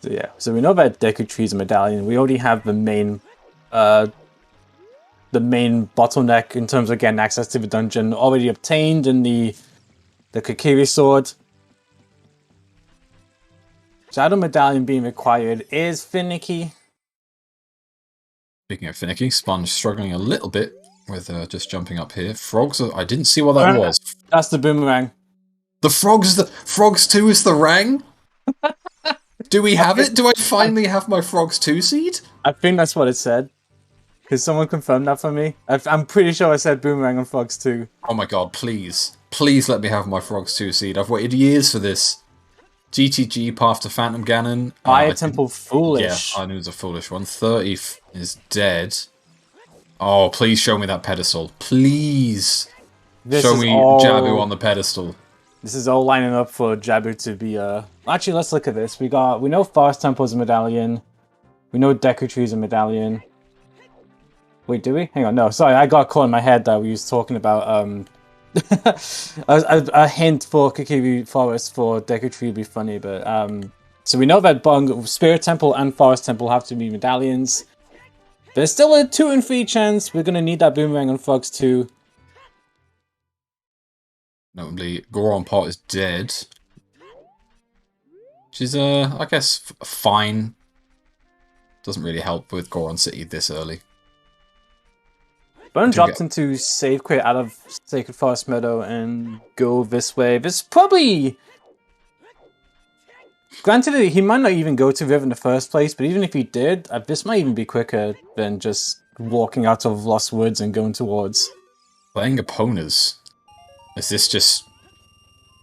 So yeah, so we know about Deku Tree's medallion. We already have the main bottleneck in terms of getting access to the dungeon already obtained in the Kokiri sword. Shadow medallion being required is finicky. Speaking of finicky, Sponge struggling a little bit with just jumping up here. Frogs, I didn't see what that was. That's the boomerang. The Frogs 2 is the Rang? Do we have it? Do I finally have my Frogs 2 seed? I think that's what it said. Could someone confirm that for me? I'm pretty sure I said boomerang on Frogs 2. Oh my god, please. Please let me have my Frogs 2 seed. I've waited years for this. GTG, Path to Phantom Ganon. Fire Temple foolish. Yeah, I knew it was a foolish one. 30 is dead. Oh, please show me that pedestal. Please. Show me Jabu on the pedestal. This is all lining up for Jabu to be Actually, let's look at this. We know Forest Temple's a medallion. We know Deku Tree's a medallion. Wait, do we? Hang on, no. Sorry, I got caught in my head that we was talking about a hint for Kokiri Forest for Deku Tree would be funny, but so we know that Spirit Temple and Forest Temple have to be medallions. There's still a 2 in 3 chance we're gonna need that boomerang on Frogs 2. Notably, Goron Pot is dead. Which is, I guess, fine. Doesn't really help with Goron City this early. Bone drops into save quit out of Sacred Forest Meadow and go this way. This probably... Granted, he might not even go to River in the first place, but even if he did, this might even be quicker than just walking out of Lost Woods and going towards... Playing Eponas. Is this just...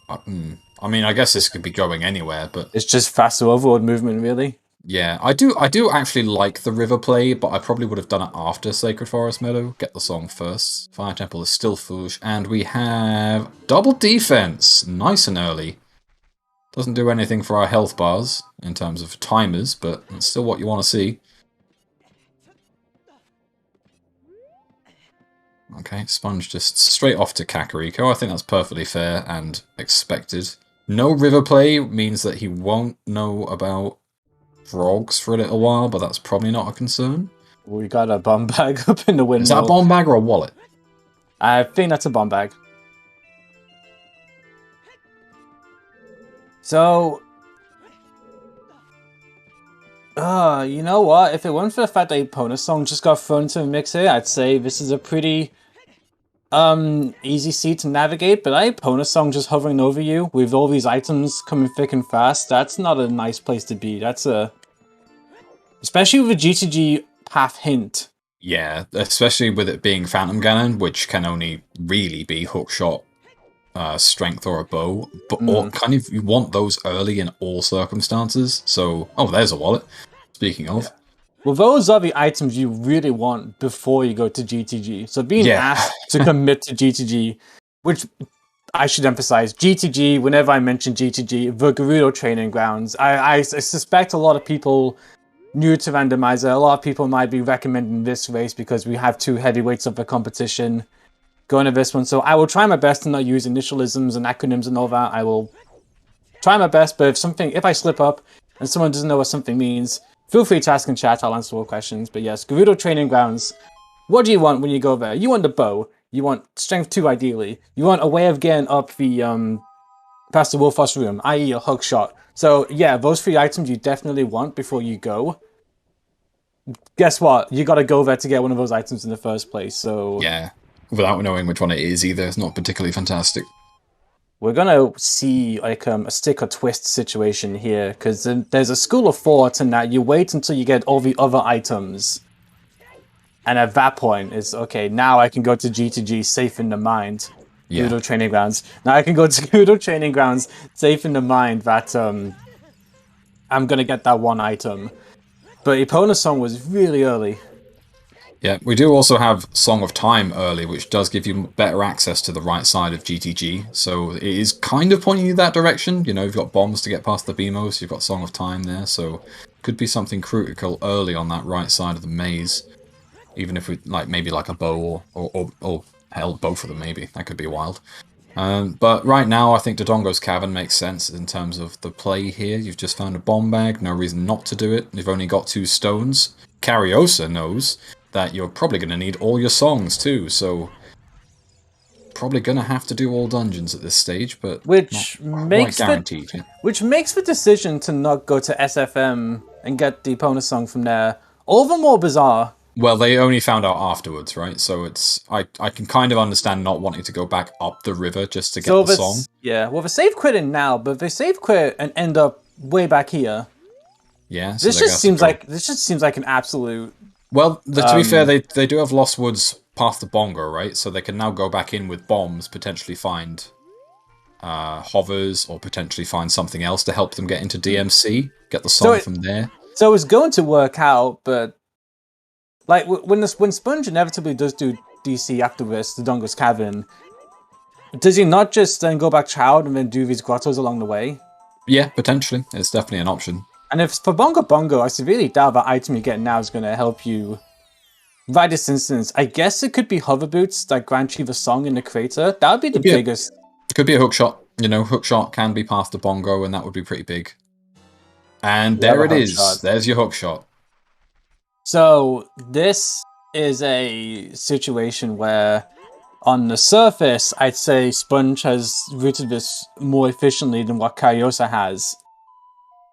I mean, I guess this could be going anywhere, but... It's just faster overworld movement, really. Yeah, I do actually like the river play, but I probably would have done it after Sacred Forest Meadow. Get the song first. Fire Temple is still foolish. And we have double defense. Nice and early. Doesn't do anything for our health bars in terms of timers, but it's still what you want to see. Okay, Sponge just straight off to Kakariko. I think that's perfectly fair and expected. No river play means that he won't know about frogs for a little while, but that's probably not a concern. We got a bomb bag up in the window. Is that a bomb bag or a wallet? I think that's a bomb bag. So... you know what? If it weren't for the fact that Epona song just got thrown into the mix here, I'd say this is a pretty easy seed to navigate, but Epona song just hovering over you with all these items coming thick and fast, that's not a nice place to be. That's a... Especially with a GTG path hint. Yeah, especially with it being Phantom Ganon, which can only really be hookshot, strength or a bow, but or kind of you want those early in all circumstances. So, oh, there's a wallet. Speaking of, well, those are the items you really want before you go to GTG. So being asked to commit to GTG, which I should emphasize, GTG. Whenever I mention GTG, the Gerudo Training Grounds, I suspect a lot of people new to Randomizer, a lot of people might be recommending this race because we have 2 heavyweights of the competition going to this one. So I will try my best to not use initialisms and acronyms and all that. I will try my best, but if I slip up and someone doesn't know what something means, feel free to ask in chat. I'll answer all questions. But yes, Gerudo Training Grounds. What do you want when you go there? You want the bow. You want strength 2 ideally. You want a way of getting up the past the Wolfos room, i.e. a hook shot. So yeah, those 3 items you definitely want before you go. Guess what? You gotta go there to get one of those items in the first place, so... Yeah, without knowing which one it is either, it's not particularly fantastic. We're gonna see, like, a stick or twist situation here, because there's a school of thought in that you wait until you get all the other items. And at that point, it's, okay, now I can go to G2G safe in the mind. Yeah. Gerudo Training Grounds. Now I can go to Gerudo Training Grounds safe in the mind that, I'm gonna get that one item. But Epona's song was really early. Yeah, we do also have Song of Time early, which does give you better access to the right side of GTG. So it is kind of pointing you that direction. You know, you've got bombs to get past the BMOs, you've got Song of Time there, so could be something critical early on that right side of the maze. Even if we, like, maybe like a bow or hell, both of them maybe. That could be wild. But right now, I think Dodongo's Cavern makes sense in terms of the play here. You've just found a bomb bag, no reason not to do it. You've only got 2 stones. Kariossa knows that you're probably going to need all your songs too, so probably going to have to do all dungeons at this stage, but Which not makes quite guaranteed. which makes the decision to not go to SFM and get the bonus song from there all the more bizarre. Well, they only found out afterwards, right? So it's I can kind of understand not wanting to go back up the river just to get the song. Yeah, well, they save quit in now, but they save quit and end up way back here. Yeah, so This just seems like an absolute. Well, to be fair, they do have Lost Woods past the Bongo, right? So they can now go back in with bombs, potentially find hovers, or potentially find something else to help them get into DMC, get the song from there. So it's going to work out, but like when Sponge inevitably does do DC after this, the Dongo's Cavern, does he not just then go back Child and then do these grottos along the way? Yeah, potentially. It's definitely an option. And if for Bongo Bongo, I severely doubt that item you get now is going to help you. By this instance, I guess it could be hover boots that grant you the song in the crater. That would be the biggest. It could be a hook shot. You know, hook shot can be past the Bongo, and that would be pretty big. And there it is. Shot. There's your hook shot. So this is a situation where, on the surface, I'd say Sponge has routed this more efficiently than what Kariossa has.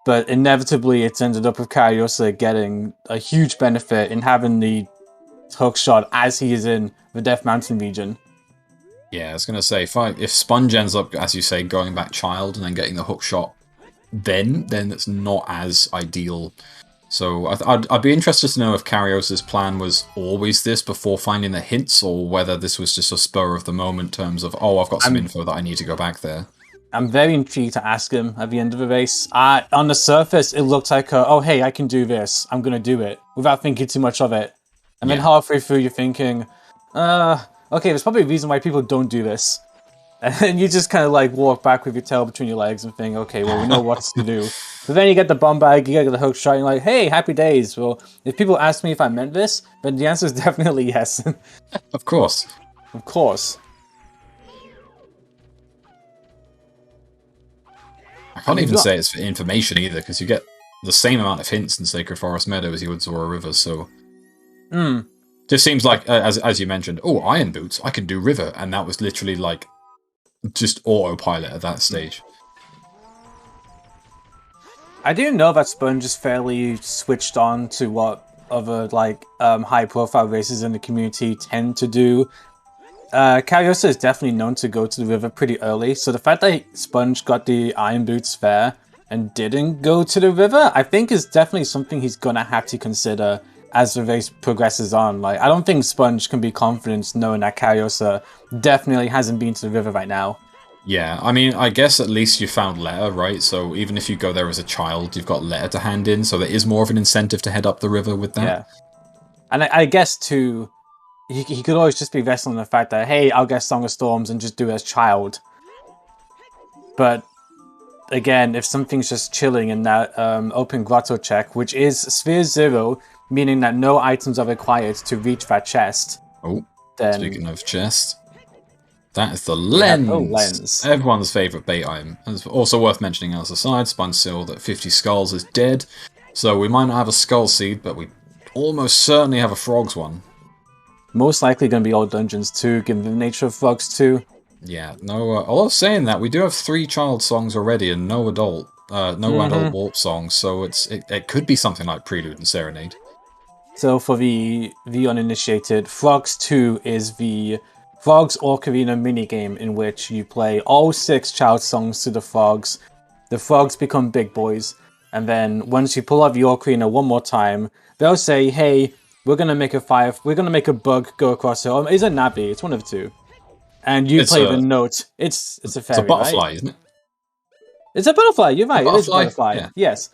But inevitably, it's ended up with Kariossa getting a huge benefit in having the hook shot as he is in the Death Mountain region. Yeah, I was going to say, if Sponge ends up, as you say, going back Child and then getting the hook shot, then it's not as ideal. So I'd be interested to know if Kariossa's plan was always this before finding the hints, or whether this was just a spur of the moment in terms of, oh, I've got some info that I need to go back there. I'm very intrigued to ask him at the end of the race. On the surface, it looked like, oh, hey, I can do this. I'm going to do it without thinking too much of it. And then halfway through, you're thinking, okay, there's probably a reason why people don't do this. And then you just kind of like walk back with your tail between your legs and think, okay, well, we know what to do. But then you get the bomb bag, you get the hook shot, and you're like, hey, happy days. Well, if people ask me if I meant this, then the answer is definitely yes. Of course. Of course. I can't even say it's for information either, because you get the same amount of hints in Sacred Forest Meadow as you would Zora River, so... Just seems like, as you mentioned, oh, Iron Boots, I can do River, and that was literally like, just autopilot at that stage. I do know that Sponge is fairly switched on to what other, like, high-profile races in the community tend to do. Kariossa is definitely known to go to the river pretty early, so the fact that Sponge got the Iron Boots fair and didn't go to the river, I think is definitely something he's gonna have to consider as the race progresses on. Like, I don't think Sponge can be confident knowing that Kariossa definitely hasn't been to the river right now. Yeah, I mean, I guess at least you found Letter, right? So even if you go there as a child, you've got Letter to hand in, so there is more of an incentive to head up the river with that. Yeah. And I guess, too, he could always just be wrestling the fact that, hey, I'll get Song of Storms and just do it as Child. But, again, if something's just chilling in that open grotto check, which is Sphere 0, meaning that no items are required to reach that chest. Oh, then... speaking of chest, that is the lens. Oh, lens. Everyone's favourite bait item. It's also worth mentioning as a side, Sponge Seal, that 50 Skulls is dead, so we might not have a Skull Seed, but we almost certainly have a Frogs one. Most likely going to be all dungeons too, given the nature of Frogs too. Yeah, no. Although saying that, we do have 3 child songs already and no adult, adult warp songs. So it could be something like Prelude and Serenade. So for the uninitiated, Frogs 2 is the Frogs Ocarina minigame in which you play all 6 child songs to the Frogs. The Frogs become big boys, and then once you pull out the Ocarina one more time, they'll say, "Hey, we're gonna make a bug go across it." Or is it Navi? It's one of the two. And you play the note. It's a fairy, it's a butterfly, right? Isn't it? It's a butterfly. You're right. It is a butterfly. Yeah. Yes.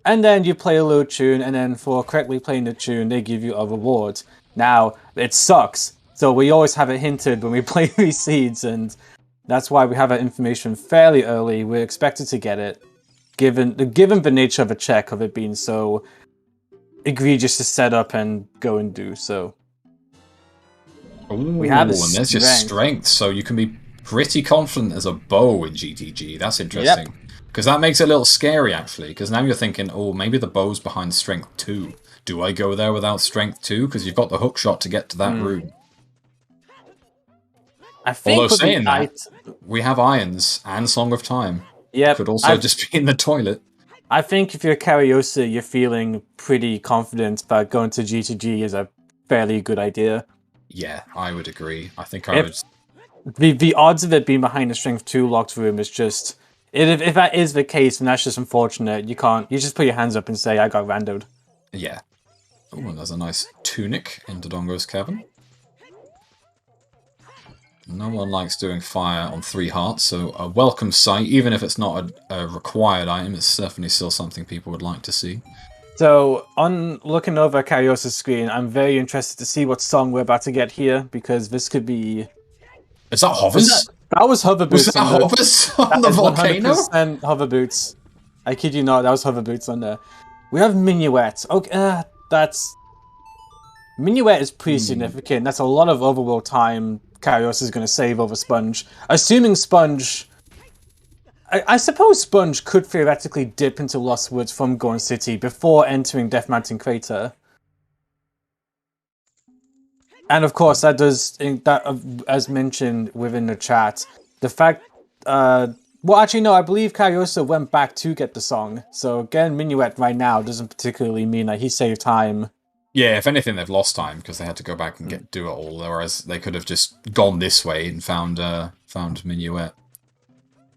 And then you play a little tune, and then for correctly playing the tune, they give you a reward. Now it sucks. So we always have it hinted when we play these seeds, and that's why we have that information fairly early. We're expected to get it, given the nature of a check of it being so egregious to set up and go and do. So Ooh, we have and there's your strength, so you can be pretty confident there's a bow in GTG. That's interesting. Because that makes it a little scary, actually. Because now you're thinking, oh, maybe the bow's behind strength 2. Do I go there without strength 2? Because you've got the hook shot to get to that room. I think although saying that, we have irons and Song of Time. Yeah, could also just be in the toilet. I think if you're Kariossa, you're feeling pretty confident about going to GTG is a fairly good idea. Yeah, I would agree. I think I would... The odds of it being behind the strength 2 locked room is just... If that is the case, then that's just unfortunate. You just put your hands up and say, I got randoed. Yeah. Oh, and there's a nice tunic in Dodongo's cabin. No one likes doing fire on 3 hearts, so a welcome sight, even if it's not a required item, it's certainly still something people would like to see. So, on looking over Kariossa's screen, I'm very interested to see what song we're about to get here, because this could be... Is that Hovers? That was Hover Boots. Was that Hovers on the volcano? 100% Hover Boots. I kid you not, that was Hover Boots on there. We have Minuet. Okay, that's... Minuet is pretty significant. That's a lot of overworld time Kariossa is going to save over Sponge. Assuming Sponge... I suppose Sponge could theoretically dip into Lost Woods from Gorn City before entering Death Mountain Crater. And of course, that does, as mentioned within the chat, the fact... well, actually, no, I believe Kariossa went back to get the song. So getting Minuet right now doesn't particularly mean that he saved time. Yeah, if anything, they've lost time because they had to go back and do it all. Whereas they could have just gone this way and found Minuet.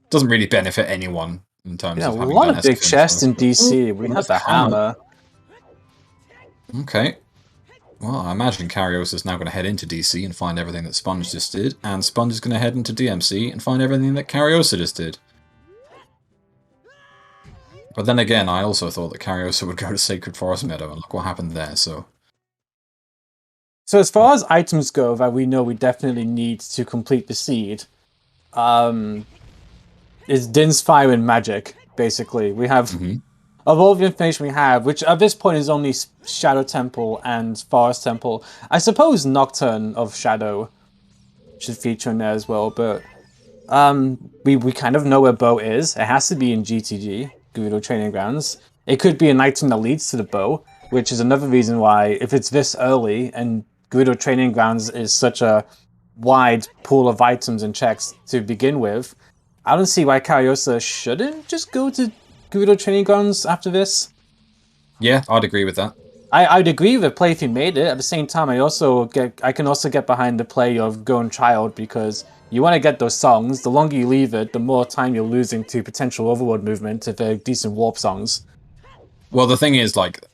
Doesn't really benefit anyone in terms of having a lot of big chests in DC. We have the hammer. Okay. Well, I imagine Kariossa is now going to head into DC and find everything that Sponge just did, and Sponge is going to head into DMC and find everything that Kariossa just did. But then again, I also thought that Kariossa would go to Sacred Forest Meadow, and look what happened there, so... So as far as items go that we know we definitely need to complete the seed, is Din's Fire and Magic, basically. We have... Of all the information we have, which at this point is only Shadow Temple and Forest Temple, I suppose Nocturne of Shadow should feature in there as well, but we kind of know where Bow is. It has to be in GTG, Gerudo Training Grounds. It could be an item that leads to the Bow, which is another reason why, if it's this early, and Gerudo Training Grounds is such a wide pool of items and checks to begin with, I don't see why Kariossa shouldn't just go to Gerudo Training Grounds after this. Yeah, I'd agree with that. I'd agree with the play if he made it. At the same time, I can also get behind the play of Going Child, because you want to get those songs. The longer you leave it, the more time you're losing to potential overworld movement if they're decent warp songs. Well, the thing is, like,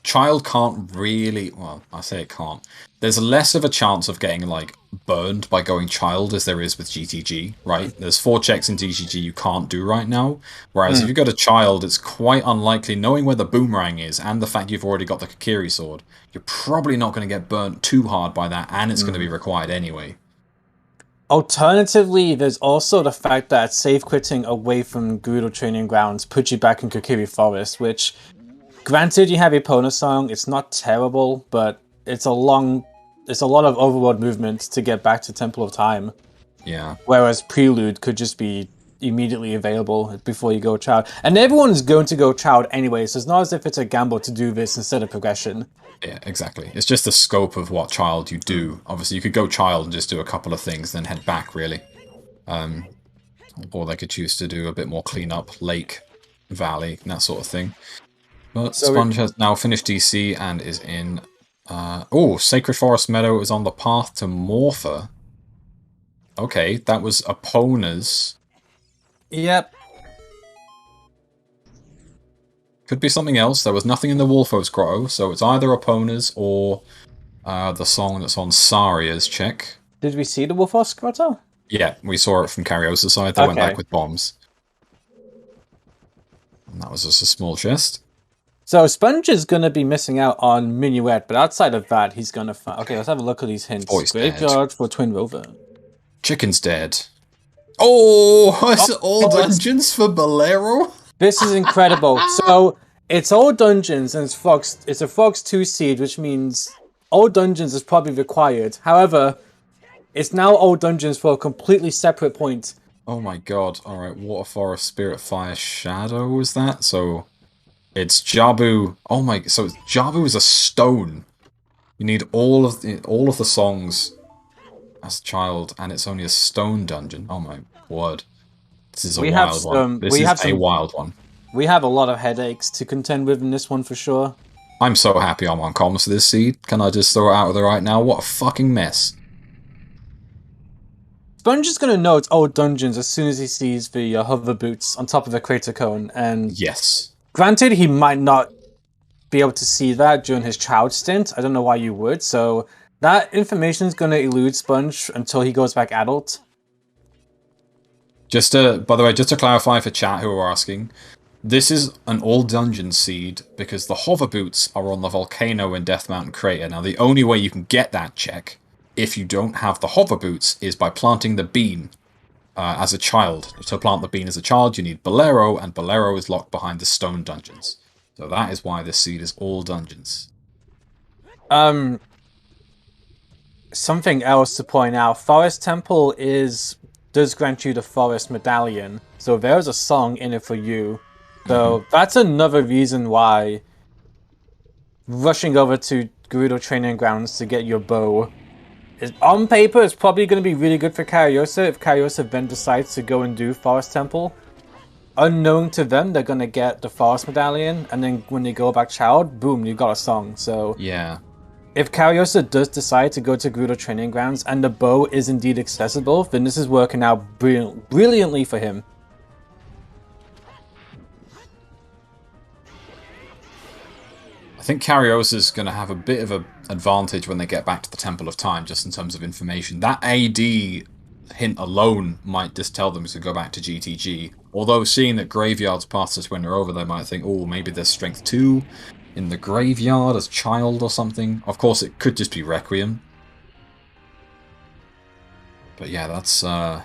Child can't really... Well, I say it can't. There's less of a chance of getting, like, burned by going Child as there is with GTG, right? There's 4 checks in GTG you can't do right now. Whereas if you go to Child, it's quite unlikely, knowing where the Boomerang is and the fact you've already got the Kakiri Sword, you're probably not going to get burnt too hard by that, and it's going to be required anyway. Alternatively, there's also the fact that safe quitting away from Gerudo Training Grounds puts you back in Kakiri Forest, which, granted, you have a Epona song, it's not terrible, but it's a lot of overworld movement to get back to Temple of Time. Yeah. Whereas Prelude could just be immediately available before you go Child. And everyone's going to go Child anyway, so it's not as if it's a gamble to do this instead of progression. Yeah, exactly. It's just the scope of what Child you do. Obviously, you could go Child and just do a couple of things, then head back, really. Or they could choose to do a bit more cleanup, Lake, Valley, and that sort of thing. But so Sponge has now finished DC and is in... Sacred Forest Meadow is on the path to Morpher. Okay, that was Epona's. Yep. Could be something else. There was nothing in the Wolfos Grotto, so it's either Epona's or the song that's on Saria's check. Did we see the Wolfos Grotto? Yeah, we saw it from Kariossa's side. They went back with bombs. And that was just a small chest. So Sponge is going to be missing out on Minuet, but outside of that, he's going to find... Okay, let's have a look at these hints. Graveyard for Twin Rover. Chicken's dead. Oh, it's all dungeons for Bolero? This is incredible. So, it's all dungeons, and it's a Fox 2 seed, which means all dungeons is probably required. However, It's now old dungeons for a completely separate point. Oh my god. Alright, Water, Forest, Spirit, Fire, Shadow was that? So it's Jabu. Oh my, so Jabu is a stone. You need all of the songs as a child, and it's only a stone dungeon. Oh my word. This is a We have wild one. some. This We is have a some. wild one. We have a lot of headaches to contend with in this one for sure. I'm so happy I'm on comms for this seed. Can I just throw it out there right now? What a fucking mess. Sponge is going to know it's old dungeons as soon as he sees the hover boots on top of the crater cone. And Yes. granted, he might not be able to see that during his child stint. I don't know why you would. So that information is going to elude Sponge until he goes back adult. By the way, just to clarify for chat who are asking, this is an all dungeon seed because the hover boots are on the volcano in Death Mountain Crater. Now, the only way you can get that check, if you don't have the hover boots, is by planting the bean as a child. To plant the bean as a child, you need Bolero, and Bolero is locked behind the stone dungeons. So that is why this seed is all dungeons. Something else to point out: Forest Temple does grant you the Forest Medallion, so there's a song in it for you. So that's another reason why rushing over to Gerudo Training Grounds to get your bow is, on paper, is probably going to be really good for Kariossa if Kariossa then decides to go and do Forest Temple. Unknown to them, they're going to get the Forest Medallion, and then when they go back child, boom, you've got a song. So Yeah. if Kariossa does decide to go to Gerudo Training Grounds and the bow is indeed accessible, then this is working out brilliantly for him. I think Kariosa's going to have a bit of an advantage when they get back to the Temple of Time, just in terms of information. That AD hint alone might just tell them to go back to GTG. Although, seeing that Graveyards passed us when they're over, they might think, oh, maybe there's Strength 2 in the Graveyard as Child or something. Of course, it could just be Requiem. But yeah, that's... they're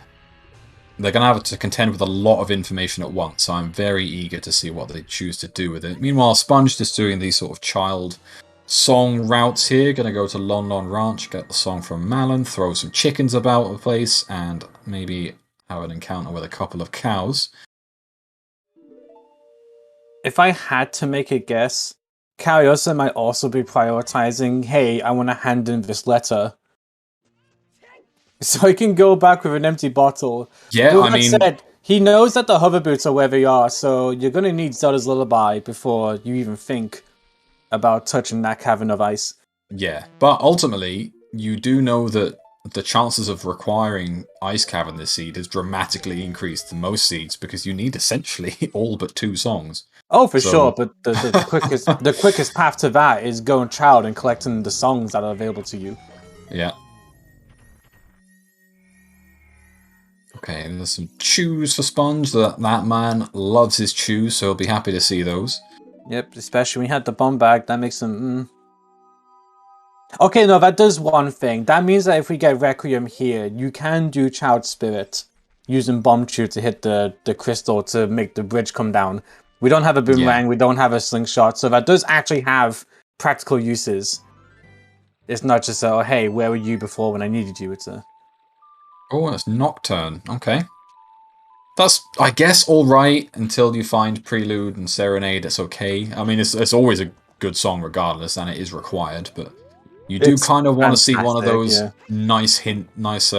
going to have to contend with a lot of information at once, so I'm very eager to see what they choose to do with it. Meanwhile, Sponge just doing these sort of child song routes here. Going to go to Lon Lon Ranch, get the song from Malon, throw some chickens about the place, and maybe have an encounter with a couple of cows. If I had to make a guess, Kariossa might also be prioritizing, hey, I want to hand in this letter, so he can go back with an empty bottle. Yeah, But I mean... said, he knows that the hover boots are where they are, so you're going to need Zelda's Lullaby before you even think about touching that cavern of ice. Yeah, but ultimately, you do know that the chances of requiring Ice Cavern this seed has dramatically increased than most seeds, because you need essentially all but 2 songs. Oh, for sure, but the quickest path to that is going child and collecting the songs that are available to you. Yeah. Okay, and there's some chews for Sponge. That man loves his chews, so he'll be happy to see those. Yep, especially when you had the bomb bag, that makes him... Okay, no, that does one thing. That means that if we get Requiem here, you can do Child Spirit using Bomb Chew to hit the crystal to make the bridge come down. We don't have a boomerang, we don't have a slingshot, so that does actually have practical uses. It's not just oh, hey, where were you before when I needed you? It's a... Oh, that's Nocturne. Okay. That's, I guess, alright until you find Prelude and Serenade. It's okay. I mean, it's always a good song regardless, and it is required, but you do kind of want to see one of those nice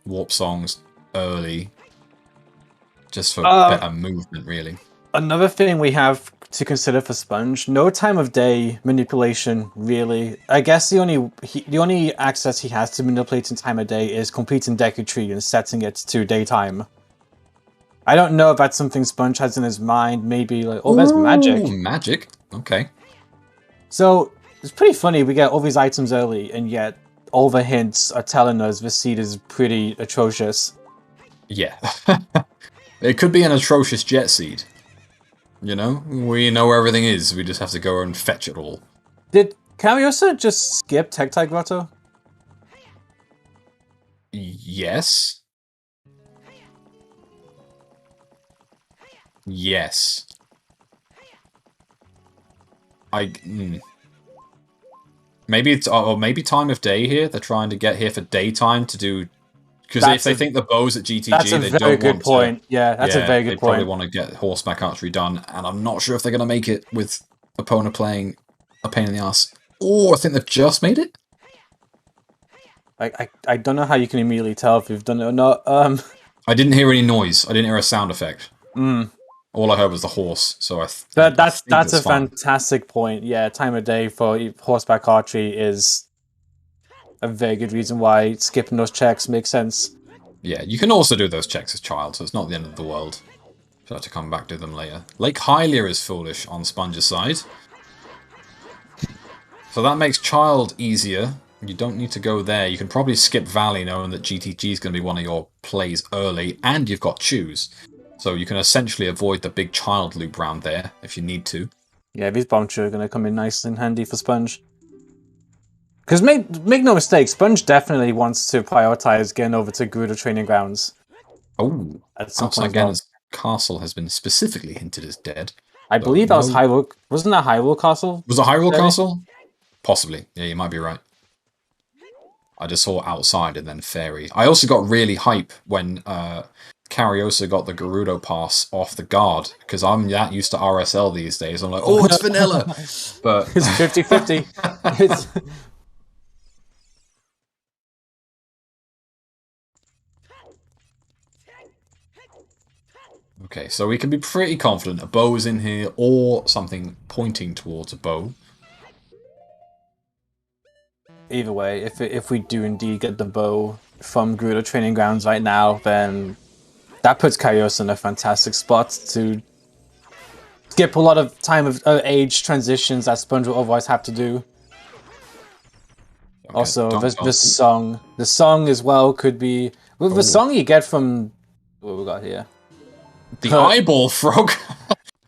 warp songs early, just for better movement, really. Another thing we have to consider for Sponge, no time of day manipulation, really. I guess the only access he has to manipulating time of day is completing Deku Tree and setting it to daytime. I don't know if that's something Sponge has in his mind, maybe like, oh, there's magic. Magic? Okay. So, it's pretty funny, we get all these items early, and yet all the hints are telling us this seed is pretty atrocious. Yeah. It could be an atrocious jet seed. You know? We know where everything is, we just have to go and fetch it all. Did Kariossa just skip Tectai Grotto? Yes. Yes. Maybe it's or maybe time of day here. They're trying to get here for daytime to do. Because if they think the bow's at GTG, they don't want point. Yeah, that's a very good they point. probably want to get horseback archery done, and I'm not sure if they're going to make it with opponent playing a pain in the ass. Oh, I think they've just made it. I don't know how you can immediately tell if you've done it or not. I didn't hear any noise. I didn't hear a sound effect. Mm. All I heard was the horse. So that's a fantastic point. Yeah, time of day for horseback archery is a very good reason why skipping those checks makes sense. Yeah, you can also do those checks as child, so it's not the end of the world. So I have to come back to them later. Lake Hylia is foolish on Sponge's side. So that makes child easier. You don't need to go there. You can probably skip Valley knowing that GTG is going to be one of your plays early, and you've got choose. So you can essentially avoid the big child loop round there if you need to. Yeah, these bomb are going to come in nice and handy for Sponge. Because make no mistake, Sponge definitely wants to prioritize getting over to Gerudo Training Grounds. Oh, Outside Ganon's castle has been specifically hinted as dead. I believe that was Hyrule. Wasn't that Hyrule Castle? Was it Hyrule Castle? Possibly. Yeah, you might be right. I just saw outside and then fairy. I also got really hype when Kariossa got the Gerudo pass off the guard, because I'm that used to RSL these days. I'm like, oh, it's vanilla! But it's 50-50. Okay, so we can be pretty confident a bow is in here, or something pointing towards a bow. Either way, if we do indeed get the bow from Gerudo Training Grounds right now, then that puts Kariossa in a fantastic spot to skip a lot of time of age transitions that Sponge will otherwise have to do. Okay, also, the song as well could be... With the song you get from... What we got here? The eyeball frog?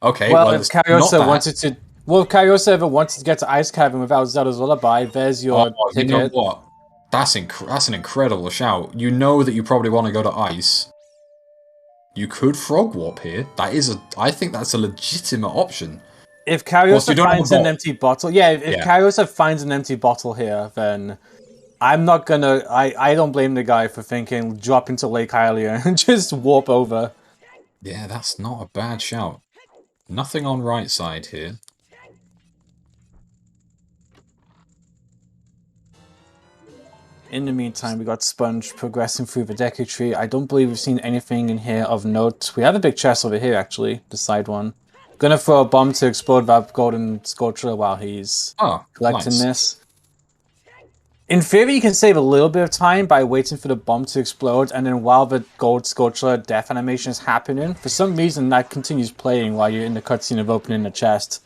Okay, well, if Kariossa wanted to... Well, if Kariossa ever wanted to get to Ice Cavern without Zelda's Lullaby, there's your ticket. You know what? That's an incredible shout. You know that you probably want to go to Ice. You could frog warp here. I think that's a legitimate option. If Kariossa finds an empty bottle... Yeah, if Kariossa finds an empty bottle here, then... I'm not gonna... I don't blame the guy for thinking, drop into Lake Hylia and just warp over. Yeah, that's not a bad shout. Nothing on right side here. In the meantime, we got Sponge progressing through the Deku Tree. I don't believe we've seen anything in here of note. We have a big chest over here, actually, the side one. Gonna throw a bomb to explode that golden sculpture while he's collecting this. In theory, you can save a little bit of time by waiting for the bomb to explode, and then while the gold sculpture death animation is happening, for some reason that continues playing while you're in the cutscene of opening the chest.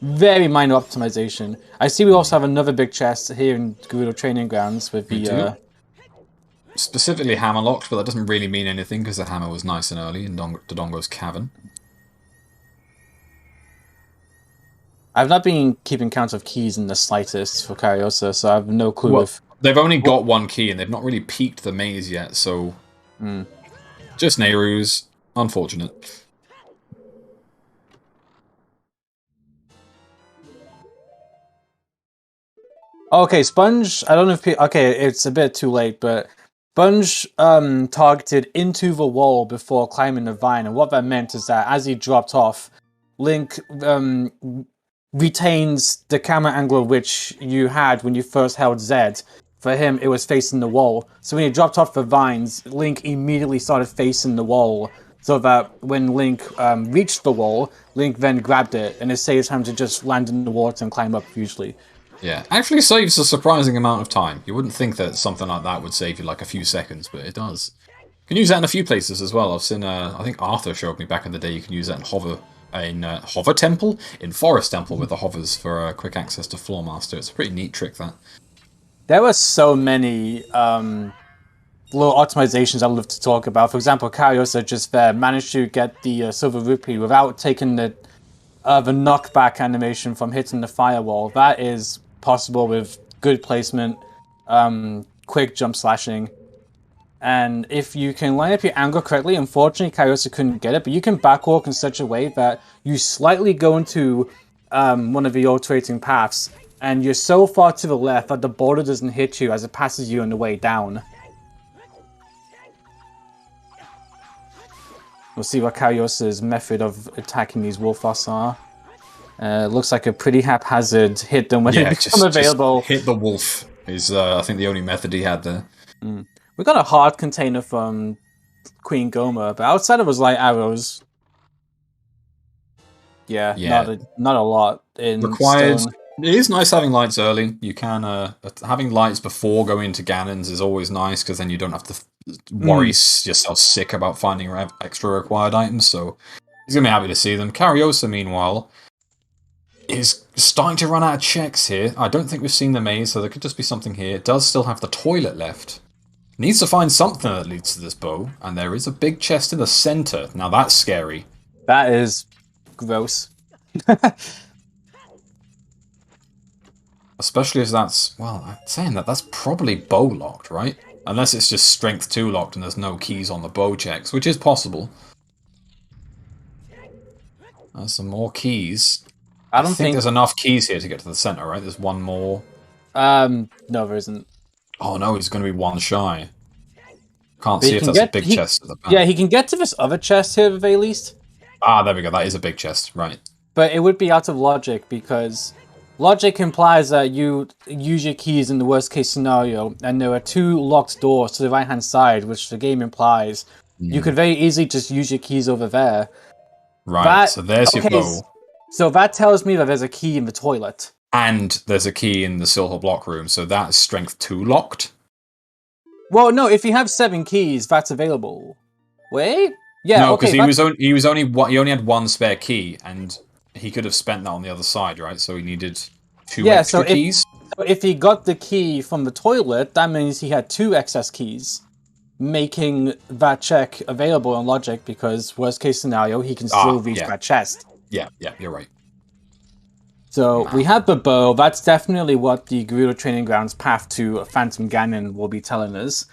Very minor optimization. I see we also have another big chest here in Gerudo Training Grounds with the... Specifically hammer locked, but that doesn't really mean anything because the hammer was nice and early in Dodongo's cavern. I've not been keeping count of keys in the slightest for Kariossa, so I have no clue if... They've only got one key and they've not really peaked the maze yet, so... Just Nehru's. Unfortunate. Okay, Sponge, I don't know if... Okay, it's a bit too late, but... Sponge targeted into the wall before climbing the vine, and what that meant is that as he dropped off, Link retains the camera angle which you had when you first held Z. For him, it was facing the wall. So when he dropped off the vines, Link immediately started facing the wall, so that when Link reached the wall, Link then grabbed it, and it saves time to just land in the water and climb up usually. Yeah, actually saves a surprising amount of time. You wouldn't think that something like that would save you like a few seconds, but it does. You can use that in a few places as well. I've seen, I think Arthur showed me back in the day you can use that in Hover Temple? In Forest Temple with the hovers for quick access to Floor Master. It's a pretty neat trick, that. There were so many little optimizations I'd love to talk about. For example, Kariossa just managed to get the Silver Rupee without taking the knockback animation from hitting the firewall. That is possible with good placement, quick jump slashing. And if you can line up your angle correctly, unfortunately Kariossa couldn't get it, but you can backwalk in such a way that you slightly go into one of the alternating paths, and you're so far to the left that the boulder doesn't hit you as it passes you on the way down. We'll see what Kariossa's method of attacking these Wolfos are. Looks like a pretty haphazard hit them when they become available. Just hit the wolf is, I think, the only method he had there. We got a hard container from Queen Goma, but outside of his light arrows, not a lot in required. stone. It is nice having lights early. You can having lights before going into Ganon's is always nice because then you don't have to worry yourself sick about finding extra required items. So he's gonna be happy to see them. Kariossa, meanwhile, is starting to run out of checks here. I don't think we've seen the maze, so there could just be something here. It does still have the toilet left. Needs to find something that leads to this bow, and there is a big chest in the center. Now that's scary. That is gross. Especially as that's, well, I'm saying that's probably bow locked, right? Unless it's just strength 2 locked and there's no keys on the bow checks, which is possible. There's some more keys. I don't think there's enough keys here to get to the center, right? There's one more. No, there isn't. Oh no, he's going to be one shy. Can't see if that's a big chest at the back. Yeah, he can get to this other chest here at the very least. Ah, there we go. That is a big chest, right. But it would be out of logic because logic implies that you use your keys in the worst case scenario, and there are 2 locked doors to the right hand side, which the game implies. You could very easily just use your keys over there. Right, so there's your bow. So that tells me that there's a key in the toilet. And there's a key in the silver block room, so that's strength 2 locked? Well, no, if you have 7 keys, that's available. Wait? Yeah, no, because he only had 1 spare key, and he could have spent that on the other side, right? So he needed 2 extra keys. So if he got the key from the toilet, that means he had 2 excess keys, making that check available on logic, because worst case scenario, he can still reach that chest. Yeah, you're right. So we have the bow. That's definitely what the Gerudo Training Grounds path to Phantom Ganon will be telling us.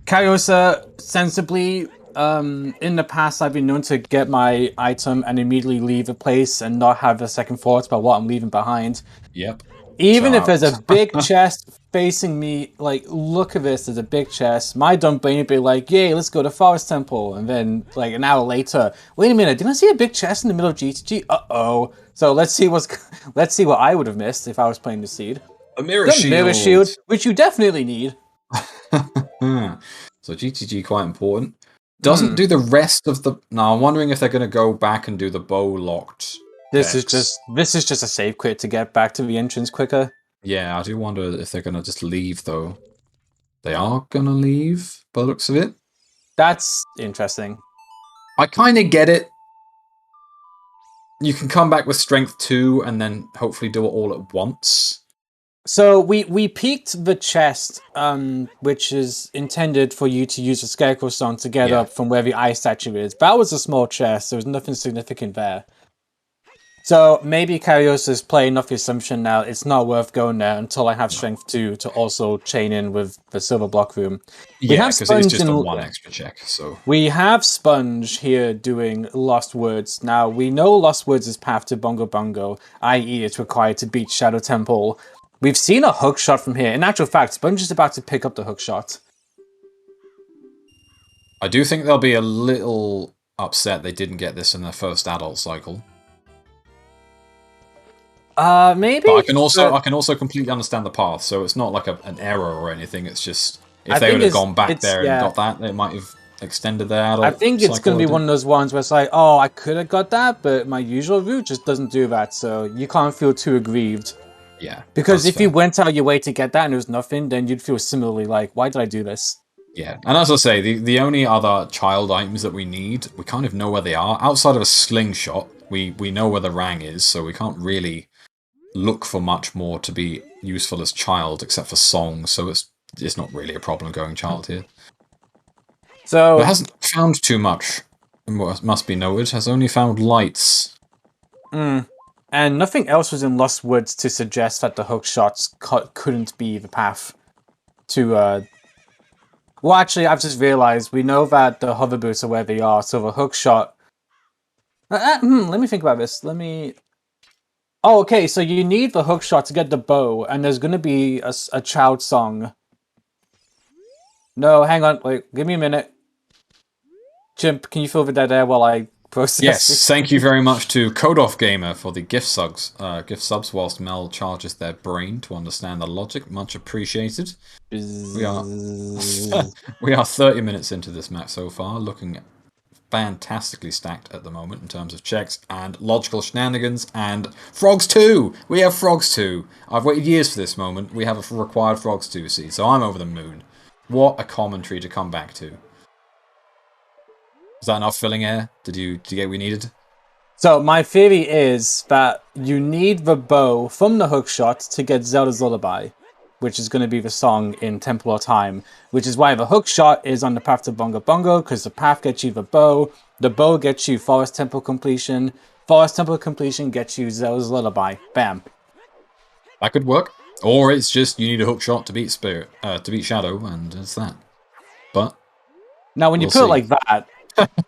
Kariossa, sensibly, in the past I've been known to get my item and immediately leave a place and not have a second thought about what I'm leaving behind. Yep. Even if there's a big chest facing me, like, look at this, there's a big chest, my dumb brain would be like, yay, let's go to Forest Temple. And then, like, an hour later, wait a minute, didn't I see a big chest in the middle of GTG? Uh-oh. So let's see what I would have missed if I was playing the seed. A mirror shield. Mirror shield, which you definitely need. So GTG quite important. Doesn't do the rest of the... Now, I'm wondering if they're going to go back and do the bow locked. This is just a save quit to get back to the entrance quicker. Yeah, I do wonder if they're going to just leave, though. They are going to leave, by the looks of it. That's interesting. I kind of get it. You can come back with strength 2 and then hopefully do it all at once. So we peaked the chest, which is intended for you to use a Scarecrow Song to get up from where the eye statue is. That was a small chest. There was nothing significant there. So maybe Kariossa's playing off the assumption now it's not worth going there until I have strength 2 to also chain in with the silver block room. Yeah, because it's just a 1 extra check. So we have Sponge here doing Lost Woods. Now we know Lost Woods is path to Bongo Bongo, i.e. it's required to beat Shadow Temple. We've seen a hook shot from here. In actual fact, Sponge is about to pick up the hook shot. I do think they'll be a little upset they didn't get this in their first adult cycle. Maybe. But I can also completely understand the path, so it's not like an error or anything. It's just if they would have gone back there and got that, they might have extended their adult. I think it's going to be one of those ones where it's like, oh, I could have got that, but my usual route just doesn't do that, so you can't feel too aggrieved. Yeah. Because if you went out your way to get that and there was nothing, then you'd feel similarly like, why did I do this? Yeah, and as I say, the only other child items that we need, we kind of know where they are. Outside of a slingshot, we know where the Rang is, so we can't really look for much more to be useful as child, except for songs, so it's not really a problem going child here. So it hasn't found too much, must be noted. Has only found lights. And nothing else was in Lost Woods to suggest that the hook shots couldn't be the path to... Well, actually, I've just realized we know that the hover boots are where they are, so the hook shot... let me think about this. Oh, okay, so you need the hookshot to get the bow, and there's gonna be a child song. No, hang on, wait, give me a minute. Chimp, can you fill the dead air while I process Yes, this? thank you very much to Kodoff Gamer for the gift subs whilst Mel charges their brain to understand the logic. Much appreciated. We are we are 30 minutes into this map so far, looking fantastically stacked at the moment in terms of checks and logical shenanigans and Frogs 2! We have Frogs 2! I've waited years for this moment. We have a required Frogs 2 seed, so I'm over the moon. What a commentary to come back to. Is that enough filling air? Did you get what we needed? So my theory is that you need the bow from the hookshot to get Zelda's Lullaby, which is going to be the song in Temple of Time, which is why the hookshot is on the path to Bongo Bongo, because the path gets you the bow gets you Forest Temple completion gets you Zelda's Lullaby. Bam. That could work. Or it's just you need a hookshot to beat Shadow, and it's that. But now when you we'll put it see. like that,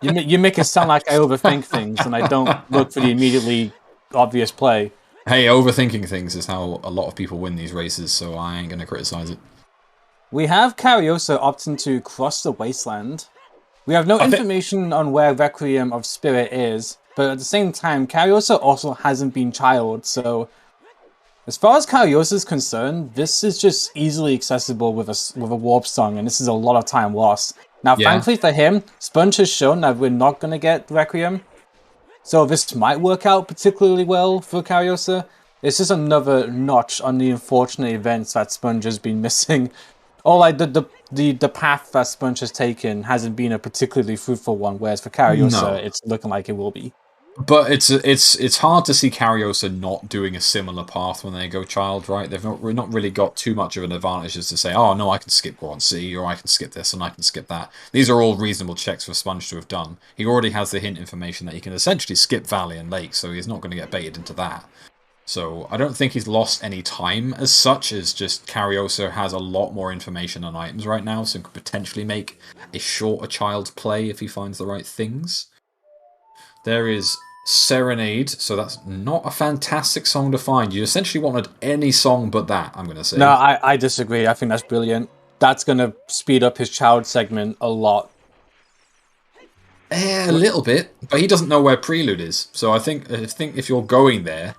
you make it sound like I overthink things and I don't look for the immediately obvious play. Hey, overthinking things is how a lot of people win these races, so I ain't gonna criticize it. We have Kariossa opting to cross the wasteland. We have no information on where Requiem of Spirit is, but at the same time, Kariossa also hasn't been child, so as far as Kariossa is concerned, this is just easily accessible with a warp song, and this is a lot of time lost. Now, thankfully for him, Sponge has shown that we're not going to get Requiem, so this might work out particularly well for Kariossa. It's just another notch on the unfortunate events that Sponge has been missing. Or like the path that Sponge has taken hasn't been a particularly fruitful one, whereas for Kariossa, it's looking like it will be. But it's hard to see Kariossa not doing a similar path when they go child, right? They've not really got too much of an advantage as to say, oh no, I can skip Grand C, or I can skip this and I can skip that. These are all reasonable checks for Sponge to have done. He already has the hint information that he can essentially skip Valley and Lake, so he's not going to get baited into that. So I don't think he's lost any time as such, as just Kariossa has a lot more information on items right now, so he could potentially make a shorter child play if he finds the right things. There is Serenade, so that's not a fantastic song to find. You essentially wanted any song but that, I'm going to say. No, I disagree. I think that's brilliant. That's going to speed up his child segment a lot. A little bit, but he doesn't know where Prelude is. So I think if you're going there,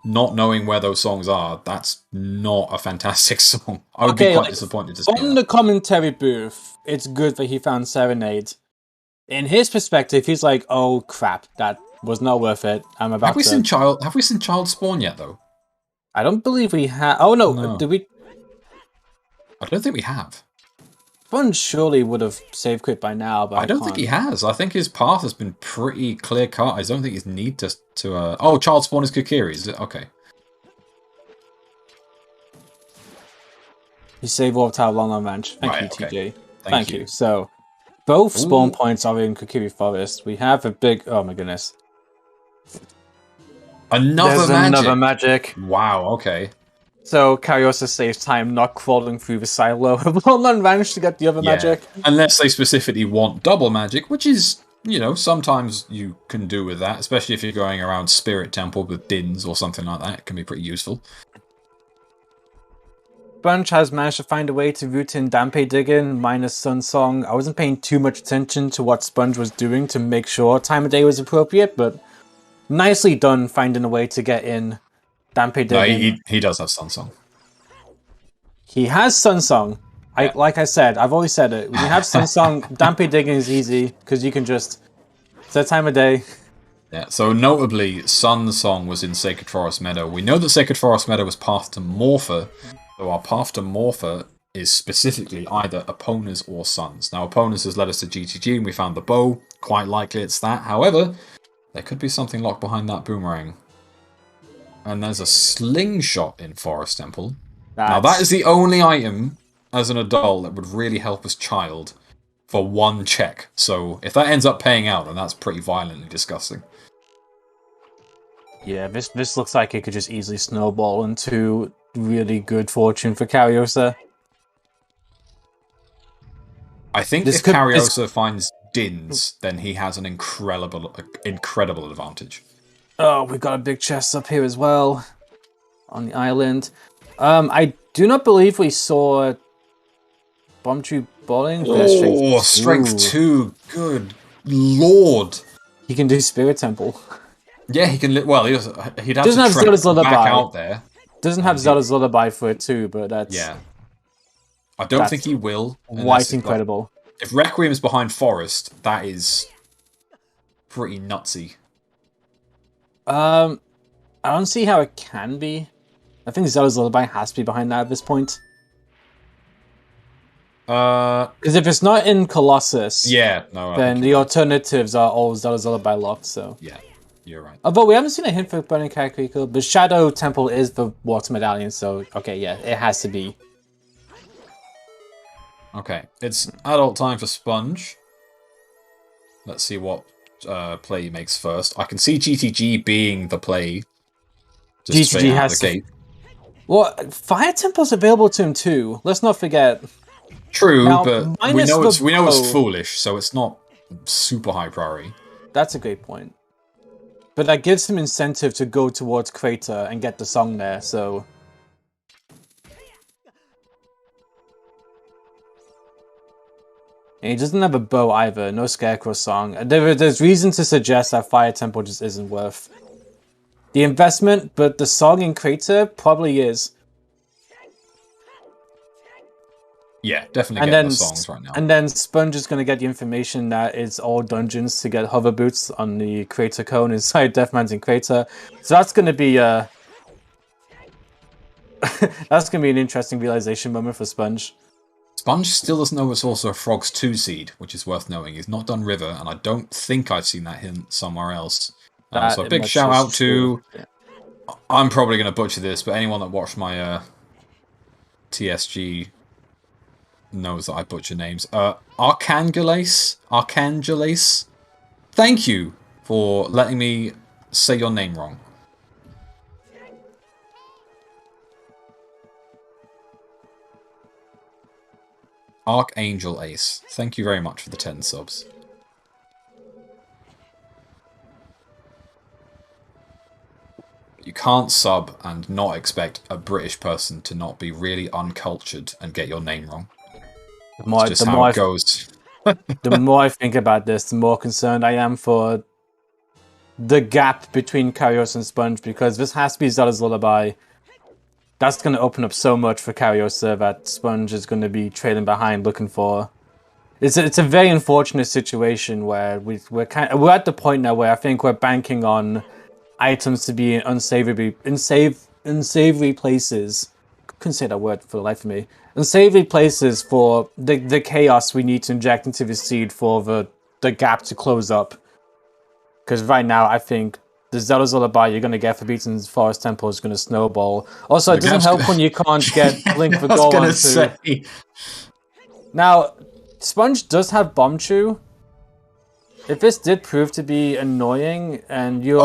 not knowing where those songs are, that's not a fantastic song. I would be quite disappointed to see from the commentary booth, it's good that he found Serenade. In his perspective, he's like, "Oh crap, that was not worth it. I'm about to." Have we seen Child Spawn yet, though? I don't believe we have. Oh no, did we? I don't think we have. Sponge surely would have save quit by now, but I don't think he has. I think his path has been pretty clear cut. I don't think he's need to. Oh, Child Spawn is Kukiri, is it? Okay. He saved Warp Tower Long Ranch. Thank you, okay. TJ. Thank you. So, both spawn points are in Kukiri Forest. We have a big... Oh my goodness. Another magic. Wow, okay. So, Kariossa saves time not crawling through the silo of Long Ranch to get the other magic. Unless they specifically want double magic, which is, you know, sometimes you can do with that, especially if you're going around Spirit Temple with Dins or something like that. It can be pretty useful. Sponge has managed to find a way to route in Dampe Diggin minus Sun Song. I wasn't paying too much attention to what Sponge was doing to make sure time of day was appropriate, but nicely done finding a way to get in Dampe Diggin. No, he does have Sun Song. He has Sun Song. Like I said, I've always said it. When you have Sun Song, Dampe Diggin is easy because you can just set time of day. Yeah, so notably, Sun Song was in Sacred Forest Meadow. We know that Sacred Forest Meadow was path to Morpher, so our path to Morpher is specifically either Opponents or Suns. Now, Opponents has led us to GTG, and we found the bow. Quite likely it's that. However, there could be something locked behind that boomerang. And there's a slingshot in Forest Temple. Now, that is the only item, as an adult, that would really help us child for one check. So, if that ends up paying out, then that's pretty violently disgusting. Yeah, this looks like it could just easily snowball into really good fortune for Kariossa. I think if Kariossa finds Dins, then he has an incredible advantage. Oh, we've got a big chest up here as well on the island. I do not believe we saw bomb tree bowling. Oh, strength 2. Good lord. He can do Spirit Temple. Yeah, he can. Well, he'd have Doesn't to have trek Zelda's Lullaby. back out there. Doesn't have Zelda's Lullaby for it too, but that's... Yeah. I don't think he will. Quite incredible. Like, if Requiem's behind Forest, that is pretty nutsy. I don't see how it can be. I think Zelda's Lullaby has to be behind that at this point. Because if it's not in Colossus, then the alternatives are all Zelda's Lullaby locked, so... Yeah, you're right. Although we haven't seen a hint for Burning Kakariko, but Shadow Temple is the Water Medallion, so okay, yeah, it has to be. Okay, it's adult time for Sponge. Let's see what play he makes first. I can see GTG being the play. GTG has to... Well, Fire Temple's available to him too. Let's not forget. True, now, but we know it's foolish, so it's not super high priority. That's a great point. But that gives him incentive to go towards Crater and get the song there, so... And he doesn't have a bow either, no Scarecrow song. There's reason to suggest that Fire Temple just isn't worth the investment, but the song in Crater probably is. Yeah, definitely getting the songs right now. And then Sponge is going to get the information that it's all dungeons to get hover boots on the Crater Cone inside Death Mountain Crater. So that's going to be that's going to be an interesting realization moment for Sponge. Sponge still doesn't know it's also a Frog's 2 seed, which is worth knowing. He's not done River, and I don't think I've seen that hint somewhere else. So a big shout out to... Yeah. I'm probably going to butcher this, but anyone that watched my TSG knows that I butcher names. Arcangelace? Thank you for letting me say your name wrong. Archangel Ace. Thank you very much for the 10 subs. You can't sub and not expect a British person to not be really uncultured and get your name wrong. That's just how it goes. The more I think about this, the more concerned I am for the gap between Kariossa and Sponge, because this has to be Zelda's Lullaby. That's going to open up so much for Kariossa that Sponge is going to be trailing behind looking for. It's a very unfortunate situation where we're at the point now where I think we're banking on items to be in unsavory places. I couldn't say that word for the life of me. Unsavory places for the chaos we need to inject into the seed for the gap to close up. Because right now, I think the Zelda's Lullaby you're going to get for beating Forest Temple is going to snowball. Also, it doesn't help when you can't get Link for Goal onto... Now, Sponge does have Bomb Chew. If this did prove to be annoying and you...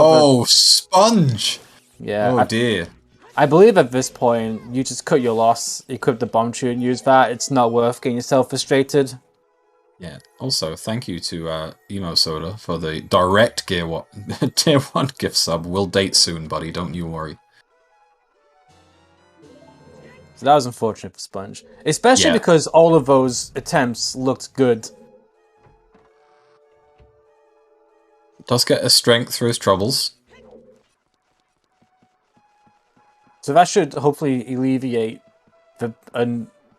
Sponge! Yeah. Oh, dear. I believe at this point, you just cut your loss, equip the Bomb Chew and use that. It's not worth getting yourself frustrated. Yeah. Also, thank you to Emo Soda for the direct Tier 1 gift sub. We'll date soon, buddy. Don't you worry. So that was unfortunate for Sponge. Especially because all of those attempts looked good. Does get a strength through his troubles. So that should hopefully alleviate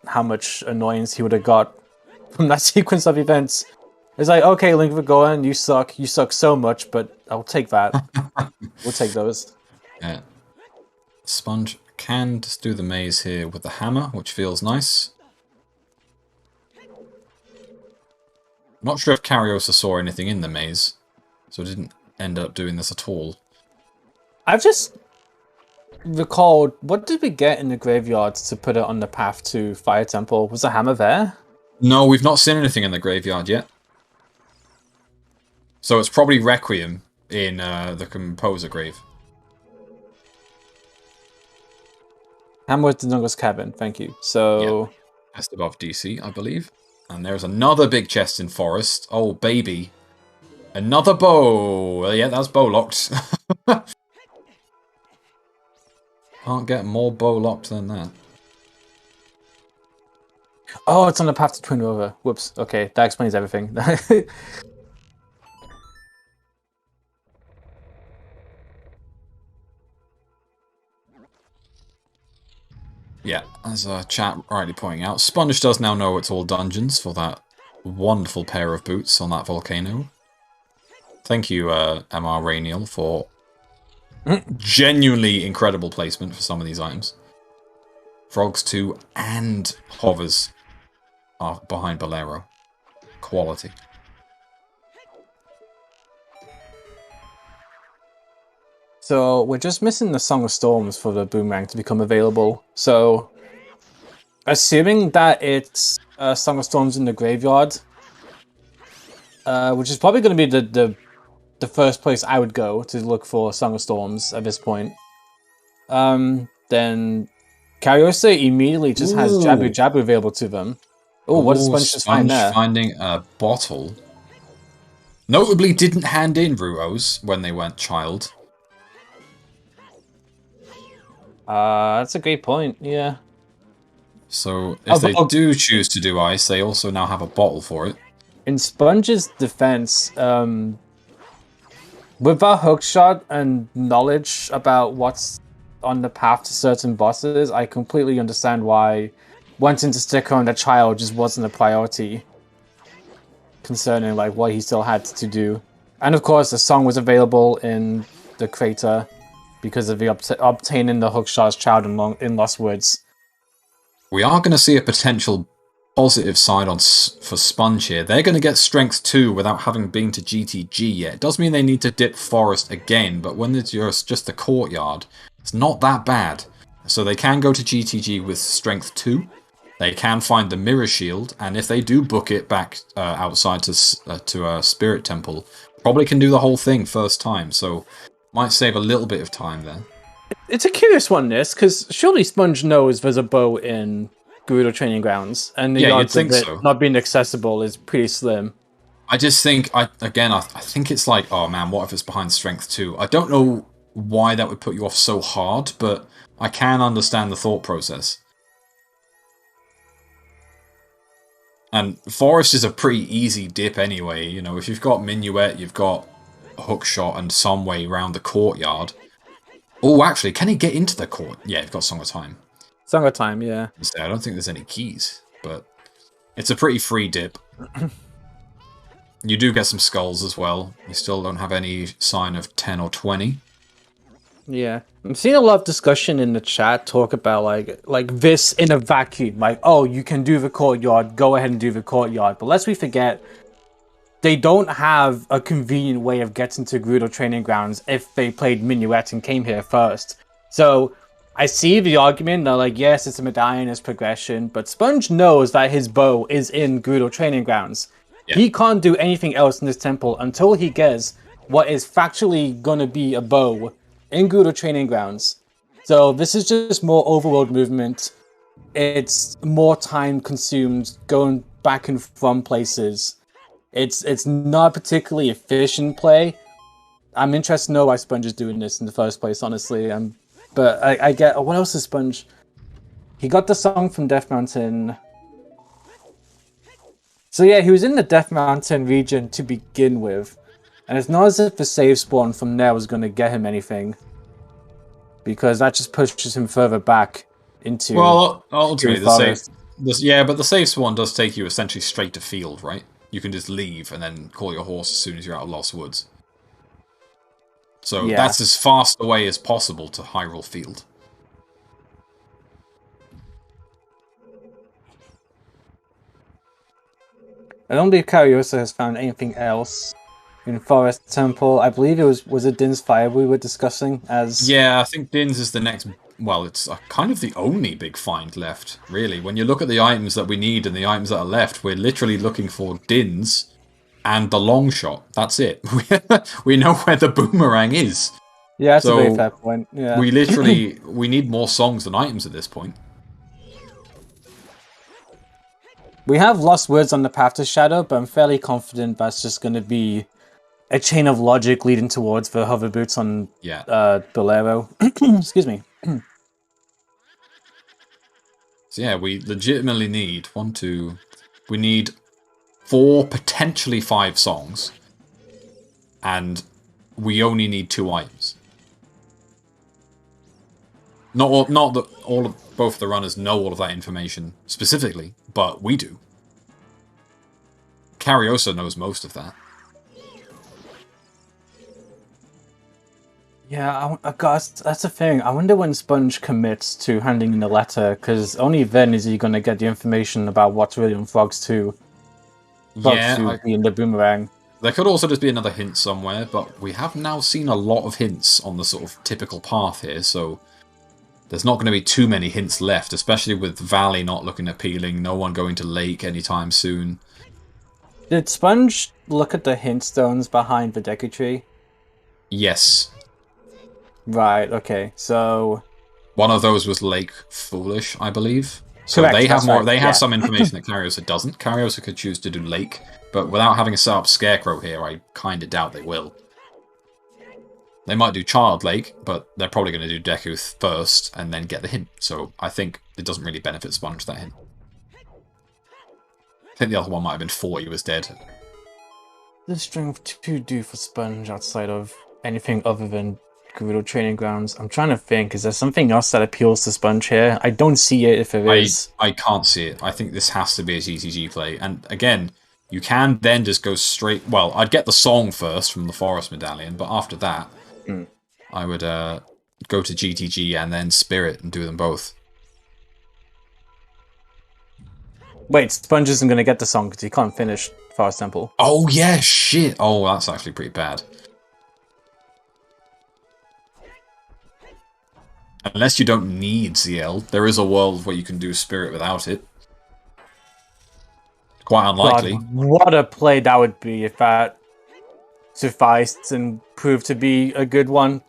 how much annoyance he would have got from that sequence of events. It's like, okay, Link of Gohan, you suck. You suck so much, but I'll take that. We'll take those. Yeah. Sponge can just do the maze here with the hammer, which feels nice. Not sure if Kariossa saw anything in the maze, so it didn't end up doing this at all. I've just recalled, what did we get in the graveyard to put it on the path to Fire Temple? Was the hammer there? No, we've not seen anything in the graveyard yet. So it's probably Requiem in the Composer grave. Hammer with the Nunga's cabin, thank you. So... Yeah. Just above DC, I believe. And there's another big chest in Forest. Oh, baby. Another bow. Yeah, that's bow locked. Can't get more bow locked than that. Oh, it's on the path to Twin Rover. Whoops. Okay, that explains everything. Yeah, as chat rightly pointing out, Sponge does now know it's all dungeons for that wonderful pair of boots on that volcano. Thank you, MR Rainiel, for genuinely incredible placement for some of these items. Frogs 2 and Hovers are behind Bolero. Quality. So we're just missing the Song of Storms for the boomerang to become available. So, assuming that it's Song of Storms in the graveyard, which is probably going to be the first place I would go to look for Song of Storms at this point, then Kariossa immediately just has Jabu Jabu available to them. Oh, what does Sponge just find there? Finding a bottle. Notably didn't hand in Ruos when they went child. That's a great point, yeah. So, if they do choose to do ice, they also now have a bottle for it. In Sponge's defense, without hookshot and knowledge about what's on the path to certain bosses, I completely understand why wanting to stick on the child just wasn't a priority concerning like what he still had to do. And of course, the song was available in the crater because of the obtaining the hookshot's child in Lost Woods. We are going to see a potential positive side for Sponge here. They're going to get Strength 2 without having been to GTG yet. It does mean they need to dip Forest again, but when it's just the courtyard, it's not that bad. So they can go to GTG with Strength 2. They can find the Mirror Shield, and if they do book it back outside to a Spirit Temple, probably can do the whole thing first time, so might save a little bit of time there. It's a curious one, this, because surely Sponge knows there's a bow in Gerudo Training Grounds, and the odds of it not being accessible is pretty slim. I just think, I think it's like, oh man, what if it's behind Strength 2? I don't know why that would put you off so hard, but I can understand the thought process. And Forest is a pretty easy dip anyway, you know, if you've got Minuet, you've got a hookshot and some way around the courtyard. Oh, actually, can he get into the court? Yeah, you've got Song of Time. Song of Time, yeah. I don't think there's any keys, but it's a pretty free dip. You do get some skulls as well. You still don't have any sign of 10 or 20. Yeah. I'm seeing a lot of discussion in the chat talk about like this in a vacuum. Like, oh, you can do the courtyard, go ahead and do the courtyard. But lest we forget, they don't have a convenient way of getting to Gerudo Training Grounds if they played Minuet and came here first. So I see the argument that, like, yes, it's a medallion, it's progression, but Sponge knows that his bow is in Gerudo Training Grounds. Yeah. He can't do anything else in this temple until he gets what is factually gonna be a bow in Gerudo Training Grounds. So this is just more overworld movement. It's more time consumed going back and from places. It's not a particularly efficient play. I'm interested to know why Sponge is doing this in the first place, honestly. But I get... What else is Sponge? He got the song from Death Mountain. So yeah, he was in the Death Mountain region to begin with. And it's not as if the save spawn from there was going to get him anything. Because that just pushes him further back into... Well, ultimately, but the save spawn does take you essentially straight to field, right? You can just leave and then call your horse as soon as you're out of Lost Woods. So that's as fast away as possible to Hyrule Field. I don't believe Kariossa has found anything else in Forest Temple. I believe it was it Din's Fire we were discussing as... Yeah, I think Din's is the next... Well, it's kind of the only big find left, really. When you look at the items that we need and the items that are left, we're literally looking for Din's and the long shot. That's it. We know where the boomerang is. Yeah, that's a very fair point. Yeah. We literally... we need more songs than items at this point. We have Lost Words on the path to Shadow, but I'm fairly confident that's just going to be a chain of logic leading towards the hover boots on Bolero. Excuse me. So yeah, we legitimately need we need 4, potentially 5 songs, and we only need 2 items. Not that both the runners know all of that information specifically, but we do. Kariossa knows most of that. Yeah, gosh, that's the thing. I wonder when Sponge commits to handing in the letter, because only then is he going to get the information about what's really on Frogs 2. Frogs 2 being the boomerang. There could also just be another hint somewhere, but we have now seen a lot of hints on the sort of typical path here, so there's not going to be too many hints left, especially with Valley not looking appealing, no one going to Lake anytime soon. Did Sponge look at the hint stones behind the Deku Tree? Yes. Right, okay, so... One of those was Lake Foolish, I believe. So Correct, they have more. right, They have some information that Kariossa doesn't. Kariossa could choose to do Lake, but without having a set up Scarecrow here, I kind of doubt they will. They might do Child Lake, but they're probably going to do Deku first and then get the hint. So I think it doesn't really benefit Sponge, that hint. I think the other one might have been 40 was dead. The strength to do for Sponge outside of anything other than Gerudo Training Grounds? I'm trying to think, is there something else that appeals to Sponge here? I don't see it if there is. I can't see it. I think this has to be a TCG play. And again, you can then just go straight... Well, I'd get the song first from the Forest Medallion, but after that, I would go to GTG and then Spirit and do them both. Wait, Sponge isn't going to get the song because he can't finish Forest Temple. Oh, yeah, shit. Oh, that's actually pretty bad. Unless you don't need ZL, there is a world where you can do Spirit without it. Quite unlikely. God, what a play that would be if that sufficed and proved to be a good one.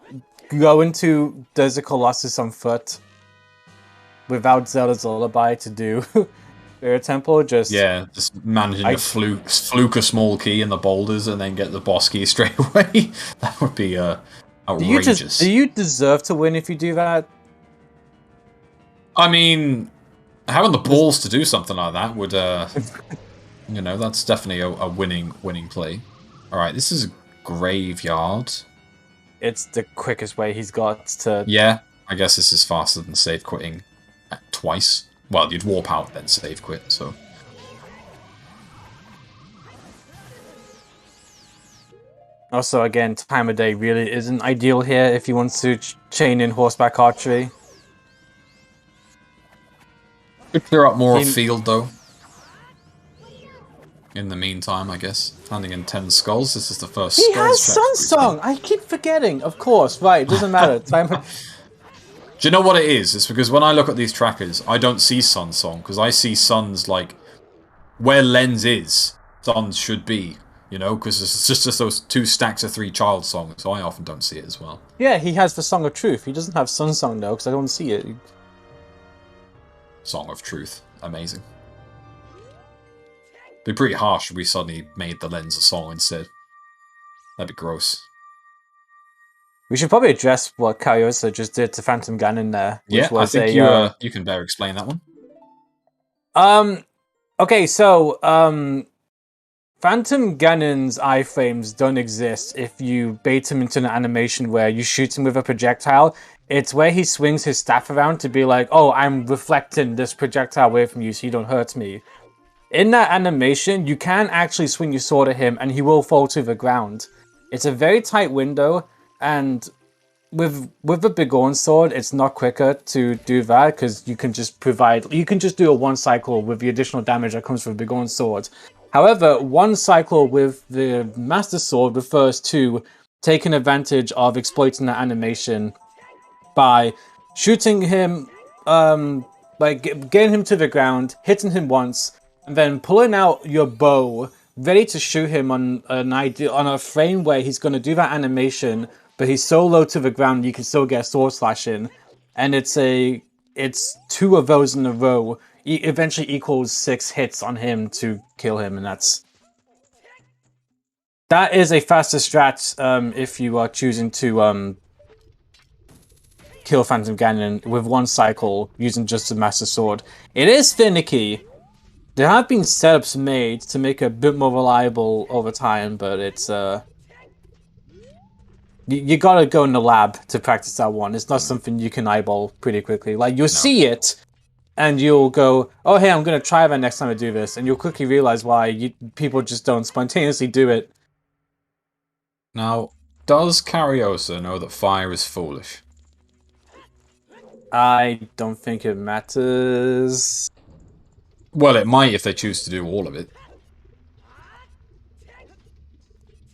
Go into Desert Colossus on foot without Zelda's Lullaby to do Spirit Temple. Just managing to fluke a small key in the boulders and then get the boss key straight away. That would be outrageous. Do you deserve to win if you do that? I mean, having the balls to do something like that would, you know, that's definitely a winning play. All right, this is a Graveyard. It's the quickest way he's got to... Yeah, I guess this is faster than save quitting twice. Well, you'd warp out then save quit, so... Also, again, time of day really isn't ideal here if you want to chain in horseback archery. Could clear up more of field, though. In the meantime, I guess. Handing in 10 skulls. This is the first He has Sun Song! I keep forgetting. Of course, right. It doesn't matter. Do you know what it is? It's because when I look at these trackers, I don't see Sun Song. Because I see Sun's, like... Where Lens is, Sun's should be. You know? Because it's just those 2 stacks of 3 child songs. So I often don't see it as well. Yeah, he has the Song of Truth. He doesn't have Sun Song, though, because I don't see it. Song of Truth. Amazing. It'd be pretty harsh if we suddenly made the Lens a song instead. That'd be gross. We should probably address what Kariossa just did to Phantom Ganon there. Yeah, I think you can better explain that one. Okay, so Phantom Ganon's iframes don't exist if you bait him into an animation where you shoot him with a projectile. It's where he swings his staff around to be like, oh, I'm reflecting this projectile away from you so you don't hurt me. In that animation, you can actually swing your sword at him and he will fall to the ground. It's a very tight window, and with the Bigorn sword, it's not quicker to do that because you can just do a 1 cycle with the additional damage that comes from the Bigorn sword. However, 1 cycle with the Master Sword refers to taking advantage of exploiting that animation by shooting him, by getting him to the ground, hitting him once, and then pulling out your bow, ready to shoot him on a frame where he's going to do that animation, but he's so low to the ground you can still get a sword slash in. And it's 2 of those in a row. Eventually equals 6 hits on him to kill him, and that's That is a faster strat if you are choosing to kill Phantom Ganon with one cycle using just a Master Sword. It is finicky. There have been setups made to make it a bit more reliable over time, but it's you gotta go in the lab to practice that one. It's not something you can eyeball pretty quickly. Like, you'll see it, and you'll go, oh, hey, I'm gonna try that next time I do this, and you'll quickly realize why people just don't spontaneously do it. Now, does Kariossa know that fire is foolish? I don't think it matters. Well, it might if they choose to do all of it.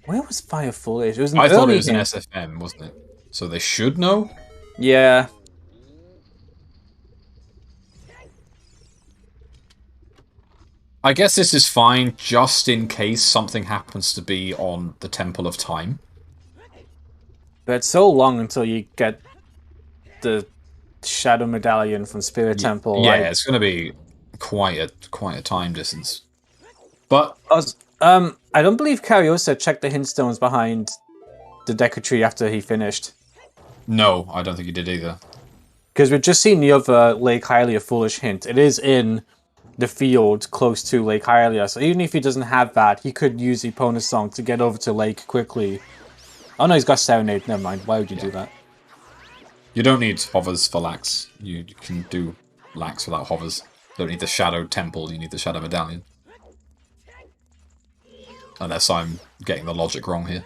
Where was fire foolish? It was I thought it was an SFM, wasn't it? So they should know? Yeah. I guess this is fine, just in case something happens to be on the Temple of Time. But it's so long until you get the Shadow Medallion from Spirit Temple. Yeah, it's going to be quite a time distance. But I don't believe Kariossa checked the hint stones behind the Deku Tree after he finished. No, I don't think he did either. Because we've just seen the other Lake Hylia foolish hint. It is in the field close to Lake Hylia, so even if he doesn't have that, he could use the opponent's song to get over to Lake quickly. Oh no, he's got Serenade. Never mind. Why would you do that? You don't need hovers for Lax. You can do Lax without hovers. You don't need the Shadow Temple, you need the Shadow Medallion. Unless I'm getting the logic wrong here.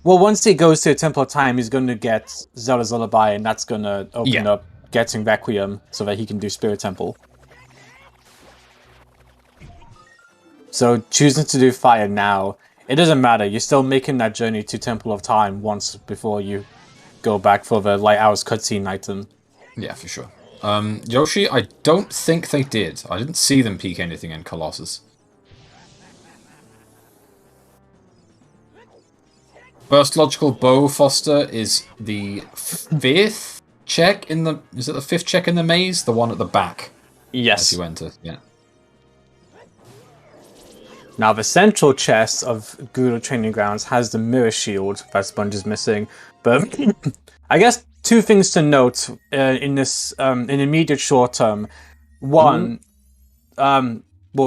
Well, once he goes to a Temple of Time, he's going to get Zelda's Lullaby, and that's going to open up getting Requiem so that he can do Spirit Temple. So choosing to do Fire now, it doesn't matter. You're still making that journey to Temple of Time once before you go back for the Light Hours cutscene item. Yeah, for sure. Yoshi, I don't think they did. I didn't see them peek anything in Colossus. First logical bow, Foster, is the fifth check in the... Is it the fifth check in the maze? The one at the back. Yes. As you enter, yeah. Now, the central chest of Gerudo Training Grounds has the mirror shield that Sponge is missing. But I guess two things to note in this in immediate short term. One, well,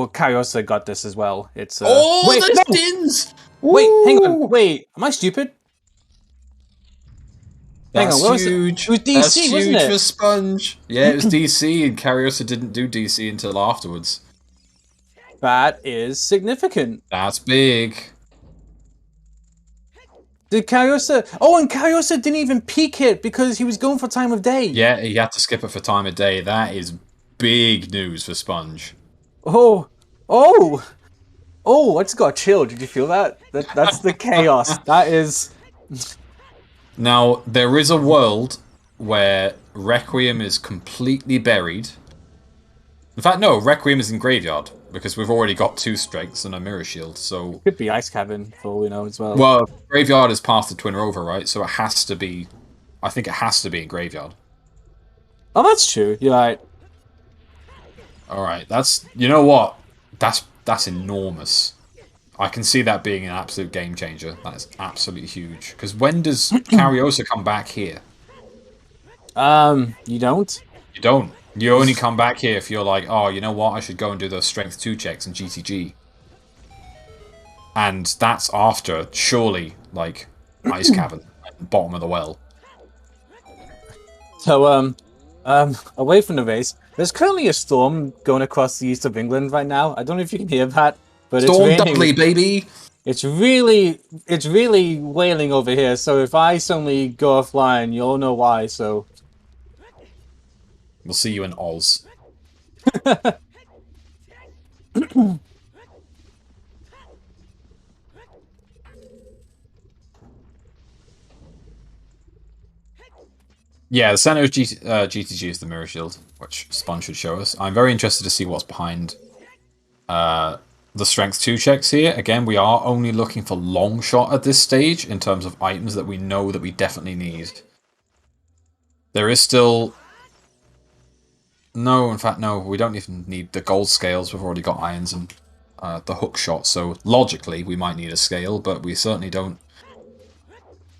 Kariossa got this as well. It's wait, there's Dins! Wait, hang on. Wait, am I stupid? That's hang on, huge. It was DC, That's wasn't huge it? for Sponge. Yeah, it was DC, and Kariossa didn't do DC until afterwards. That is significant. That's big. Did Kariossa... Oh, and Kariossa didn't even peek it because he was going for time of day. Yeah, he had to skip it for time of day. That is big news for Sponge. Oh, I just got chilled. Did you feel that? That's the chaos. That is... Now, there is a world where Requiem is completely buried. In fact, no, Requiem is in Graveyard, because we've already got 2 strengths and a Mirror Shield, so... Could be Ice Cabin, for all we know, as well. Well, Graveyard is past the Twin Rover, right? So it has to be... I think it has to be in Graveyard. Oh, that's true. You're right. Alright, that's... You know what? That's enormous. I can see that being an absolute game changer. That is absolutely huge. Because when does Kariossa come back here? You don't? You don't. You only come back here if you're like, oh, you know what? I should go and do those Strength 2 checks in GTG. And that's after, surely, like, Ice Cavern and Bottom of the Well. So, away from the race, there's currently a storm going across the east of England right now. I don't know if you can hear that, but Storm it's raining. Dudley, baby! It's really wailing over here, so if I suddenly go offline, you'll know why, so... We'll see you in Oz. Yeah, the center of GTG is the Mirror Shield, which Sponge should show us. I'm very interested to see what's behind the Strength 2 checks here. Again, we are only looking for long shot at this stage in terms of items that we know that we definitely need. There is still... No, in fact, no. We don't even need the gold scales. We've already got irons and the hook shot, so logically we might need a scale, but we certainly don't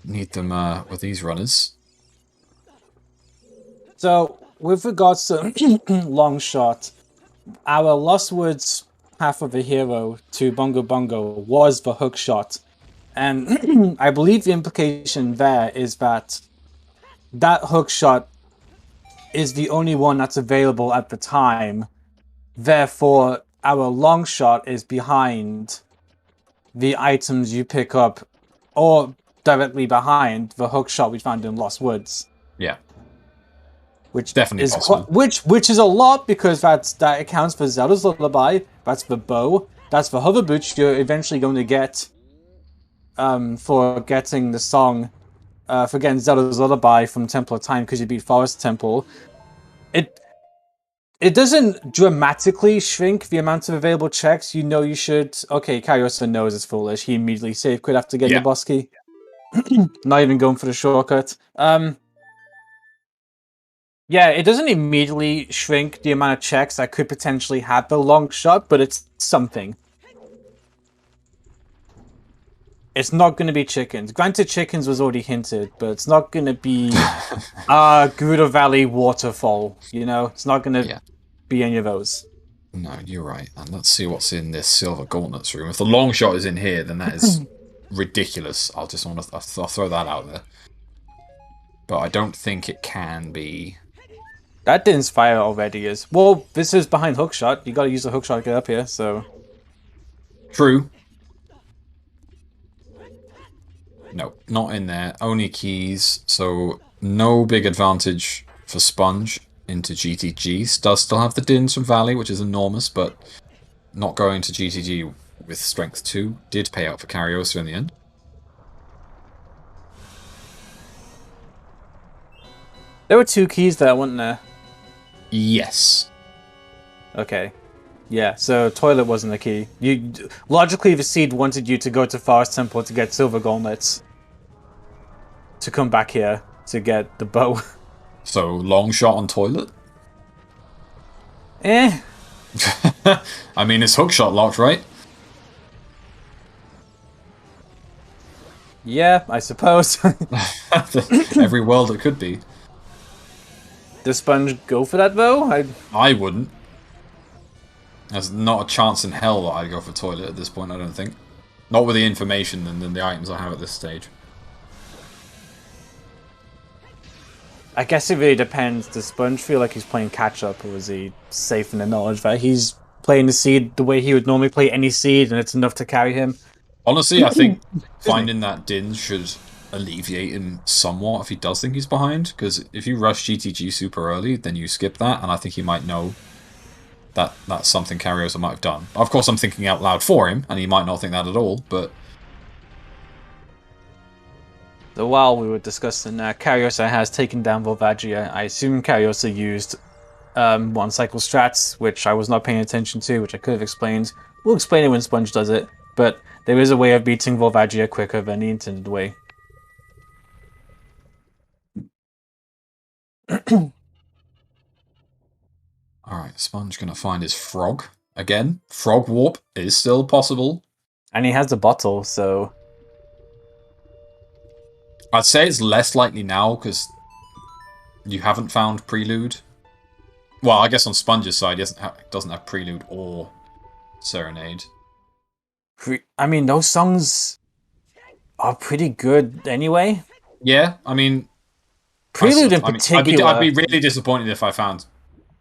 need them with these runners. So, with regards to long shot, our Lost Woods Path of a Hero to Bongo Bongo was the hook shot. And I believe the implication there is that that hook shot is the only one that's available at the time. Therefore, our long shot is behind the items you pick up, or directly behind the hook shot we found in Lost Woods. Yeah. Which Definitely is possible. which is a lot, because that accounts for Zelda's Lullaby, that's the bow, that's the hover boots you're eventually going to get for getting the song, for getting Zelda's Lullaby from Temple of Time because you beat Forest Temple. It doesn't dramatically shrink the amount of available checks. You know you should... Okay, Kariossa knows it's foolish. He immediately save quit after getting the boss key. Not even going for the shortcut. Yeah, it doesn't immediately shrink the amount of checks that could potentially have the long shot, but it's something. It's not going to be chickens. Granted, chickens was already hinted, but it's not going to be Gerudo Valley waterfall, you know? It's not going to be any of those. No, you're right. And let's see what's in this Silver Gauntlets room. If the long shot is in here, then that is ridiculous. I'll throw that out there. But I don't think it can be. That didn't fire already is... Well, this is behind hookshot. You gotta use the hookshot to get up here, so... True. No, not in there. Only keys, so no big advantage for Sponge into GTG. Does still have the Dins from Valley, which is enormous, but not going to GTG with Strength 2 did pay out for Kariossa in the end. There were 2 keys there, weren't there? Yes. Okay. Yeah, so toilet wasn't a key. Logically, the seed wanted you to go to Forest Temple to get silver gauntlets. To come back here to get the bow. So, long shot on toilet? Eh. I mean, it's hookshot locked, right? Yeah, I suppose. Every world it could be. Does Sponge go for that, though? I wouldn't. There's not a chance in hell that I'd go for toilet at this point, I don't think. Not with the information and the items I have at this stage. I guess it really depends. Does Sponge feel like he's playing catch-up, or is he safe in the knowledge that he's playing the seed the way he would normally play any seed, and it's enough to carry him? Honestly, I think finding that Din should alleviate him somewhat if he does think he's behind, because if you rush GTG super early, then you skip that, and I think he might know that that's something Kariossa might have done. Of course, I'm thinking out loud for him, and he might not think that at all, but... So while we were discussing Kariossa has taken down Volvagia, I assume Kariossa used one cycle strats, which I was not paying attention to, which I could have explained. We'll explain it when Sponge does it, but there is a way of beating Volvagia quicker than the intended way. Alright, Sponge gonna find his frog. Again, frog warp is still possible. And he has the bottle, so... I'd say it's less likely now, because you haven't found Prelude. Well, I guess on Sponge's side, he doesn't have Prelude or Serenade. I mean, those songs are pretty good anyway. Yeah, I mean... Prelude in particular... I'd be really disappointed if I found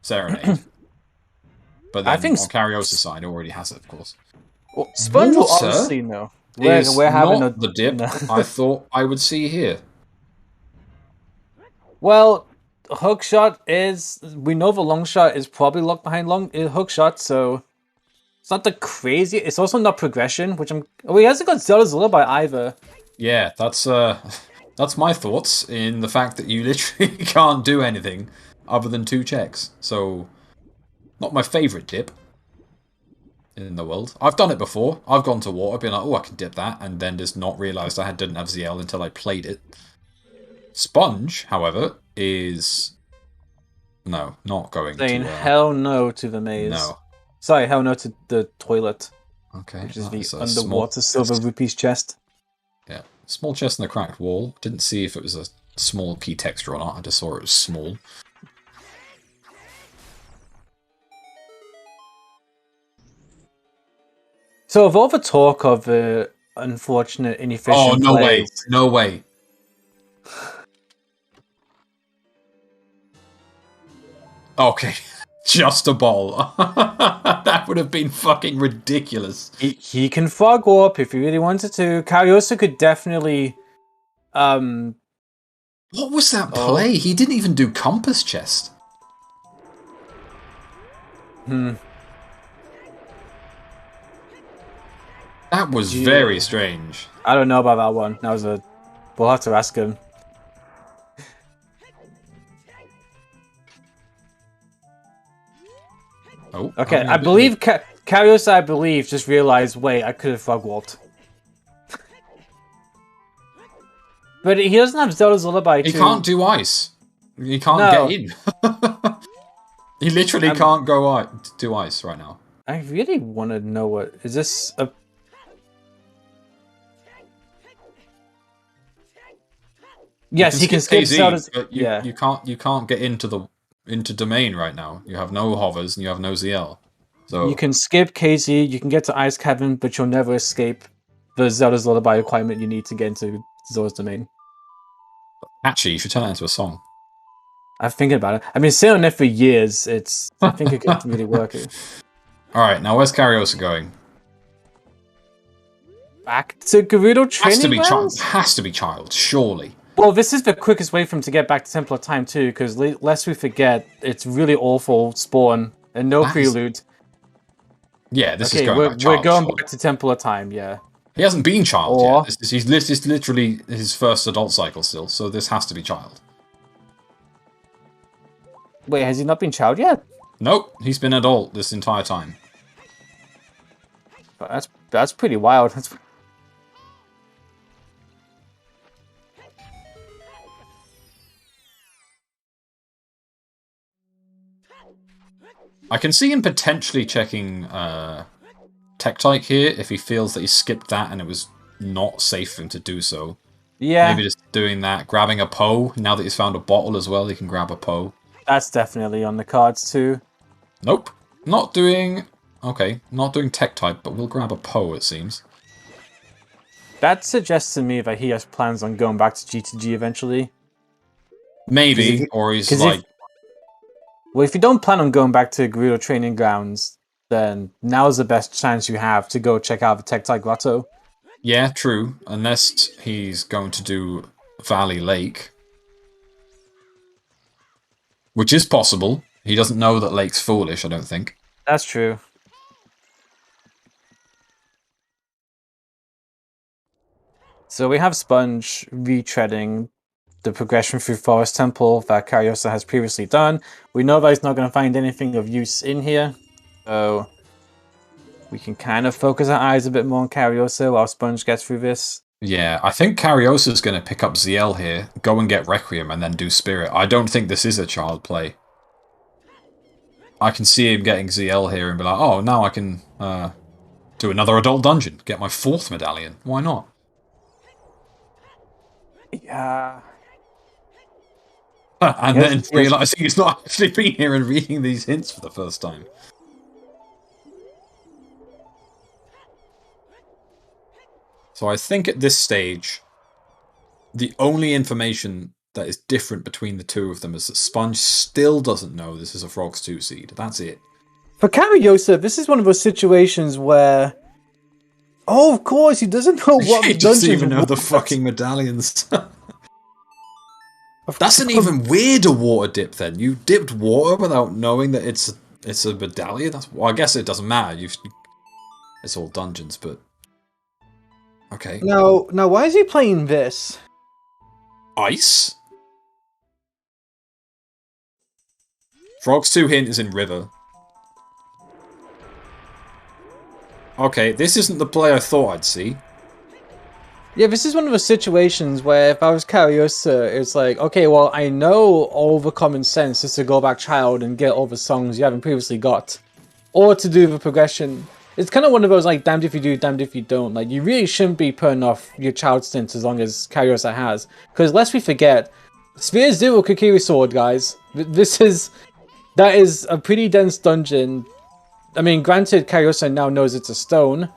Serenade. But then, I think on Kariossa's side, it already has it, of course. Well, Sponge will obviously know. We're having not the dip I thought I would see here. Well, hookshot is... We know the long shot is probably locked behind hookshot, so... It's not the crazy... It's also not progression, which I'm... Oh, he hasn't got Zelda's Lullaby either. Yeah, that's my thoughts in the fact that you literally can't do anything other than 2 checks. So, not my favourite dip in the world. I've done it before. I've gone to water, been like, oh, I can dip that, and then just not realised I didn't have ZL until I played it. Sponge, however, is... No, not going saying to... hell no to the maze. No. Sorry, hell no to the toilet. Okay. which is that the is a underwater small silver chest. rupees chest. Yeah, small chest in the cracked wall. Didn't see if it was a small key texture or not. I just saw it was small. So, of all the talk of unfortunate, inefficient Oh, no way. plays, No way. Okay. Just a ball. That would have been fucking ridiculous. he can fog warp if he really wanted to. Kariossa could definitely. What was that play? He didn't even do compass chest. That was very strange. I don't know about that one. That was a. We'll have to ask him. Oh, Okay, I believe Kariossa, I believe, just realized, wait, I could have fog warped. But he doesn't have Zelda's Lullaby He can't do ice. He can't get in. He literally can't go do ice right now. I really want to know what... Is this a... Yes, he can skip KZ, Zelda's... but yeah. You can't get into domain right now. You have no hovers and you have no ZL. So You can skip KZ, you can get to Ice Cavern, but you'll never escape the Zelda's Lullaby requirement you need to get into Zora's Domain. actually, you should turn that into a song. I'm thinking about it. I've been sitting on it for years. I think it could really work. Alright, now where's Kariossa going? Back to Gerudo Training Grounds? Has to be child, surely. Well, this is the quickest way for him to get back to Temple of Time too, because lest we forget, it's really awful spawn and no prelude. Yeah, this is going back we're going back to Temple of Time, yeah. He hasn't been child yet. This is literally his first adult cycle still, so this has to be child. Wait, has he not been child yet? Nope, he's been adult this entire time. But that's pretty wild. I can see him potentially checking Tektite here if he feels that he skipped that and it was not safe for him to do so. Yeah. Maybe just doing that, grabbing a Poe. Now that he's found a bottle as well, he can grab a Poe. That's definitely on the cards too. Nope. Not doing... Okay, not doing Tektite, but we'll grab a Poe, it seems. That suggests to me that he has plans on going back to G2G eventually. Maybe, or he's like... Well, if you don't plan on going back to Gerudo Training Grounds, then now's the best chance you have to go check out the Tektite Grotto. Yeah, true. Unless he's going to do Valley Lake. Which is possible. He doesn't know that Lake's foolish, I don't think. That's true. So we have Sponge retreading the progression through Forest Temple that Kariossa has previously done. We know that he's not going to find anything of use in here, so we can kind of focus our eyes a bit more on Kariossa while Sponge gets through this. Yeah, I think Kariossa's going to pick up ZL here, go and get Requiem, and then do Spirit. I don't think this is a child play. I can see him getting ZL here and be like, oh, now I can do another adult dungeon, get my 4th medallion. Why not? Yeah. And then realising he's not actually been here and reading these hints for the first time. So I think at this stage, the only information that is different between the two of them is that Sponge still doesn't know this is a Frogs 2 seed. That's it. For Kariossa, this is one of those situations where... Oh, of course, he doesn't know what He doesn't even know the fucking medallions. That's an even weirder water dip then. You dipped water without knowing that it's a medallion? Well, I guess it doesn't matter. It's all dungeons, but... Okay. Now, why is he playing this? Ice? Frogs 2 hint is in River. Okay, this isn't the play I thought I'd see. Yeah, this is one of those situations where if I was Kariossa, it's like, okay, well, I know all the common sense is to go back child and get all the songs you haven't previously got. Or to do the progression. it's kind of one of those like damned if you do, damned if you don't. Like you really shouldn't be putting off your child stints as long as Kariossa has, because lest we forget, Sphere Zero Kokiri Sword, guys. That is a pretty dense dungeon. I mean, granted, Kariossa now knows it's a stone.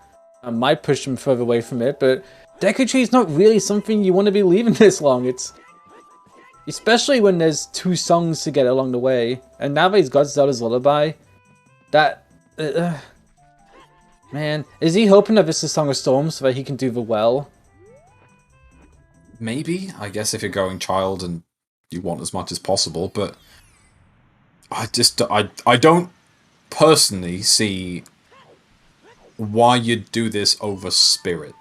I might push him further away from it, but Deku Tree is not really something you want to be leaving this long. It's especially when there's 2 songs to get along the way, and now that he's got Zelda's Lullaby, that man, is he hoping that this is Song of Storms so that he can do the well? Maybe, I guess if you're going child and you want as much as possible, but I don't personally see why you'd do this over Spirit.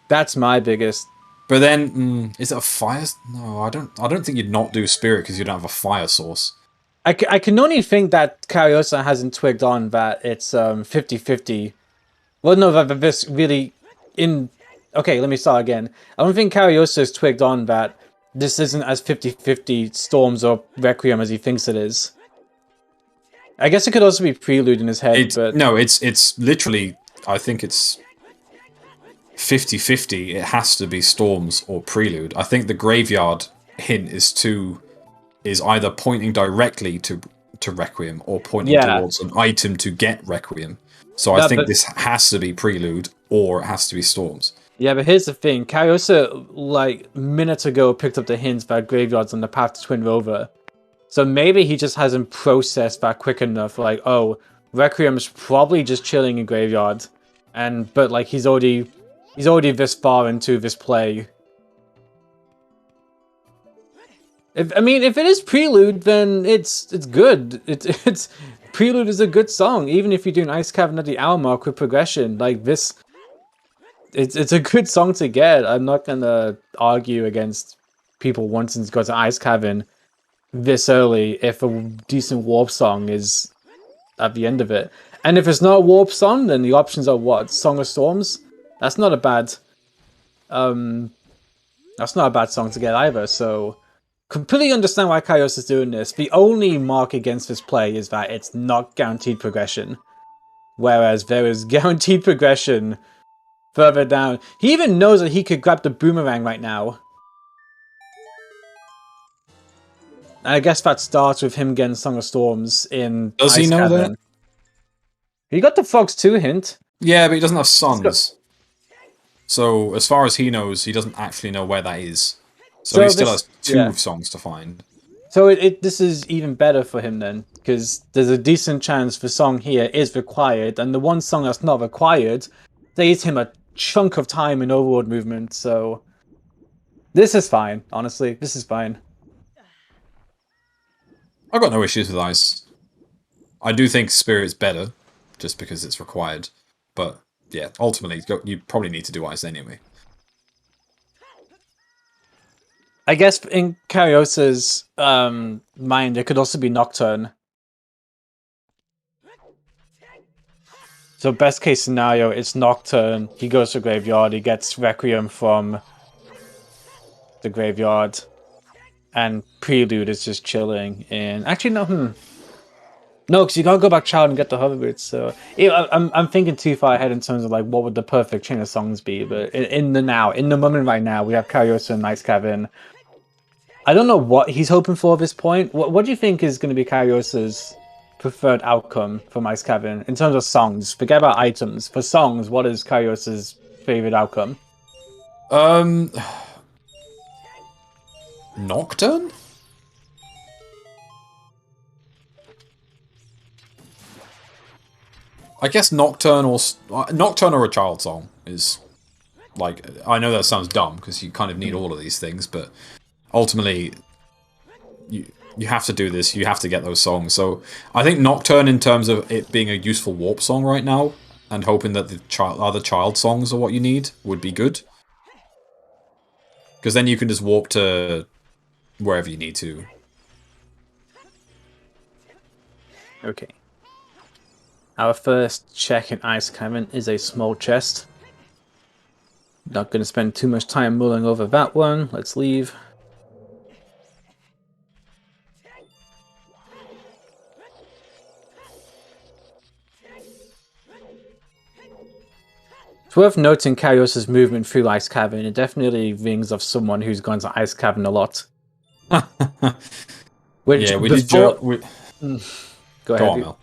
That's my biggest. But then, is it a fire? No, I don't think you'd not do Spirit because you don't have a fire source. I can only think that Kariossa hasn't twigged on that it's 50-50. Well, no, that this really okay, let me start again. I don't think Kariossa has twigged on that this isn't as 50-50 Storms or Requiem as he thinks it is. I guess it could also be Prelude in his head, but... No, it's literally... I think it's 50-50. It has to be Storms or Prelude. I think the Graveyard hint is either pointing directly to Requiem or pointing towards an item to get Requiem. So I think this has to be Prelude or it has to be Storms. Yeah, but here's the thing. Kariossa, like, minutes ago picked up the hints that Graveyard's on the path to Twin Rover. So maybe he just hasn't processed that quick enough, like, oh, Requiem's probably just chilling in Graveyard. But like he's already this far into this play. If it is Prelude, then it's good. It's Prelude is a good song, even if you do an Ice Cavern at the hour mark with progression. Like this, it's a good song to get. I'm not gonna argue against people wanting to go to Ice Cavern this early if a decent warp song is at the end of it. And if it's not a warp song, then the options are what? Song of Storms? That's not a bad song to get either, so completely understand why Kariossa is doing this. The only mark against this play is that it's not guaranteed progression. Whereas there is guaranteed progression further down. He even knows that he could grab the boomerang right now. And I guess that starts with him getting Song of Storms in Does he know that? He got the Fox 2 hint. Yeah, but he doesn't have sons. So, as far as he knows, he doesn't actually know where that is. So he still has 2 songs to find. So this is even better for him then, because there's a decent chance the song here is required, and the one song that's not required saves him a chunk of time in overworld movement, so... This is fine, honestly. This is fine. I've got no issues with Ice. I do think Spirit's better, just because it's required. But, yeah, ultimately, you probably need to do Ice anyway. I guess in Kariossa's mind, it could also be Nocturne. So best case scenario, it's Nocturne, he goes to Graveyard, he gets Requiem from the Graveyard, and Prelude is just chilling. And actually, no, because you gotta go back child and get the hover boots. So I'm thinking too far ahead in terms of like what would the perfect chain of songs be. But in the moment right now, we have Kariossa and Ice Cavern. I don't know what he's hoping for at this point. What do you think is going to be Kariossa's preferred outcome from Ice Cavern in terms of songs? Forget about items. For songs, what is Kariossa's favorite outcome? Nocturne? I guess Nocturne or a child song is like, I know that sounds dumb because you kind of need all of these things, but ultimately you have to do this, you have to get those songs. So I think Nocturne, in terms of it being a useful warp song right now, and hoping that the other child songs are what you need, would be good. Because then you can just warp to wherever you need to. Okay. Our first check in Ice Cavern is a small chest. Not going to spend too much time mulling over that one. Let's leave. It's worth noting Kariossa's movement through Ice Cavern. It definitely rings of someone who's gone to Ice Cavern a lot. Which yeah, we before... did. Go ahead. On, Mel.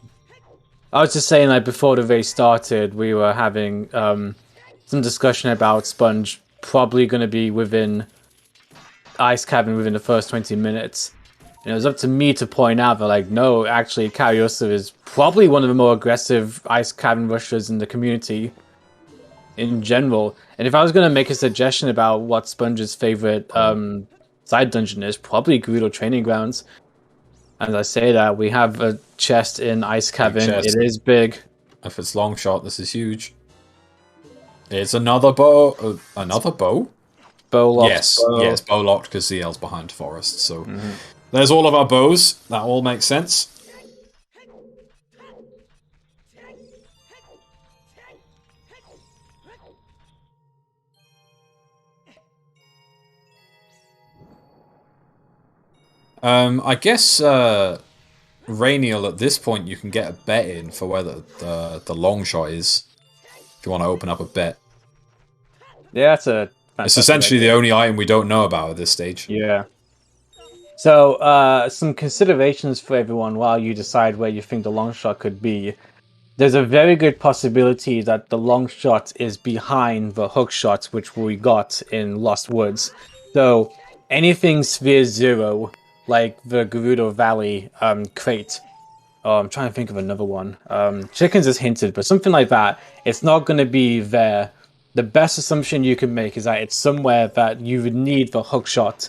I was just saying, like, before the race started, we were having some discussion about Sponge probably going to be within Ice Cavern within the first 20 minutes. And it was up to me to point out that, like, no, actually, Kariossa is probably one of the more aggressive Ice Cavern rushers in the community in general. And if I was going to make a suggestion about what Sponge's favorite side dungeon is, probably Gerudo Training Grounds. As I say that, we have a chest in Ice Cavern. It is big. If it's long shot, this is huge. It's another bow. Another bow? Bow locked. Yes, bow locked because CL's behind forest. So there's all of our bows. That all makes sense. I guess Rainiel, at this point, you can get a bet in for where the long shot is. If you want to open up a bet. Yeah, it's essentially the only item we don't know about at this stage. Yeah. So, some considerations for everyone while you decide where you think the long shot could be. There's a very good possibility that the long shot is behind the hook shot, which we got in Lost Woods. So, anything Sphere 0, like the Gerudo Valley crate. Oh, I'm trying to think of another one. Chickens is hinted, but something like that. It's not going to be there. The best assumption you can make is that it's somewhere that you would need the hook shot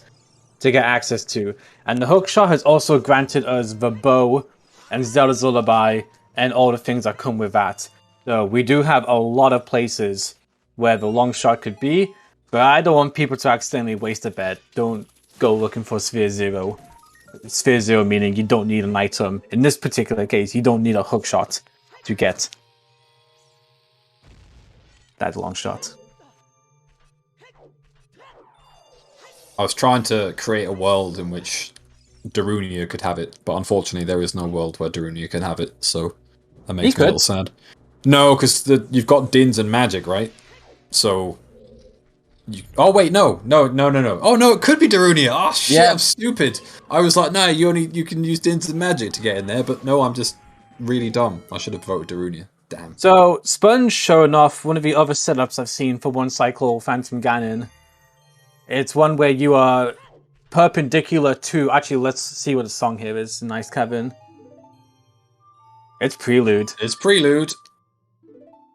to get access to. And the hook shot has also granted us the bow and Zelda's Lullaby and all the things that come with that. So we do have a lot of places where the long shot could be, but I don't want people to accidentally waste a bet. Don't go looking for Sphere 0. Sphere 0 meaning you don't need an item. In this particular case, you don't need a hook shot to get that long shot. I was trying to create a world in which Darunia could have it, but unfortunately there is no world where Darunia can have it, so that makes me a little sad. No, because you've got Dins and magic, right? So... Oh wait, no. Oh no, it could be Darunia. Oh shit, yeah. I'm stupid. I was like, no, you can use Dins and magic to get in there, but no, I'm just really dumb. I should have voted Darunia. Damn. So Sponge showing off one of the other setups I've seen for one cycle Phantom Ganon. It's one where you are perpendicular to... Actually, let's see what the song here is. Nice, Kevin. It's Prelude. It's Prelude.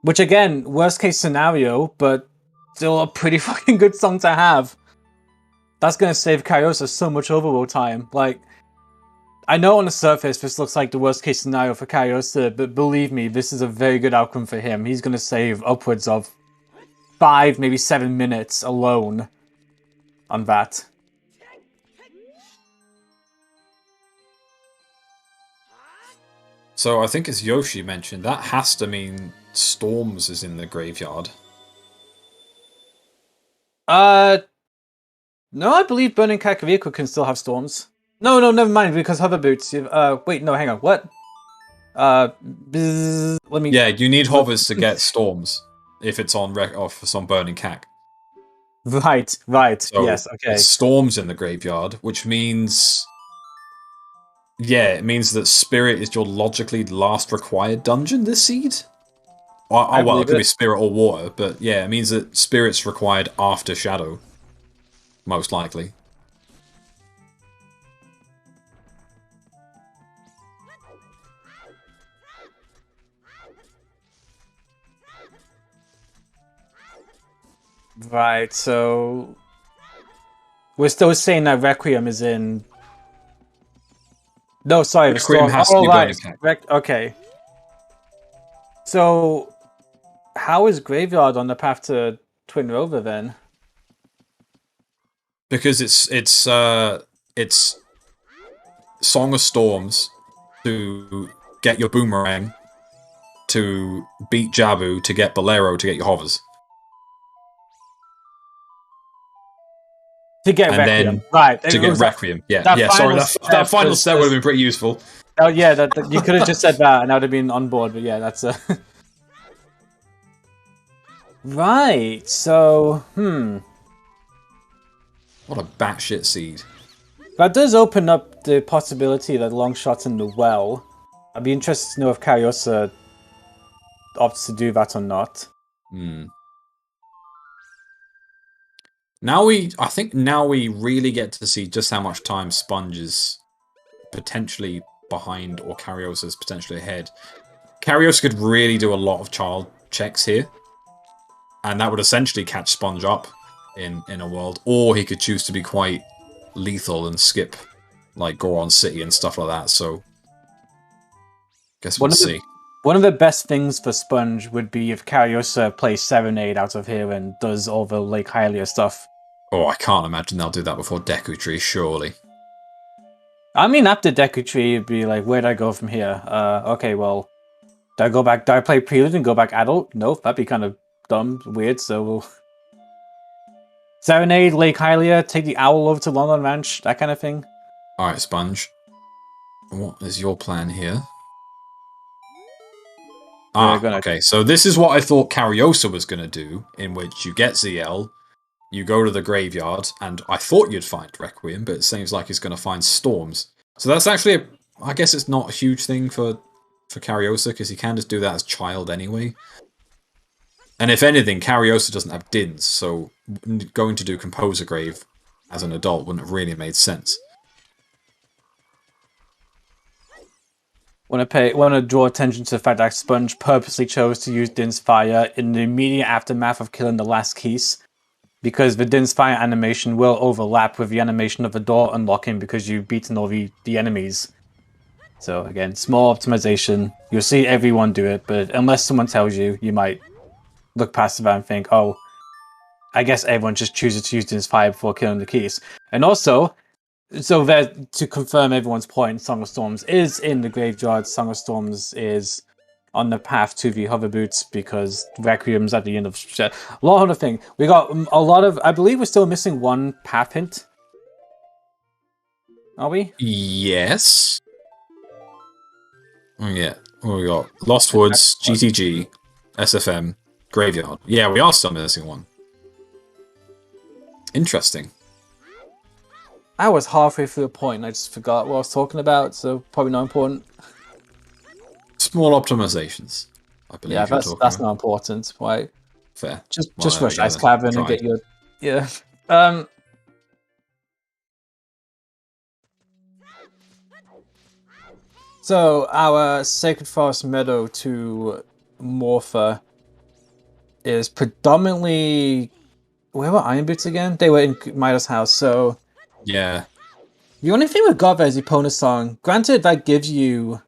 Which, again, worst case scenario, but still a pretty fucking good song to have. That's going to save Kariossa so much overworld time. Like, I know on the surface this looks like the worst case scenario for Kariossa, but believe me, this is a very good outcome for him. He's going to save upwards of 5, maybe 7 minutes alone on that. So I think as Yoshi mentioned, that has to mean Storms is in the graveyard. No, I believe Burning Kakariko can still have Storms. No, never mind, because Hover Boots. Wait, no, hang on, what? Let me... Yeah, you need Hovers to get Storms, if it's on if it's on Burning Kak. Right, so yes, okay. It's Storms in the graveyard, which means... Yeah, it means that Spirit is your logically last required dungeon this seed? Well, it could be Spirit or Water, but yeah, it means that Spirit's required after Shadow. Most likely. Right, so... We're still saying that Requiem is in... No, sorry. Requiem has to be Burning Kak. Okay. So, how is Graveyard on the path to Twin Rover then? Because it's Song of Storms to get your Boomerang, to beat Jabu, to get Bolero, to get your Hovers. To get Requiem, right? To get Requiem, yeah. Sorry, that final step would have been pretty useful. Oh yeah, you could have just said that, and I would have been on board. But yeah, that's Right, so, What a batshit seed. That does open up the possibility that long shots in the well. I'd be interested to know if Kariossa opts to do that or not. I think now we really get to see just how much time Sponge is potentially behind, or Kariossa is potentially ahead. Kariossa could really do a lot of child checks here, and that would essentially catch Sponge up in a world, or he could choose to be quite lethal and skip like Goron City and stuff like that. So, guess we'll see. One of the best things for Sponge would be if Kariossa plays Serenade out of here and does all the Lake Hylia stuff. Oh, I can't imagine they'll do that before Deku Tree, surely. I mean, after Deku Tree, it'd be like, where'd I go from here? Okay, well, do I go back? Do I play Prelude and go back Adult? Nope, that'd be kind of dumb, weird, so we'll... Serenade, Lake Hylia, take the Owl over to London Ranch, that kind of thing. Alright, Sponge. What is your plan here? Okay, so this is what I thought Kariossa was going to do, in which you get ZL, you go to the graveyard, and I thought you'd find Requiem, but it seems like he's going to find Storms. So that's actually, I guess it's not a huge thing for Kariossa, because he can just do that as child anyway. And if anything, Kariossa doesn't have Dins, so going to do Composer Grave as an adult wouldn't have really made sense. Want to draw attention to the fact that Sponge purposely chose to use Din's Fire in the immediate aftermath of killing the last Keys, because the Din's Fire animation will overlap with the animation of the door unlocking because you've beaten all the enemies. So again, small optimization. You'll see everyone do it, but unless someone tells you, you might look past that and think, oh, I guess everyone just chooses to use Din's Fire before killing the Keys. And also, so there, to confirm everyone's point, Song of Storms is in the graveyard. Song of Storms is on the path to the hover boots because Requiem's at the end of a lot of other thing. We got a lot of, I believe we're still missing one path hint. Are we? Yes. Oh yeah. What we got? Lost Woods, GTG, SFM, Graveyard. Yeah, we are still missing one. Interesting. I was halfway through the point and I just forgot what I was talking about, so probably not important. Small optimizations, I believe. Yeah, that's not important, right? Fair. Just rush Ice Cavern and get your... Yeah. So, our Sacred Forest Meadow to Morpher is predominantly... Where were Iron Boots again? They were in Midas' house, so... Yeah. The only thing with God there is Epona Song. Granted, that gives you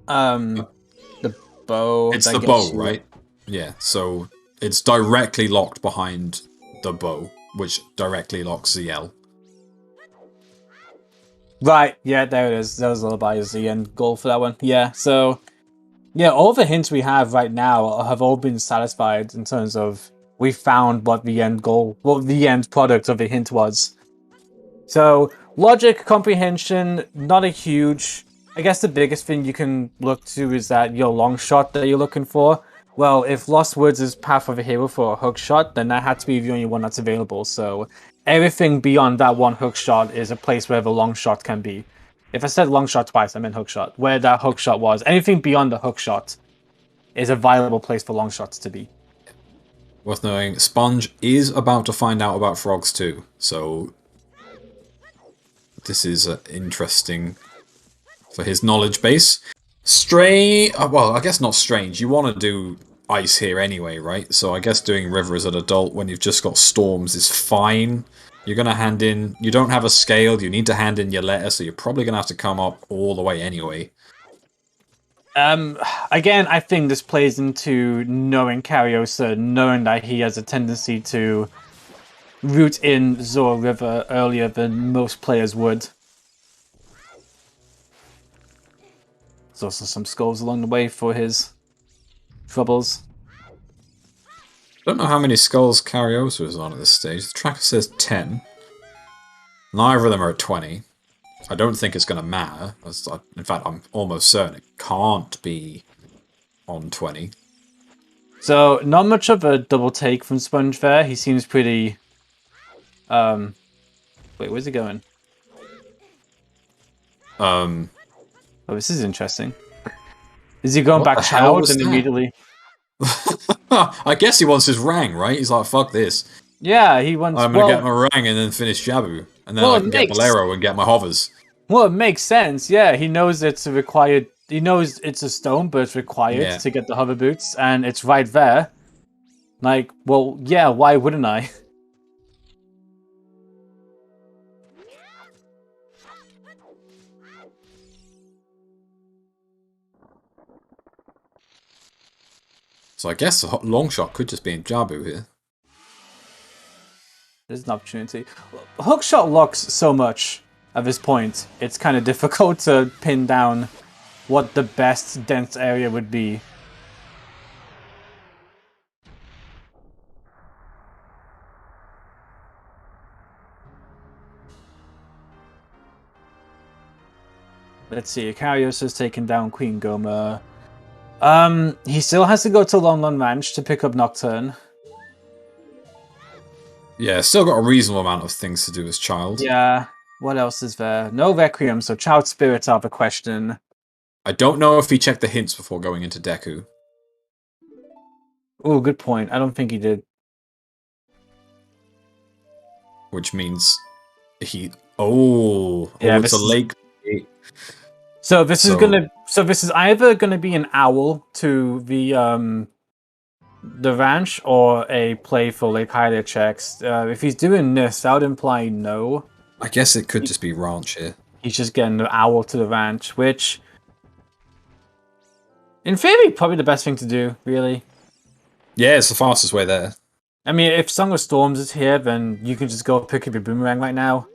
the bow. It's the bow, right? Yeah, so it's directly locked behind the bow, which directly locks ZL. Right, yeah, there it is. Those Lullaby is the end goal for that one. Yeah, so... Yeah, all the hints we have right now have all been satisfied in terms of we found what the end goal, what the end product of the hint was. So, logic, comprehension, not a huge... I guess the biggest thing you can look to is that your long shot that you're looking for. Well, if Lost Woods is Path of a Hero for a hook shot, then that had to be the only one that's available. So, everything beyond that one hook shot is a place where the long shot can be. If I said long shot twice, I meant hook shot. Where that hook shot was, anything beyond the hook shot is a viable place for long shots to be. Worth knowing, Sponge is about to find out about frogs too, so this is interesting for his knowledge base. Well, I guess not strange. You want to do ice here anyway, right? So I guess doing river as an adult when you've just got storms is fine. You're going to hand in... You don't have a scale, you need to hand in your letter, so you're probably going to have to come up all the way anyway. Again, I think this plays into knowing Kariossa, knowing that he has a tendency to root in Zora River earlier than most players would. There's also some skulls along the way for his troubles. I don't know how many skulls Kariossa is on at this stage. The tracker says 10. Neither of them are at 20. I don't think it's going to matter. In fact, I'm almost certain it can't be on 20. So, not much of a double take from Sponge there. He seems pretty... Wait, where's he going? Oh, this is interesting. Is he going what back the hell Chowd was and that? immediately... I guess he wants his rang, right? He's like, fuck this. Yeah, he wants... I'm gonna get my rang and then finish Jabu. And then I can get Bolero and get my hovers. Well, it makes sense, yeah. He knows it's a required... He knows it's a stone, but it's required to get the hover boots, and it's right there. Like, well, yeah, why wouldn't I? So I guess the long shot could just be in Jabu here. There's an opportunity. Hookshot locks so much at this point. It's kind of difficult to pin down what the best dense area would be. Let's see. Kariosa's taken down Queen Goma. He still has to go to Lon Lon Ranch to pick up Nocturne. Yeah, still got a reasonable amount of things to do as Child. Yeah. What else is there? No Requiem, so Child Spirits are the question. I don't know if he checked the hints before going into Deku. Oh, good point. I don't think he did. Which means he... Oh, yeah, it's a lake. So this is gonna... So this is either gonna be an owl to the ranch or a play for Lake Hylia checks. If he's doing this, that would imply no. I guess it could just be ranch here. He's just getting the owl to the ranch, which... In theory, probably the best thing to do, really. Yeah, it's the fastest way there. I mean, if Song of Storms is here, then you can just go pick up your boomerang right now.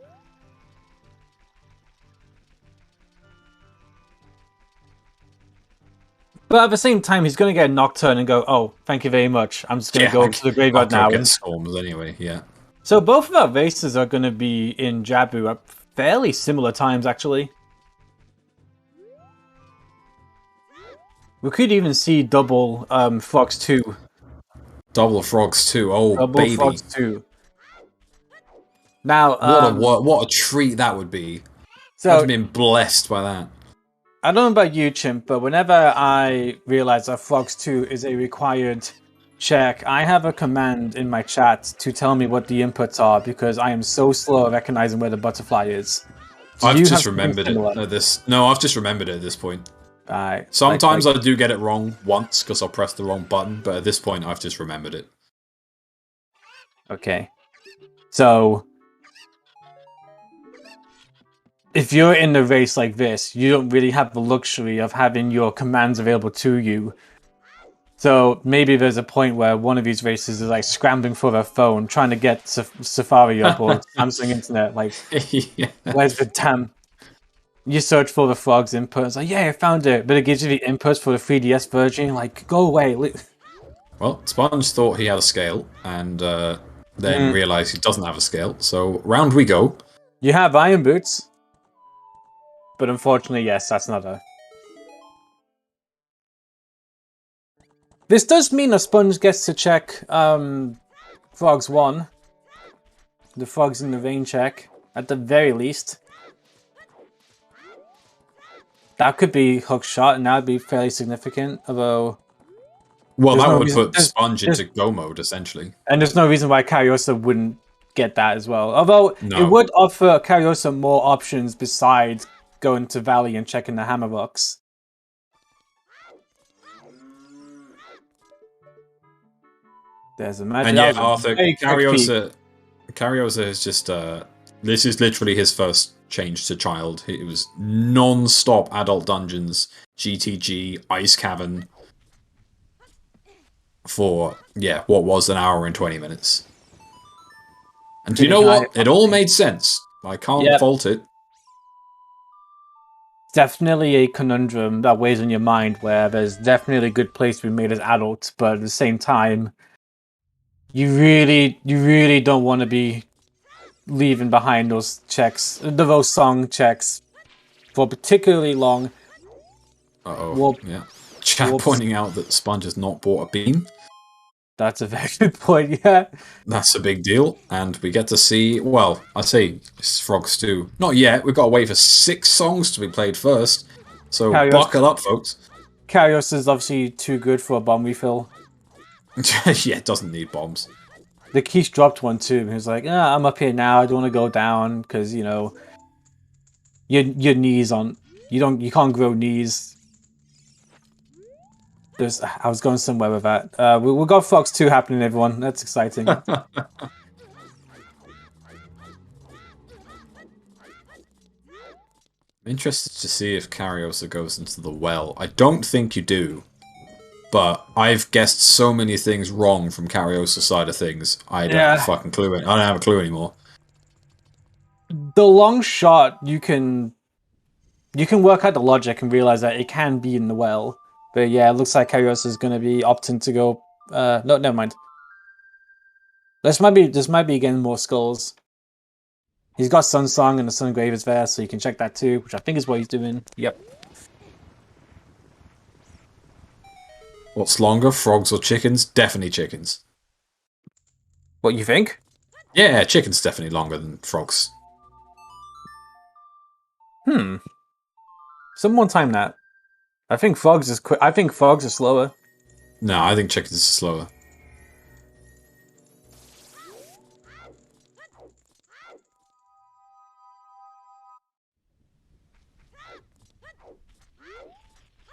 But at the same time, he's going to get a Nocturne and go, oh, thank you very much. I'm just going to go to the graveyard now. Get Storms anyway, yeah. So both of our races are going to be in Jabu at fairly similar times, actually. We could even see double Frogs 2. Double Frogs 2, oh double baby. Frogs 2. Now, what a treat that would be. So, I've been blessed by that. I don't know about you, Chimp, but whenever I realize that Frogs 2 is a required check, I have a command in my chat to tell me what the inputs are, because I am so slow at recognizing where the butterfly is. I've just remembered it at this... No, I've just remembered it at this point. Sometimes I do get it wrong once, because I'll press the wrong button, but at this point I've just remembered it. Okay. So... if you're in a race like this, you don't really have the luxury of having your commands available to you. So maybe there's a point where one of these races is like scrambling for their phone, trying to get Safari up or Samsung Internet. Like, where's the damn... You search for the Frogs input, it's like, yeah, I found it. But it gives you the inputs for the 3DS version, like, go away. Well, Sponge thought he had a scale, and then realised he doesn't have a scale. So, round we go. You have Iron Boots. But unfortunately, yes, that's not a... This does mean a Sponge gets to check Frogs 1. The Frogs in the Rain check, at the very least. That could be Hookshot, and that would be fairly significant, although... Well, that would put Sponge into Go mode, essentially. And there's no reason why Kariossa wouldn't get that as well. Although, it would offer Kariossa more options besides going to Valley and checking the Hammer Box. There's a magic. And yeah, Arthur, Kariossa is just... this is literally his first change to Child. It was non-stop adult dungeons, GTG, Ice Cavern, for, yeah, what was an hour and 20 minutes. And do you know what? It all made sense. I can't fault it. Definitely a conundrum that weighs on your mind, where there's definitely a good place to be made as adults, but at the same time, you really don't want to be leaving behind those checks, those song checks, for particularly long. Yeah. Chat pointing out that Sponge has not bought a beam. That's a very good point, yeah. That's a big deal, and we get to see, well, I say Frog Stew. Not yet, we've got to wait for 6 songs to be played first. So buckle up, folks. Kariossa is obviously too good for a bomb refill. Yeah, it doesn't need bombs. The Quiche dropped one too. He was like, I'm up here now, I don't want to go down, because, you know, your knees on... You can't grow knees. I was going somewhere with that. We've got Fox 2 happening, everyone. That's exciting. I'm interested to see if Kariossa goes into the well. I don't think you do. But I've guessed so many things wrong from Kariossa's side of things. I don't have a fucking clue. I don't have a clue anymore. The long shot, you can work out the logic and realize that it can be in the well. But yeah, it looks like Kariossa is going to be opting to go... no, never mind. This might be getting more skulls. He's got Sun Song and the Sun Grave is there, so you can check that too, which I think is what he's doing. Yep. What's longer, frogs or chickens? Definitely chickens. What, you think? Yeah, chicken's definitely longer than frogs. Someone time that. I think frogs is quick. I think frogs are slower. No, I think chickens are slower.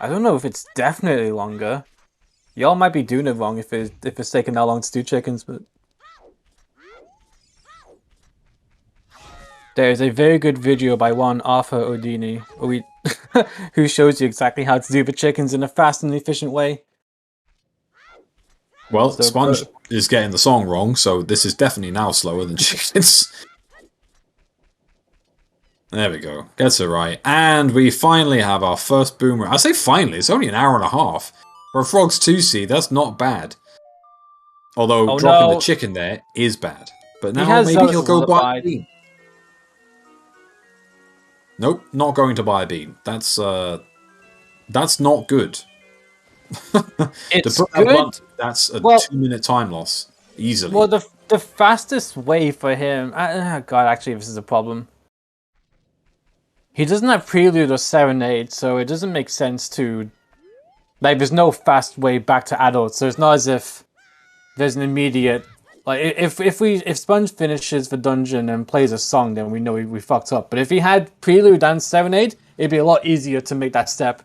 I don't know if it's definitely longer. Y'all might be doing it wrong if it's taking that long to do chickens, but... There's a very good video by one Arthur Odini, who shows you exactly how to do the chickens in a fast and efficient way. Well, so, Sponge is getting the song wrong, so this is definitely now slower than chickens. There we go. Gets it right. And we finally have our first boomerang. I say finally, it's only an hour and a half. For a Frogs 2 seed, that's not bad. Although dropping the chicken there is bad. But now maybe he'll go buy a bean. Nope, not going to buy a bean. That's not good. It's to put good. Blunt, that's a 2-minute time loss. Easily. Well, the fastest way for him... God, actually, this is a problem. He doesn't have Prelude or Serenade, so it doesn't make sense to... Like, there's no fast way back to adults, so it's not as if there's an immediate... Like, if Sponge finishes the dungeon and plays a song, then we know we fucked up. But if he had Prelude and Serenade, it'd be a lot easier to make that step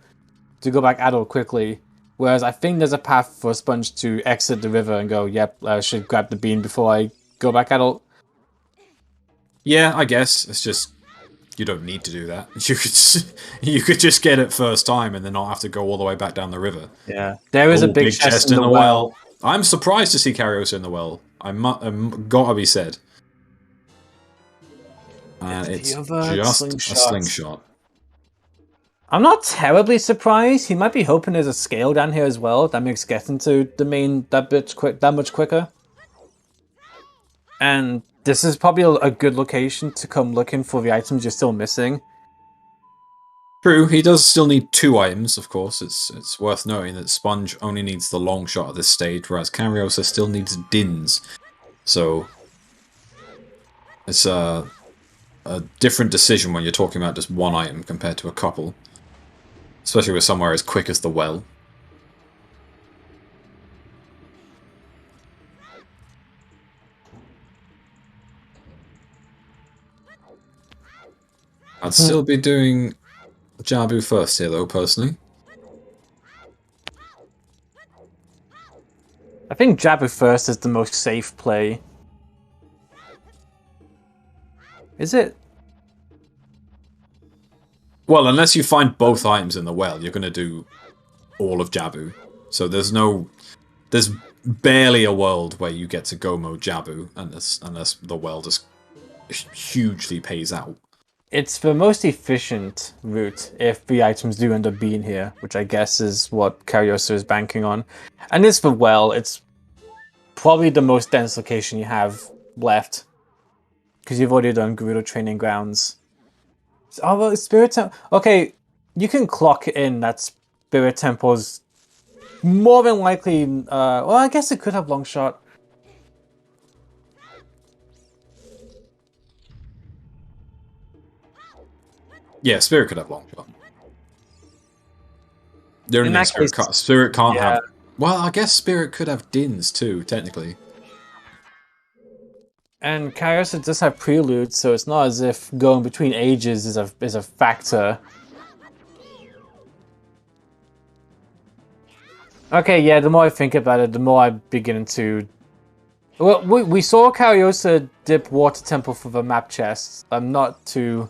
to go back adult quickly. Whereas I think there's a path for Sponge to exit the river and go, yep, I should grab the bean before I go back adult. Yeah, I guess. It's just... You don't need to do that. You could just get it first time and then not have to go all the way back down the river. Yeah. There is a big chest in the well. I'm surprised to see Kariossa in the well. Gotta be said. And it's just a slingshot. I'm not terribly surprised. He might be hoping there's a scale down here as well. That makes getting to the main that much quicker. And this is probably a good location to come looking for the items you're still missing. True, he does still need 2 items, of course. It's worth noting that Sponge only needs the long shot at this stage, whereas Kariossa still needs Dins. So it's a different decision when you're talking about just 1 item compared to a couple. Especially with somewhere as quick as the well. I'd still be doing Jabu first here, though, personally. I think Jabu first is the most safe play. Is it? Well, unless you find both items in the well, you're going to do all of Jabu. So there's barely a world where you get to go mode Jabu unless the well just hugely pays out. It's the most efficient route if the items do end up being here, which I guess is what Kariossa is banking on. And it's the well, it's probably the most dense location you have left. Because you've already done Gerudo Training Grounds. Oh, well, Spirit Temple... Okay, you can clock in that Spirit Temple's more than likely, well, I guess it could have long shot. Yeah, Spirit could have long shot. The only In thing that case, Spirit can't yeah. have. Well, I guess Spirit could have Dins too, technically. And Kariossa does have prelude, so it's not as if going between ages is a factor. Okay, yeah, the more I think about it, the more I begin to... Well, we saw Kariossa dip Water Temple for the map chests. I'm not too...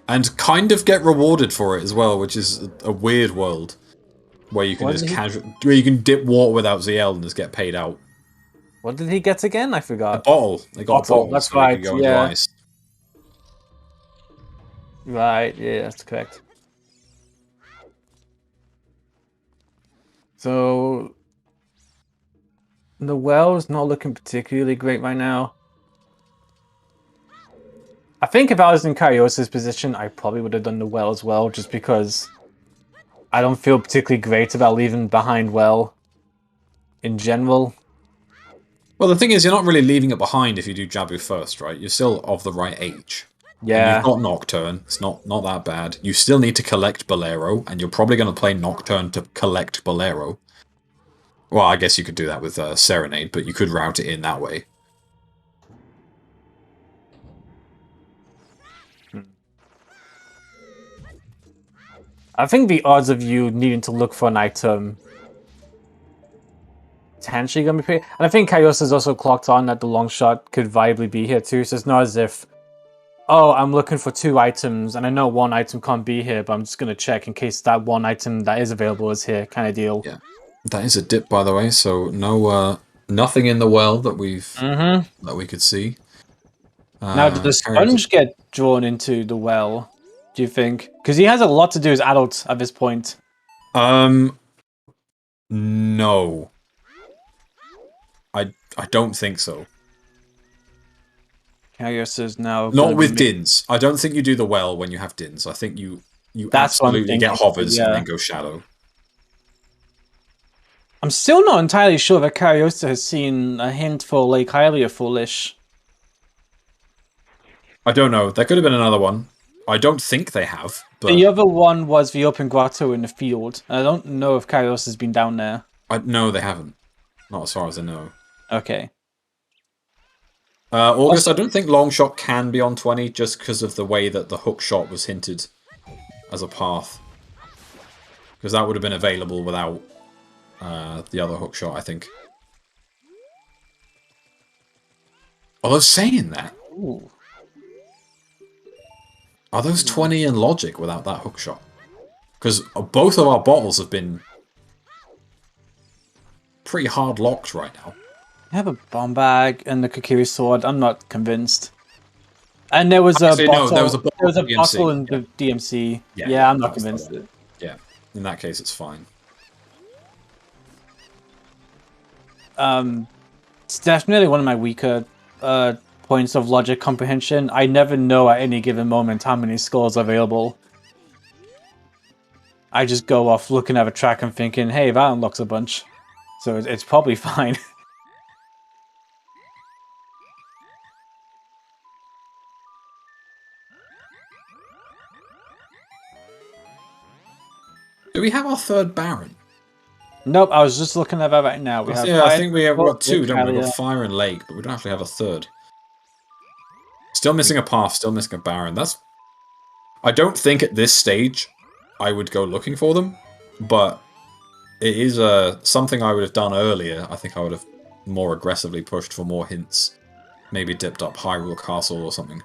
And kind of get rewarded for it as well, which is a weird world. Where you can where you can dip water without ZL and just get paid out. What did he get again? I forgot. A bottle. They got bottles That's so right, they could go into ice. Right, yeah, that's correct. So... The well's not looking particularly great right now. I think if I was in Kariossa's position, I probably would have done the well as well, just because I don't feel particularly great about leaving behind well in general. Well, the thing is, you're not really leaving it behind if you do Jabu first, right? You're still of the right age. Yeah. And you've got Nocturne. It's not that bad. You still need to collect Bolero, and you're probably going to play Nocturne to collect Bolero. Well, I guess you could do that with Serenade, but you could route it in that way. I think the odds of you needing to look for an item potentially going to be pretty... And I think Kaiossa's also clocked on that the long shot could viably be here too, so it's not as if, oh, I'm looking for 2 items, and I know one item can't be here, but I'm just going to check in case that one item that is available is here, kind of deal. Yeah. That is a dip, by the way, so no, nothing in the well that we could see. Now, did the sponge get drawn into the well, do you think? Because he has a lot to do as adult at this point. No. I don't think so. Kariossa's now... Not with Dins. I don't think you do the well when you have Dins. I think you absolutely get hovers and then go Shadow. I'm still not entirely sure that Kariossa has seen a hint for Lake Hylia Foolish. I don't know. There could have been another one. I don't think they have. But the other one was the open grotto in the field. I don't know if Kariossa's been down there. No, they haven't. Not as far as I know. Okay. August, I don't think long shot can be on 20 just because of the way that the hook shot was hinted as a path. Because that would have been available without the other hook shot, I think. Although saying that, Ooh. Are those 20 in logic without that hook shot? Because both of our bottles have been pretty hard locked right now. I have a bomb bag and the Kokiri sword. I'm not convinced. And there was a bottle. No, there was a bottle in the DMC. Yeah, I'm not convinced. Yeah, in that case, it's fine. It's definitely one of my weaker points of logic comprehension. I never know at any given moment how many skulls are available. I just go off looking at a track and thinking, hey, that unlocks a bunch. So it's probably fine. Do we have our third Baron? Nope, I was just looking at that right now. I think we have got 2, don't we? We've got Fire and Lake, but we don't actually have a third. Still missing a path, still missing a Baron. I don't think at this stage I would go looking for them, but it is something I would have done earlier. I think I would have more aggressively pushed for more hints. Maybe dipped up Hyrule Castle or something.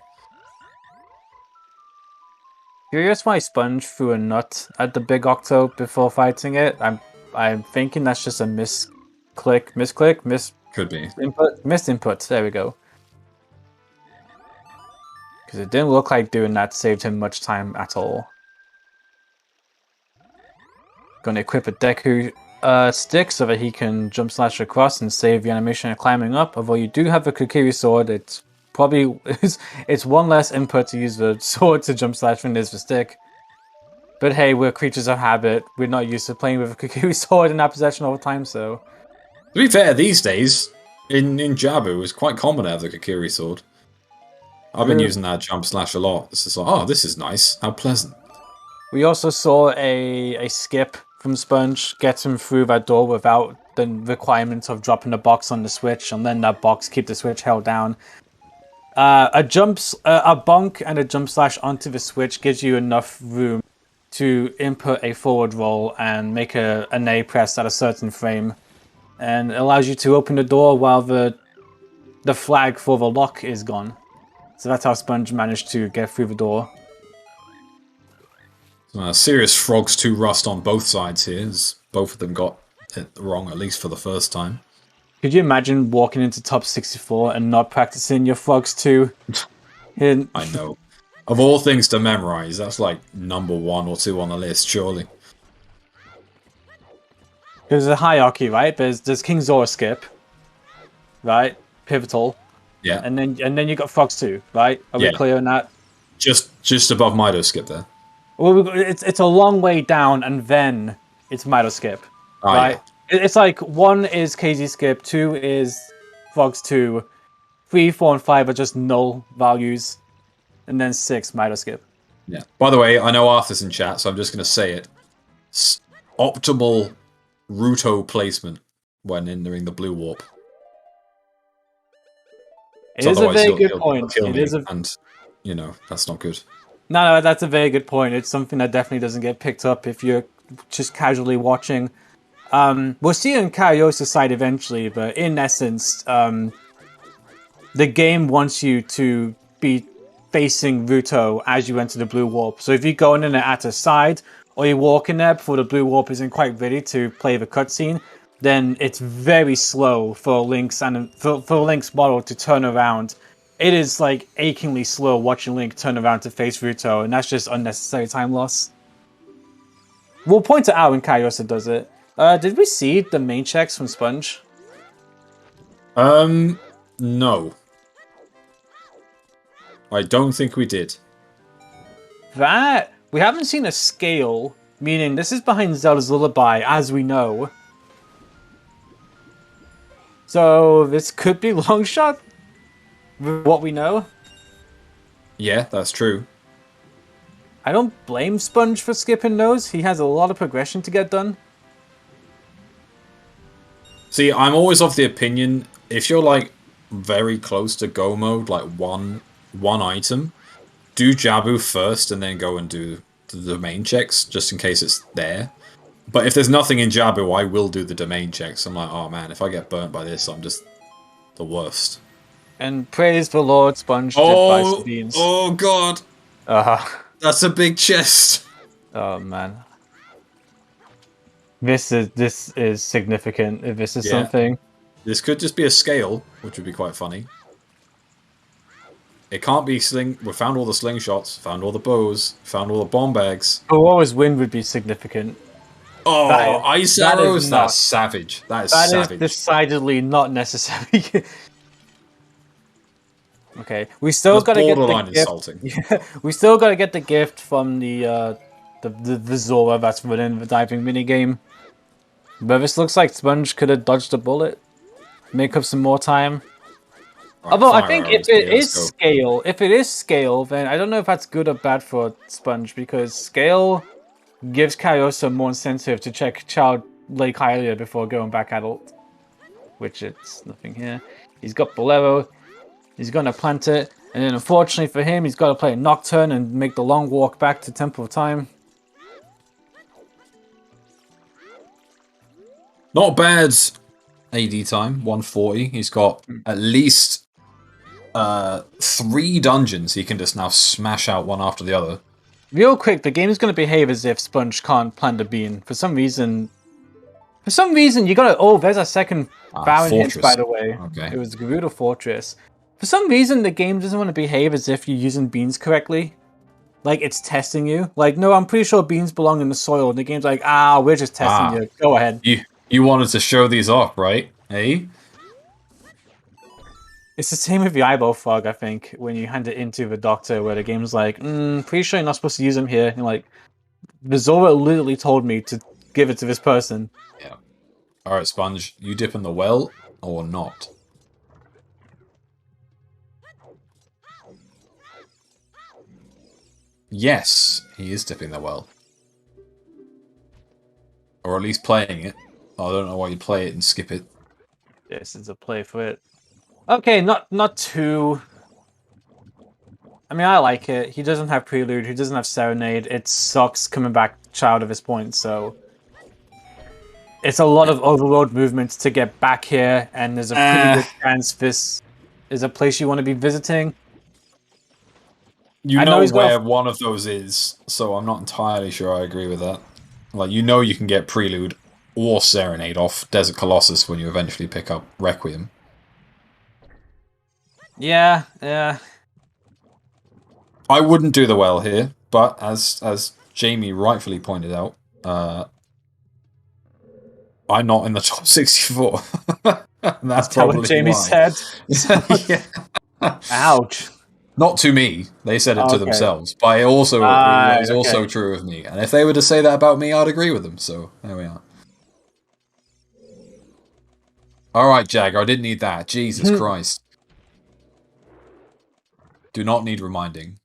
Curious why Sponge threw a nut at the big Octo before fighting it. I'm thinking that's just a misclick, Could be. missed input. There we go. Because it didn't look like doing that saved him much time at all. Gonna equip a Deku stick so that he can jump slash across and save the animation of climbing up. Although you do have a Kokiri sword, it's probably it's one less input to use the sword to jump slash than it is the stick. But hey, we're creatures of habit. We're not used to playing with a Kukui sword in our possession all the time, so... To be fair, these days, in Jabu, it's quite common to have the Kukui sword. I've been using that jump slash a lot. It's just like, oh, this is nice. How pleasant. We also saw a skip from Sponge get him through that door without the requirement of dropping a box on the switch and then that box keep the switch held down. A bonk and a jump slash onto the switch gives you enough room to input a forward roll and make an A press at a certain frame, and it allows you to open the door while the flag for the lock is gone. So that's how Sponge managed to get through the door. Serious Frogs 2 rust on both sides here, as both of them got it wrong, at least for the first time. Could you imagine walking into top 64 and not practicing your Frogs 2? I know. Of all things to memorize, that's like number 1 or 2 on the list, surely. There's a hierarchy, right? There's King Zora skip, right? Pivotal. Yeah. And then you got Frogs 2, right? Are we clear on that? Just above Mido skip there. Well, it's a long way down, and then it's Mido skip, right? Yeah. It's like 1 is KZ skip, 2 is Frogs 2, 3, 4, and 5 are just null values, and then 6 Mido skip. Yeah. By the way, I know Arthur's in chat, so I'm just going to say it. Optimal Ruto placement when entering the blue warp. It is a very good point. And, you know, that's not good. No, that's a very good point. It's something that definitely doesn't get picked up if you're just casually watching. We'll see it in Kariossa's side eventually, but in essence, the game wants you to be facing Ruto as you enter the blue warp. So if you go in at a side, or you walk in there before the blue warp isn't quite ready to play the cutscene, then it's very slow for Link's model to turn around. It is like achingly slow watching Link turn around to face Ruto, and that's just unnecessary time loss. We'll point it out when Kariossa does it. Did we see the main checks from Sponge? No. I don't think we did. We haven't seen a scale, meaning this is behind Zelda's Lullaby, as we know. So this could be long shot. What we know? Yeah, that's true. I don't blame Sponge for skipping those. He has a lot of progression to get done. See, I'm always of the opinion, if you're like very close to go mode, like one item, do Jabu first and then go and do the domain checks, just in case it's there. But if there's nothing in Jabu, I will do the domain checks. I'm like, oh man, if I get burnt by this, I'm just the worst. And praise the Lord, Sponge did buy some beans. Oh god! That's a big chest. Oh man, this is significant. If this is something, this could just be a scale, which would be quite funny. It can't be sling. We found all the slingshots, found all the bows, found all the bomb bags. Oh, always wind would be significant. Oh, ice arrows! That's savage. That is savage. That is decidedly not necessary. Okay, we still gotta get the insulting. Yeah, we still gotta get the gift from the Zora that's running the diving minigame. But this looks like Sponge could have dodged a bullet, make up some more time. Right, although I think if it is scale, then I don't know if that's good or bad for Sponge, because scale gives Kariossa more incentive to check Child Lake Hylia before going back adult. Which it's nothing here. He's got Bolero. He's going to plant it, and then unfortunately for him, he's got to play a Nocturne and make the long walk back to Temple of Time. Not bad AD time, 140. He's got at least 3 dungeons he can just now smash out one after the other. Real quick, the game is going to behave as if Sponge can't plant a bean. For some reason, you got to... Oh, there's a second Baron hint, by the way. Okay. It was Gerudo Fortress. For some reason, the game doesn't want to behave as if you're using beans correctly. Like, it's testing you. Like, no, I'm pretty sure beans belong in the soil. And the game's like, we're just testing you. Go ahead. You wanted to show these off, right? Hey? It's the same with the eyeball frog, I think, when you hand it into the doctor, where the game's like, pretty sure you're not supposed to use them here. And you're like, The Zora literally told me to give it to this person. Yeah. Alright, Sponge, you dip in the well or not? Yes, he is dipping the well. Or at least playing it. I don't know why you play it and skip it. This is a play for it. Okay, not too... I mean, I like it. He doesn't have Prelude, he doesn't have Serenade. It sucks coming back Child at this point, so... It's a lot of overworld movement to get back here, and there's a pretty good chance this is a place you want to be visiting. You know where one of those is, so I'm not entirely sure I agree with that. Like, you know you can get Prelude or Serenade off Desert Colossus when you eventually pick up Requiem. Yeah. I wouldn't do the well here, but as Jamie rightfully pointed out, I'm not in the top 64. That's probably what Jamie said. Yeah. Ouch. Not to me. They said it to themselves. But it was also true of me. And if they were to say that about me, I'd agree with them. So, there we are. Alright, Jagger, I didn't need that. Jesus Christ. Do not need reminding.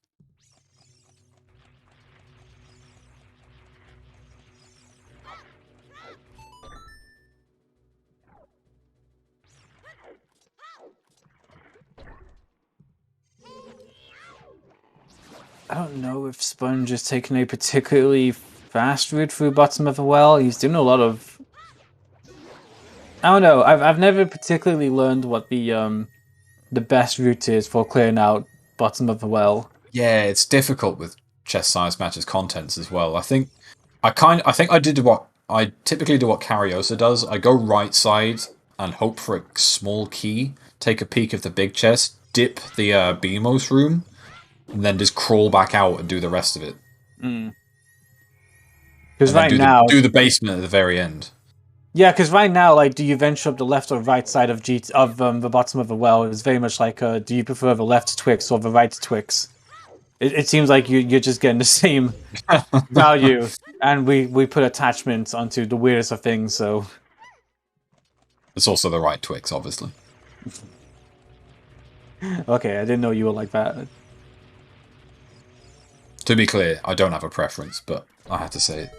I don't know if Sponge is taking a particularly fast route through bottom of the well. He's doing a lot of... I don't know. I've never particularly learned what the best route is for clearing out bottom of the well. Yeah, it's difficult with chess size matches contents as well. I think I typically do what Kariossa does. I go right side and hope for a small key, take a peek of the big chest, dip the Beamos room, and then just crawl back out and do the rest of it. Because right now... do the basement at the very end. Yeah, because right now, like, do you venture up the left or right side of the bottom of the well? It's very much like, do you prefer the left Twix or the right Twix? It seems like you're just getting the same value, and we put attachments onto the weirdest of things, so... It's also the right Twix, obviously. Okay, I didn't know you were like that. To be clear, I don't have a preference, but I had to say it.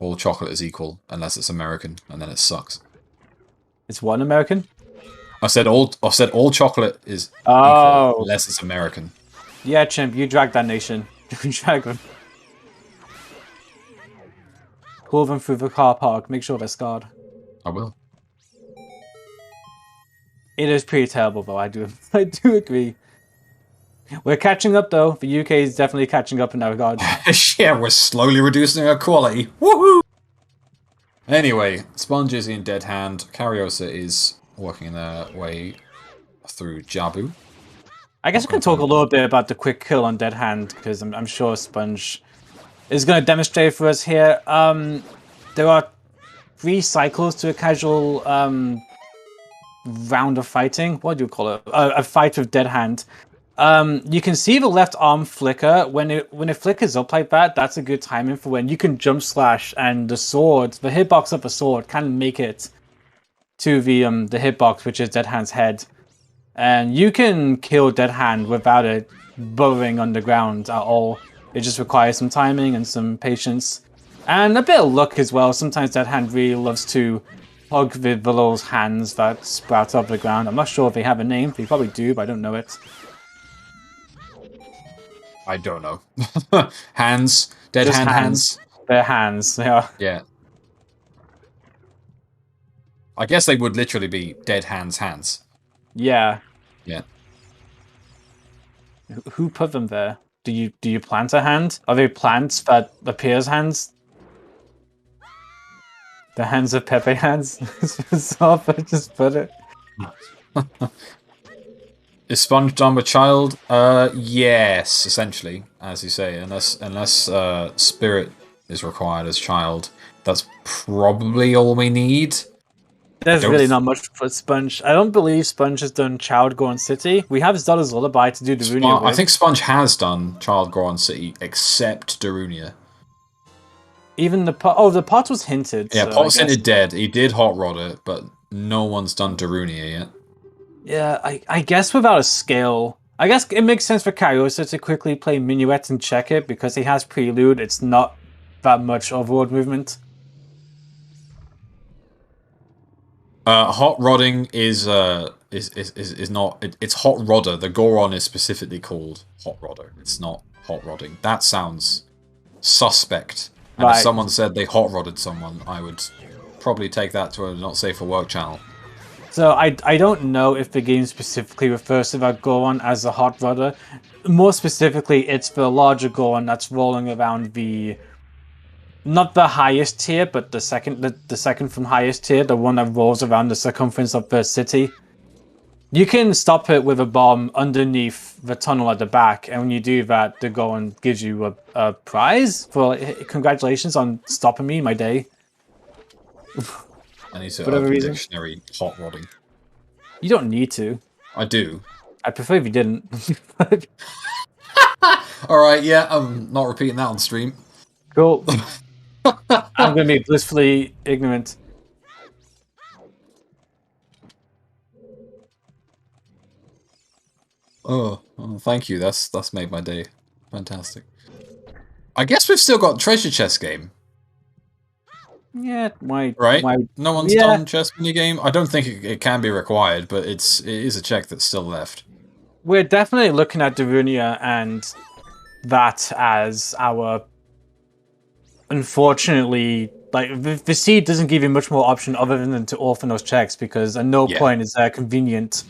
All chocolate is equal, unless it's American, and then it sucks. It's one American? I said all chocolate is equal, unless it's American. Yeah, chimp, you drag that nation. You drag them. Pull them through the car park, make sure they're scarred. I will. It is pretty terrible, though, I do agree. We're catching up, though. The UK is definitely catching up in that regard. Yeah, we're slowly reducing our quality. Woohoo! Anyway, Sponge is in Dead Hand. Kariossa is working their way through Jabu. I guess we can talk a little bit about the quick kill on Dead Hand, because I'm sure Sponge is going to demonstrate for us here. There are 3 cycles to a casual round of fighting. What do you call it? A fight with Dead Hand. You can see the left arm flicker. When it flickers up like that, that's a good timing for when you can jump slash and the hitbox of the sword can make it to the hitbox, which is Dead Hand's head. And you can kill Dead Hand without it burrowing underground at all. It just requires some timing and some patience. And a bit of luck as well. Sometimes Dead Hand really loves to hug the little hands that sprout up the ground. I'm not sure if they have a name. They probably do, but I don't know it. I don't know. Hands. Dead Just hand hands. They're hands, yeah. Yeah. I guess they would literally be Dead Hands hands. Yeah. Yeah. Who put them there? Do you plant a hand? Are they plants that appear as hands? The hands of Pepe hands? Just put it. Is Sponge done with Child? Yes, essentially, as you say. Unless Spirit is required as Child, that's probably all we need. There's really not much for Sponge. I don't believe Sponge has done Child Gorn City. We have Zelda's Lullaby to do Darunia with. I think Sponge has done Child Gorn City, except Darunia. Even the pot. The pot was hinted. Yeah, so pot's hinted dead. He did Hot Rod it, but no one's done Darunia yet. Yeah, I guess without a skill. I guess it makes sense for Kariossa to quickly play Minuet and check it because he has Prelude. It's not that much overworld movement. Hot Rodding is not. It's Hot Rodder. The Goron is specifically called Hot Rodder. It's not Hot Rodding. That sounds suspect. And if someone said they hot rodded someone, I would probably take that to a not safe for work channel. So I don't know if the game specifically refers to that Goron as a hot rodder. More specifically, it's the larger Goron that's rolling around not the highest tier, but the second from highest tier, the one that rolls around the circumference of the city. You can stop it with a bomb underneath the tunnel at the back, and when you do that, the Goron gives you a prize for congratulations on stopping me my day. I need to open the dictionary hot rodding. You don't need to. I do. I prefer if you didn't. Alright, yeah, I'm not repeating that on stream. Cool. I'm going to be blissfully ignorant. Oh, thank you. That's made my day. Fantastic. I guess we've still got treasure chest game. Yeah, right? Why, no one's done chess minigame. I don't think it can be required, but it is a check that's still left. We're definitely looking at Darunia and that as our... Unfortunately, like the seed doesn't give you much more option other than to orphan those checks because at no point is there a convenient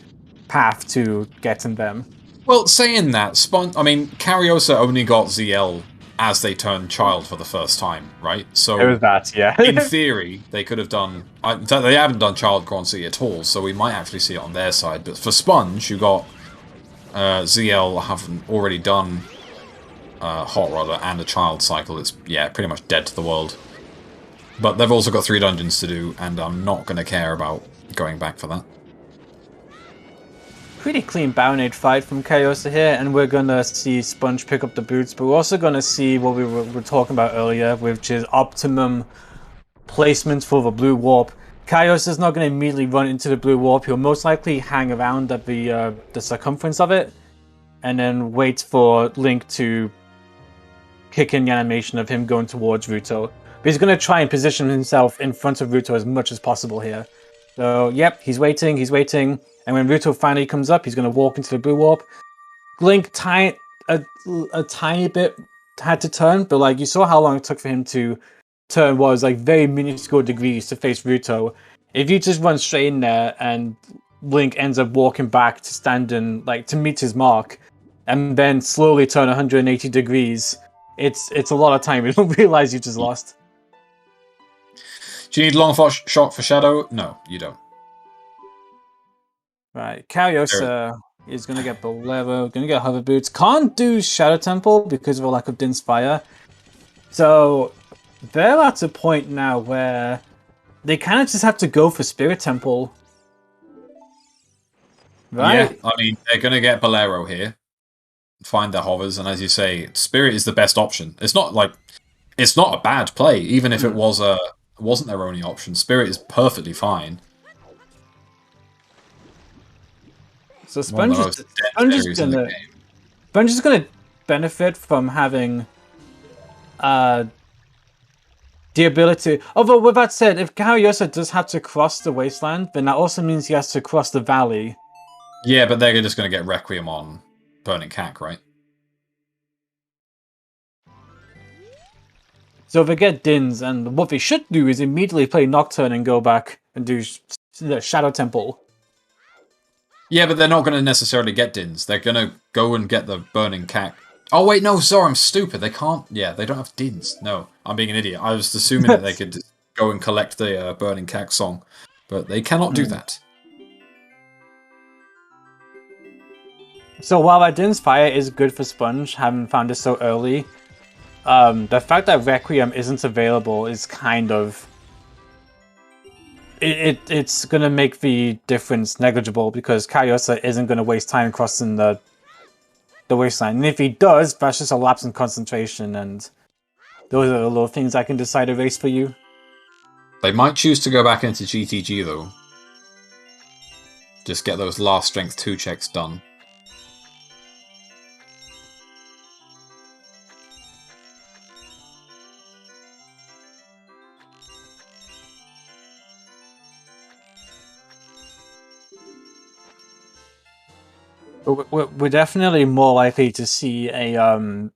path to getting them. Well, saying that, Kariossa only got ZL as they turned child for the first time, right? So there was that, yeah. In theory, they could have done... they haven't done Child Gorn City at all, so we might actually see it on their side. But for Sponge, you got ZL having already done Hot Rodder and a Child cycle. It's, pretty much dead to the world. But they've also got 3 dungeons to do, and I'm not going to care about going back for that. Pretty clean Baronade fight from Kariossa here, and we're going to see Sponge pick up the boots, but we're also going to see what we were talking about earlier, which is optimum placement for the blue warp. Kariossa is not going to immediately run into the blue warp. He'll most likely hang around at the circumference of it, and then wait for Link to kick in the animation of him going towards Ruto. But he's going to try and position himself in front of Ruto as much as possible here. So, yep, he's waiting, and when Ruto finally comes up, he's going to walk into the blue warp. Link a tiny bit had to turn, but like you saw how long it took for him to turn was like very minuscule degrees to face Ruto. If you just run straight in there and Link ends up walking back to stand in, like to meet his mark, and then slowly turn 180 degrees, it's a lot of time. You don't realize you just lost. Do you need long shot for Shadow? No, you don't. Right, Kariossa is going to get Bolero, going to get Hover Boots. Can't do Shadow Temple because of a lack of Din's Fire. So they're at a point now where they kind of just have to go for Spirit Temple. Right? Yeah, they're going to get Bolero here. Find their hovers, and as you say, Spirit is the best option. It's not a bad play, even if it wasn't their only option. Spirit is perfectly fine. So Sponge is gonna benefit from having the ability. Although with that said, if Kariossa does have to cross the wasteland, then that also means he has to cross the valley. Yeah, but they're just gonna get Requiem on Burning Cack, right? So they get Dins, and what they should do is immediately play Nocturne and go back and do the Shadow Temple. Yeah, but they're not going to necessarily get Dins. They're going to go and get the Burning Cack. Oh, wait, no, sorry, I'm stupid. They can't... Yeah, they don't have Dins. No, I'm being an idiot. I was assuming that they could go and collect the Burning Cack song. But they cannot do that. So while that Din's Fire is good for Sponge, having found it so early, the fact that Requiem isn't available is kind of... it's going to make the difference negligible because Kariossa isn't going to waste time crossing the wasteland. And if he does, that's just a lapse in concentration, and those are the little things I can decide a race for you. They might choose to go back into GTG, though. Just get those last Strength 2 checks done. We're definitely more likely to see an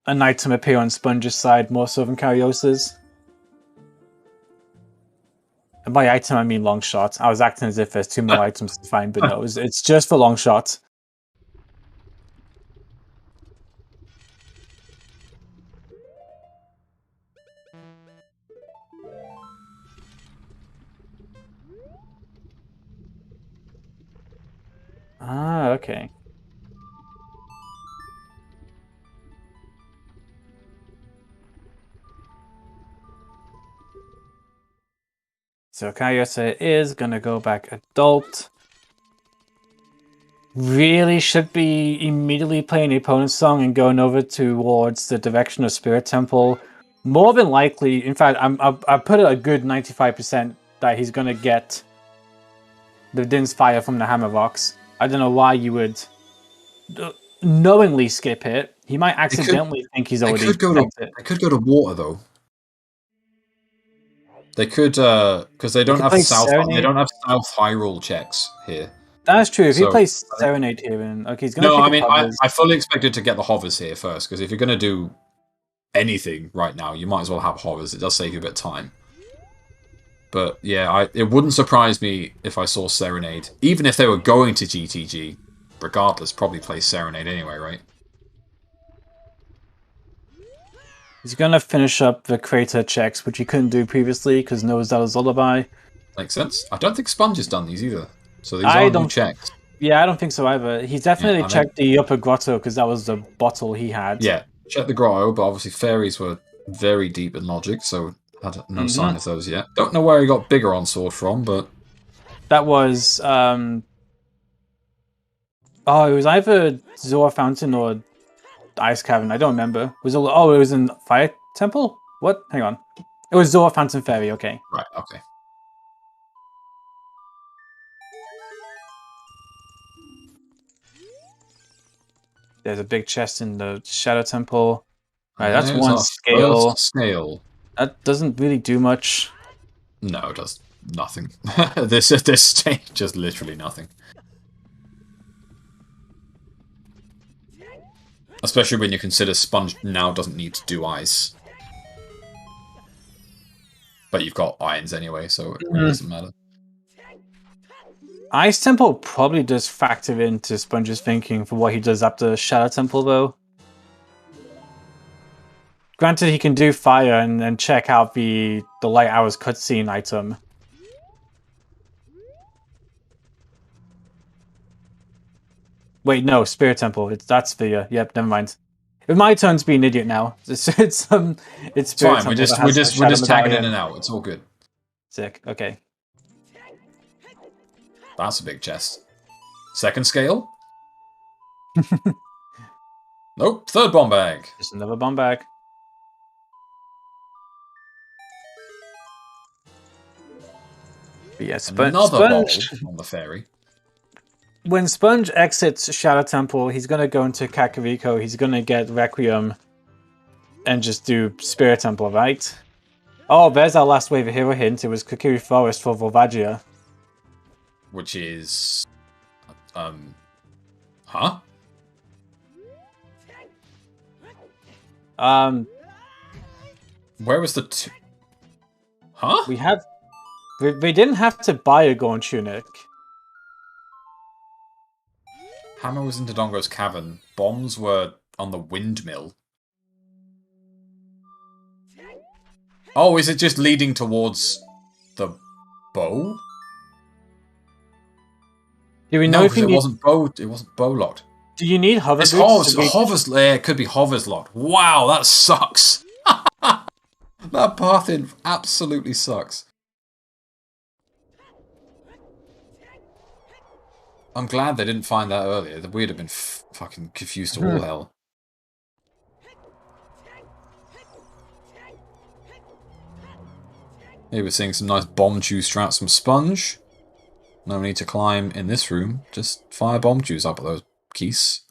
item appear on Sponge's side more so than Kariossa's. And by item, I mean long shot. I was acting as if there's 2 more items to find, but no, it's just for long shot. Ah, okay. So Kariossa is gonna go back adult. Really should be immediately playing the opponent's song and going over towards the direction of Spirit Temple. More than likely, in fact, I put it a good 95% that he's gonna get the Din's Fire from the Hammer Rocks. I don't know why you would knowingly skip it. He might accidentally think he's already. They could go to water though. They could because they don't have South Hyrule checks here. That's true. If he plays Serenade here, and okay, he's gonna. No, I mean I fully expected to get the hovers here first because if you're gonna do anything right now, you might as well have hovers. It does save you a bit of time. But yeah, it wouldn't surprise me if I saw Serenade, even if they were going to GTG. Regardless, probably play Serenade anyway, right? He's gonna finish up the crater checks, which he couldn't do previously because no Zelda's Lullaby. Makes sense. I don't think Sponge has done these either, so these are new checks. Yeah, I don't think so either. He's definitely checked the upper grotto because that was the bottle he had. Yeah, check the grotto, but obviously fairies were very deep in logic, so had no sign of those yet. Don't know where he got bigger on sword from, but that was it was either Zora Fountain or Ice Cavern. I don't remember. It was in Fire Temple? What? Hang on. It was Zora Fountain Fairy, okay. Right, okay. There's a big chest in the Shadow Temple. Right, that's one scale. That doesn't really do much. No, it does nothing. this stage, just literally nothing. Especially when you consider Sponge now doesn't need to do ice. But you've got irons anyway, so it really doesn't matter. Ice Temple probably does factor into Sponge's thinking for what he does after Shadow Temple, though. Granted, he can do fire and then check out the Light Hours cutscene item. Wait, no, Spirit Temple. That's the yep. Never mind. It's my turn to be an idiot now. It's Spirit fine. We're just tagging in and out. It's all good. Sick. Okay. That's a big chest. Second scale. Nope. Third bomb bag. Just another bomb bag. But yeah, another ball on the fairy. When Sponge exits Shadow Temple, he's going to go into Kakariko, he's going to get Requiem, and just do Spirit Temple, right? Oh, there's our last wave of hero hint. It was Kokiri Forest for Volvagia. Which is... Huh? Where was the Huh? We didn't have to buy a Gorn Tunic. Hammer was in Dodongo's cavern. Bombs were on the windmill. Oh, is it just leading towards the bow? Do we know if it wasn't bow locked. Do you need hover boots? Hovers. Yeah, it could be hovers locked. Wow, that sucks. That path in absolutely sucks. I'm glad they didn't find that earlier. We'd have been fucking confused to all hell. Here we're seeing some nice bomb juice throughout some sponge. No need to climb in this room. Just fire bomb juice up at those keys.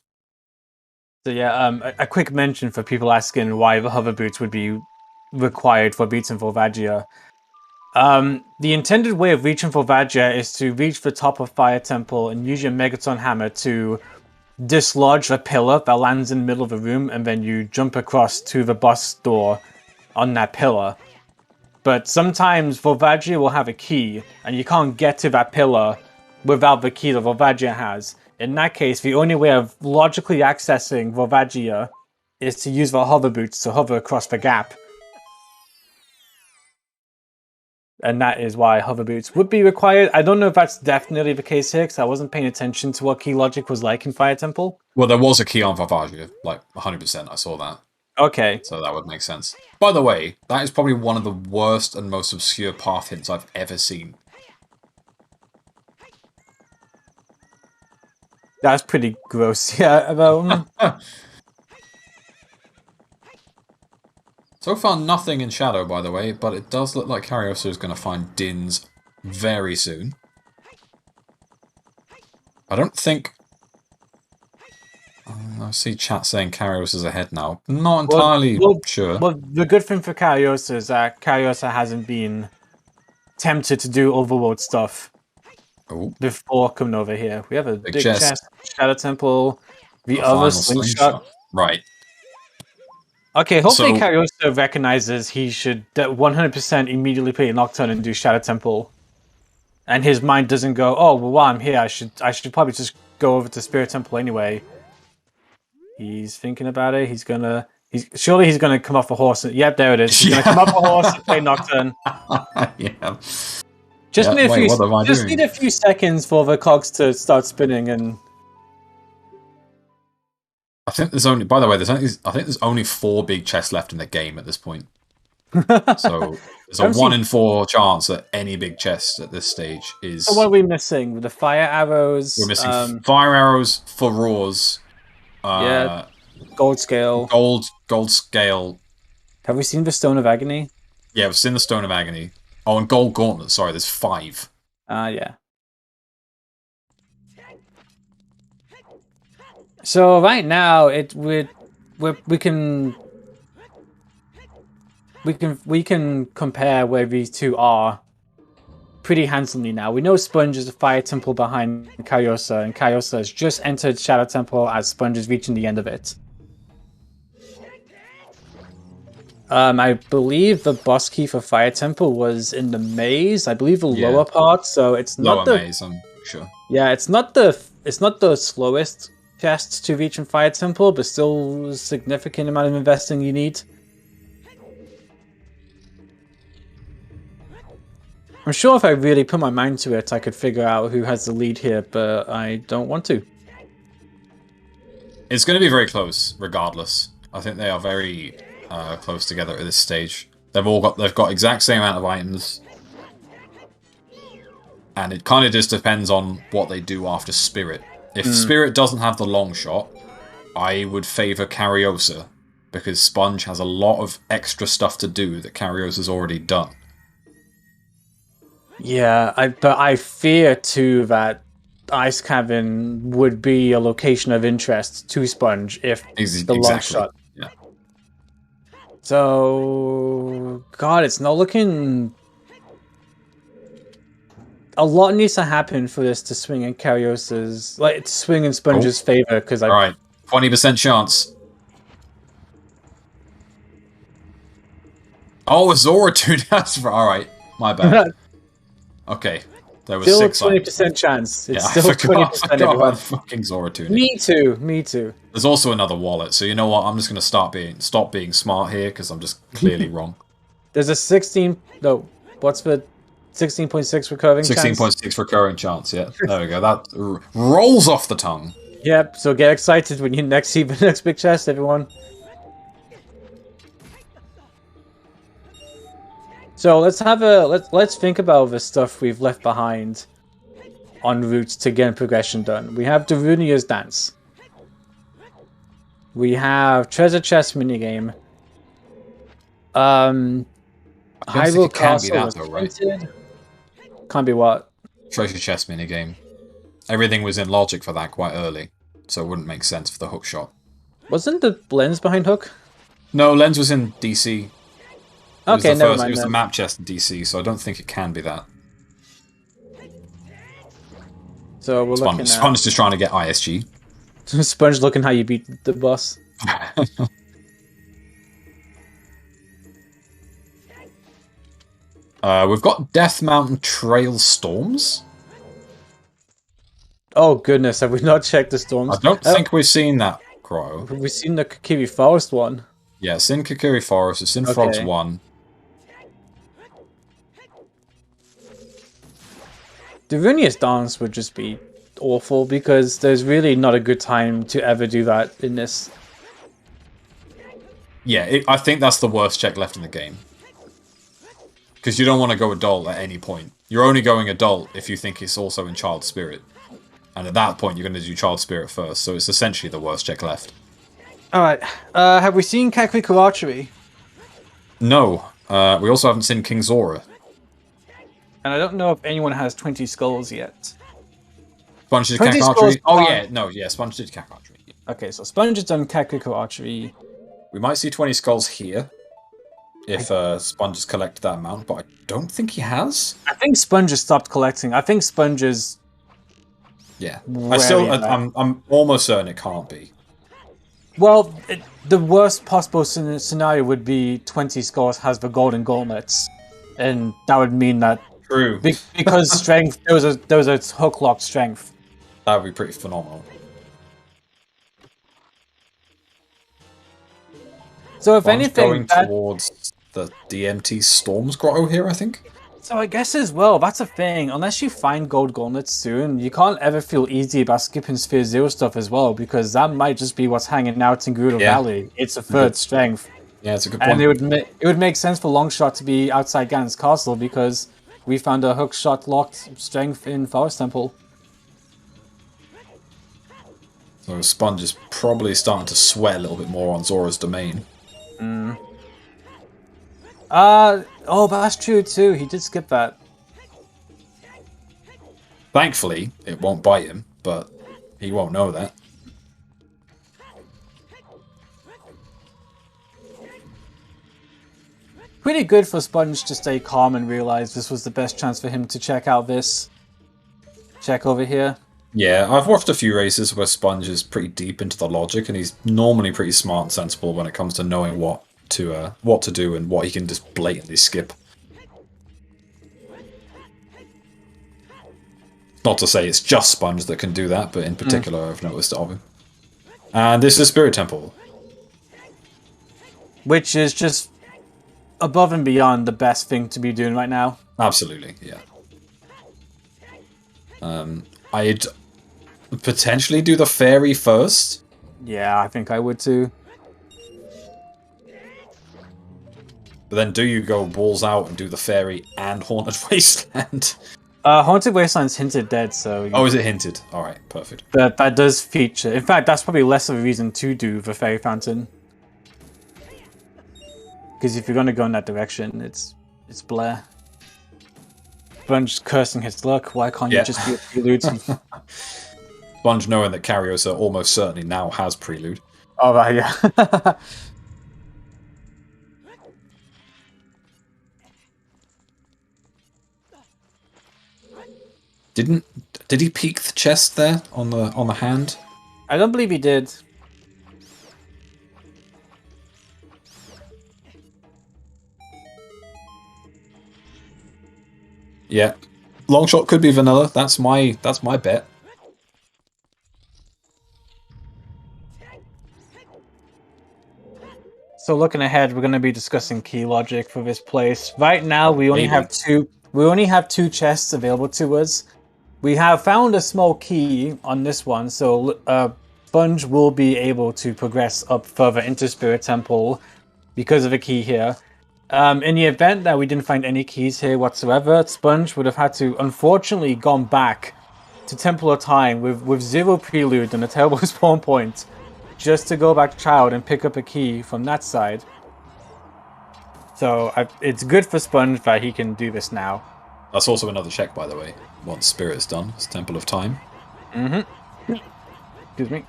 So yeah, a quick mention for people asking why the hover boots would be required for beating Volvagia. The intended way of reaching Volvagia is to reach the top of Fire Temple and use your Megaton Hammer to dislodge a pillar that lands in the middle of the room, and then you jump across to the boss door on that pillar. But sometimes Volvagia will have a key, and you can't get to that pillar without the key that Volvagia has. In that case, the only way of logically accessing Volvagia is to use the hover boots to hover across the gap. And that is why hover boots would be required. I don't know if that's definitely the case here, because I wasn't paying attention to what key logic was like in Fire Temple. Well, there was a key on Volvagia, like 100%. I saw that. Okay. So that would make sense. By the way, that is probably one of the worst and most obscure path hints I've ever seen. That's pretty gross. Yeah. So far, nothing in Shadow, by the way, but it does look like Kariossa is going to find Dins very soon. I don't think... I see chat saying Kariossa's ahead now. Not entirely sure. Well, the good thing for Kariossa is that Kariossa hasn't been tempted to do overworld stuff before coming over here. We have a big chest, Shadow Temple, the other slingshot. Right. Okay, hopefully Kariossa recognizes he should 100% immediately play Nocturne and do Shadow Temple. And his mind doesn't go, oh, well, while I'm here, I should probably just go over to Spirit Temple anyway. He's thinking about it. Surely he's gonna come off a horse. Yep, there it is. He's gonna come off a horse and play Nocturne. Yeah. Just need a few seconds for the cogs to start spinning, and I think there's only. By the way, I think there's only 4 big chests left in the game at this point. So there's a 1 in 4 chance that any big chest at this stage is. So what are we missing? The fire arrows. We're missing fire arrows, furrows. Gold scale. Gold scale. Have we seen the Stone of Agony? Yeah, we've seen the Stone of Agony. Oh, and gold gauntlet. Sorry, there's 5. Yeah. So right now, we can compare where these two are pretty handsomely now. We know Sponge is a Fire Temple behind Kariossa, and Kariossa has just entered Shadow Temple as Sponge is reaching the end of it. I believe the boss key for Fire Temple was in the maze. I believe the lower part, so it's not the maze. I'm sure. Yeah, it's not the slowest chest to reach in Fire Temple, but still a significant amount of investing you need. I'm sure if I really put my mind to it, I could figure out who has the lead here, but I don't want to. It's going to be very close, regardless. I think they are very close together at this stage. They've got exact same amount of items, and it kind of just depends on what they do after Spirit. If Spirit doesn't have the long shot, I would favour Kariossa, because Sponge has a lot of extra stuff to do that Kariossa's already done. Yeah, but I fear too that Ice Cavern would be a location of interest to Sponge if the long shot. Yeah. So, God, it's not looking. A lot needs to happen for this to swing in Kariossa's, swing in Sponge's favor. Because all right, 20% chance. Oh, a Zoratune. That's all right. My bad. Okay, there was still 6 20% chance. It's still 20%. I forgot about the fucking Zoratune. Me too. There's also another wallet, so you know what? I'm just going to stop being smart here because I'm just clearly wrong. There's a 16. No, what's the 16.6 recurring? 16.6 recurring chance. Yeah, there we go. That rolls off the tongue. Yep. So get excited when you next see the next big chest, everyone. So let's think about the stuff we've left behind. en route to getting progression done. We have Darunia's Dance. We have Treasure Chest minigame. Hyrule it can't be Castle that was though, right? hinted. Can't be what? Treasure chest minigame. Everything was in logic for that quite early, so it wouldn't make sense for the hook shot. Wasn't the lens behind Hook? No, Lens was in DC. Okay, never mind. It was the then. map chest in DC, so I don't think it can be that. So we're looking at Sponge just trying to get ISG. Sponge looking how you beat the boss. We've got Death Mountain Trail Storms. Oh goodness, have we not checked the storms? I don't think we've seen that, Crow. Have we seen the Kiri Forest one? Yeah, it's in Kokiri Forest, it's in Frogs 1. Darunia's Dance would just be awful because there's really not a good time to ever do that in this. Yeah, I think that's the worst check left in the game. Because you don't want to go adult at any point. You're only going adult if you think it's also in Child Spirit. And at that point, you're going to do Child Spirit first, so it's essentially the worst check left. Alright, have we seen Kakariko Archery? No, we also haven't seen King Zora. And I don't know if anyone has 20 skulls yet. Sponge did 20 Kakariko Archery? skulls Oh are- yeah, no, yeah, Sponge did Kakariko Archery. Okay, so Sponge has done Kakariko Archery. We might see 20 skulls here. If Sponge has collected that amount, but I don't think he has. I think Sponge has stopped collecting. I think Sponge is... Yeah. Very I'm almost certain it can't be. Well, the worst possible scenario would be 20 skulls has the golden gauntlets. And that would mean that... True. Because strength, there was a hook locked strength. That would be pretty phenomenal. So if Sponge anything... going towards the DMT Storms Grotto here, I think. So I guess as well, that's a thing. Unless you find gold gauntlets soon, you can't ever feel easy about skipping Sphere Zero stuff as well, because that might just be what's hanging out in Gerudo Valley. It's a third strength. Yeah, it's a good point. And it would make sense for Longshot to be outside Ganon's castle, because we found a hook shot locked strength in Forest Temple. So Sponge is probably starting to sweat a little bit more on Zora's domain. Oh, but that's true too. He did skip that. Thankfully, it won't bite him, but he won't know that. Pretty good for Sponge to stay calm and realize this was the best chance for him to check out this. Check over here. Yeah, I've watched a few races where Sponge is pretty deep into the logic, and he's normally pretty smart and sensible when it comes to knowing what to do and what he can just blatantly skip. Not to say it's just Sponge that can do that, but in particular I've noticed it of him. And this is Spirit Temple. Which is just above and beyond the best thing to be doing right now. Absolutely, yeah. I'd potentially do the fairy first. Yeah, I think I would too. But then do you go balls out and do the fairy and Haunted Wasteland? Haunted Wasteland's hinted dead, so... Oh, is it hinted? Alright, perfect. But that does feature. In fact, that's probably less of a reason to do the Fairy Fountain. Because if you're going to go in that direction, it's Blair. Sponge cursing his luck, why can't you just be a prelude? Sponge knowing that Kariossa almost certainly now has prelude. Oh, right, yeah. Did he peek the chest there on the hand? I don't believe he did. Yeah. Longshot could be vanilla. That's my bet. So looking ahead, we're going to be discussing key logic for this place. Right now, we only have two chests available to us. We have found a small key on this one, so Sponge will be able to progress up further into Spirit Temple because of a key here. In the event that we didn't find any keys here whatsoever, Sponge would have had to, unfortunately, gone back to Temple of Time with zero prelude and a terrible spawn point, just to go back to Child and pick up a key from that side. So it's good for Sponge that he can do this now. That's also another check, by the way. Once Spirit's done, it's Temple of Time. Mm-hmm. Excuse me.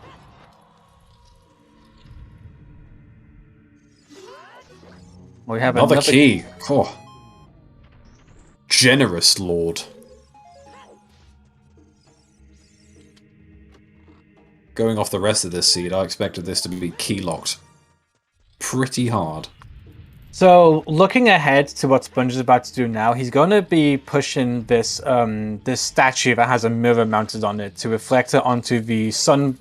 We have another key. Oh. Generous Lord. Going off the rest of this seed, I expected this to be key locked pretty hard. So, looking ahead to what Sponge is about to do now, he's going to be pushing this this statue that has a mirror mounted on it to reflect it onto the sun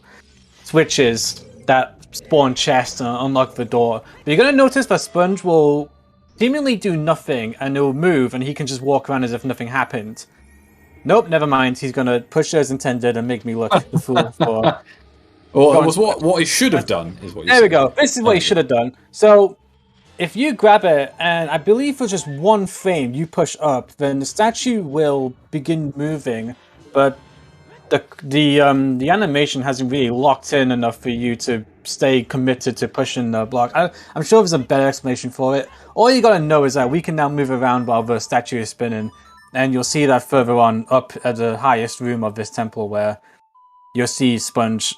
switches that spawn chest and unlock the door. But you're going to notice that Sponge will seemingly do nothing, and it will move, and he can just walk around as if nothing happened. Nope, never mind. He's going to push it as intended and make me look like the fool for... Well, it was what he should have done, is what you said. There we go. This is what he should have done. So... if you grab it, and I believe for just one frame you push up, then the statue will begin moving, but the animation hasn't really locked in enough for you to stay committed to pushing the block. I'm sure there's a better explanation for it. All you gotta know is that we can now move around while the statue is spinning, and you'll see that further on up at the highest room of this temple where you'll see Sponge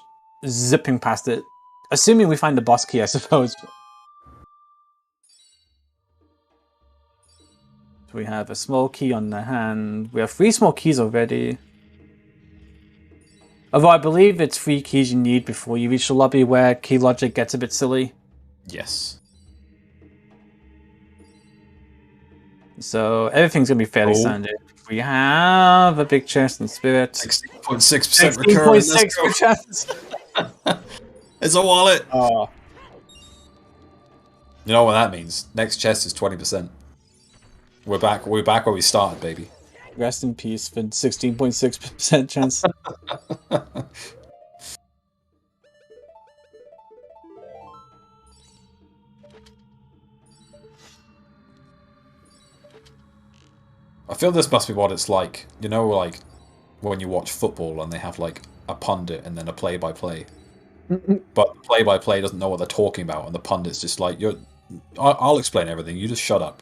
zipping past it. Assuming we find the boss key, I suppose. We have a small key on the hand. We have 3 small keys already. Although I believe it's 3 keys you need before you reach the lobby where key logic gets a bit silly. Yes. So everything's going to be fairly standard. We have a big chest in Spirit. 16.6% recurring. 16.6 chance. It's a wallet. Oh. You know what that means? Next chest is 20%. We're back where we started, baby. Rest in peace for 16.6% chance. I feel this must be what it's like. You know, like when you watch football and they have like a pundit and then a play-by-play. But the play-by-play doesn't know what they're talking about, and the pundit's just like, I'll explain everything, you just shut up.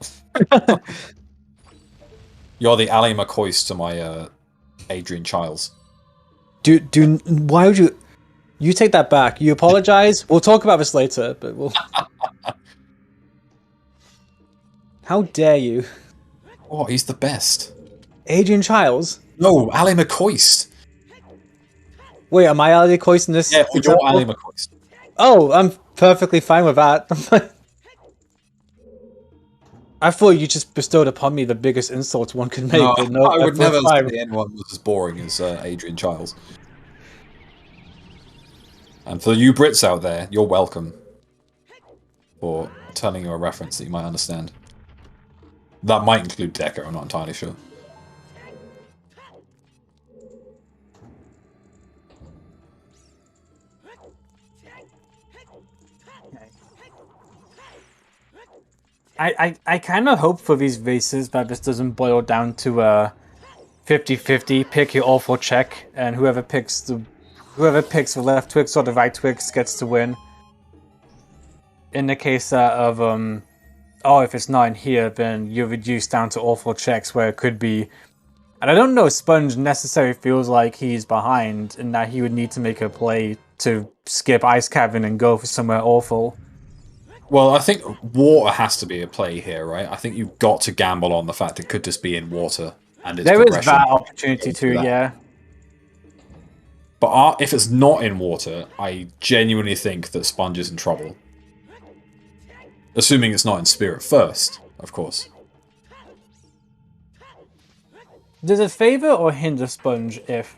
You're the Ali McCoist to my Adrian Childs. Why would you... You take that back. You apologize. We'll talk about this later, but we'll... How dare you? Oh, he's the best. Adrian Childs? No, Ali McCoist. Wait, am I Ali McCoist in this? Yeah, you're Ali McCoist. Oh, I'm perfectly fine with that. I thought you just bestowed upon me the biggest insult one could make. No, I would never say anyone was as boring as Adrian Childs. And for you Brits out there, you're welcome for telling you a reference that you might understand. That might include Decker, I'm not entirely sure. I kind of hope for these races that this doesn't boil down to a 50-50, pick your awful check, and whoever picks the left Twix or the right Twix gets to win. In the case of if it's not in here, then you're reduced down to awful checks where it could be. And I don't know if Sponge necessarily feels like he's behind and that he would need to make a play to skip Ice Cavern and go for somewhere awful. Well, I think water has to be a play here, right? I think you've got to gamble on the fact it could just be in water. And there is that opportunity too, yeah. But if it's not in water, I genuinely think that Sponge is in trouble. Assuming it's not in Spirit first, of course. Does it favour or hinder Sponge if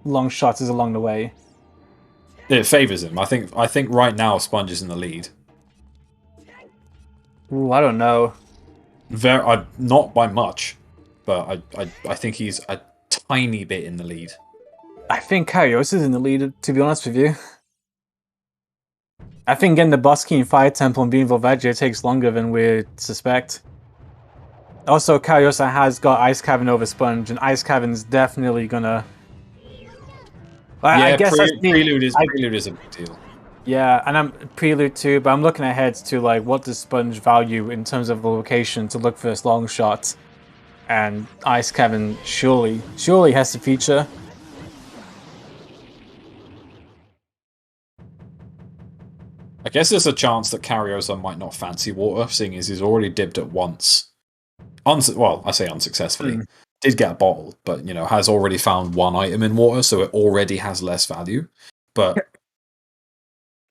long shot is along the way? It favours him. I think right now Sponge is in the lead. Ooh, I don't know. Not by much, but I think he's a tiny bit in the lead. I think Kariossa is in the lead, to be honest with you. I think getting the boss key in Fire Temple and being Volvagia takes longer than we suspect. Also, Kariossa has got Ice Cavern over Sponge, and Ice Cavern's definitely gonna I guess that's me. Prelude is a big deal. Yeah, and I'm Prelude too, but I'm looking ahead to like what does Sponge value in terms of the location to look for this long shot, and Ice Cavern surely has to feature. I guess there's a chance that Kariossa might not fancy water, seeing as he's already dipped it once. Well, I say unsuccessfully. Did get a bottle, but has already found one item in water, so it already has less value. But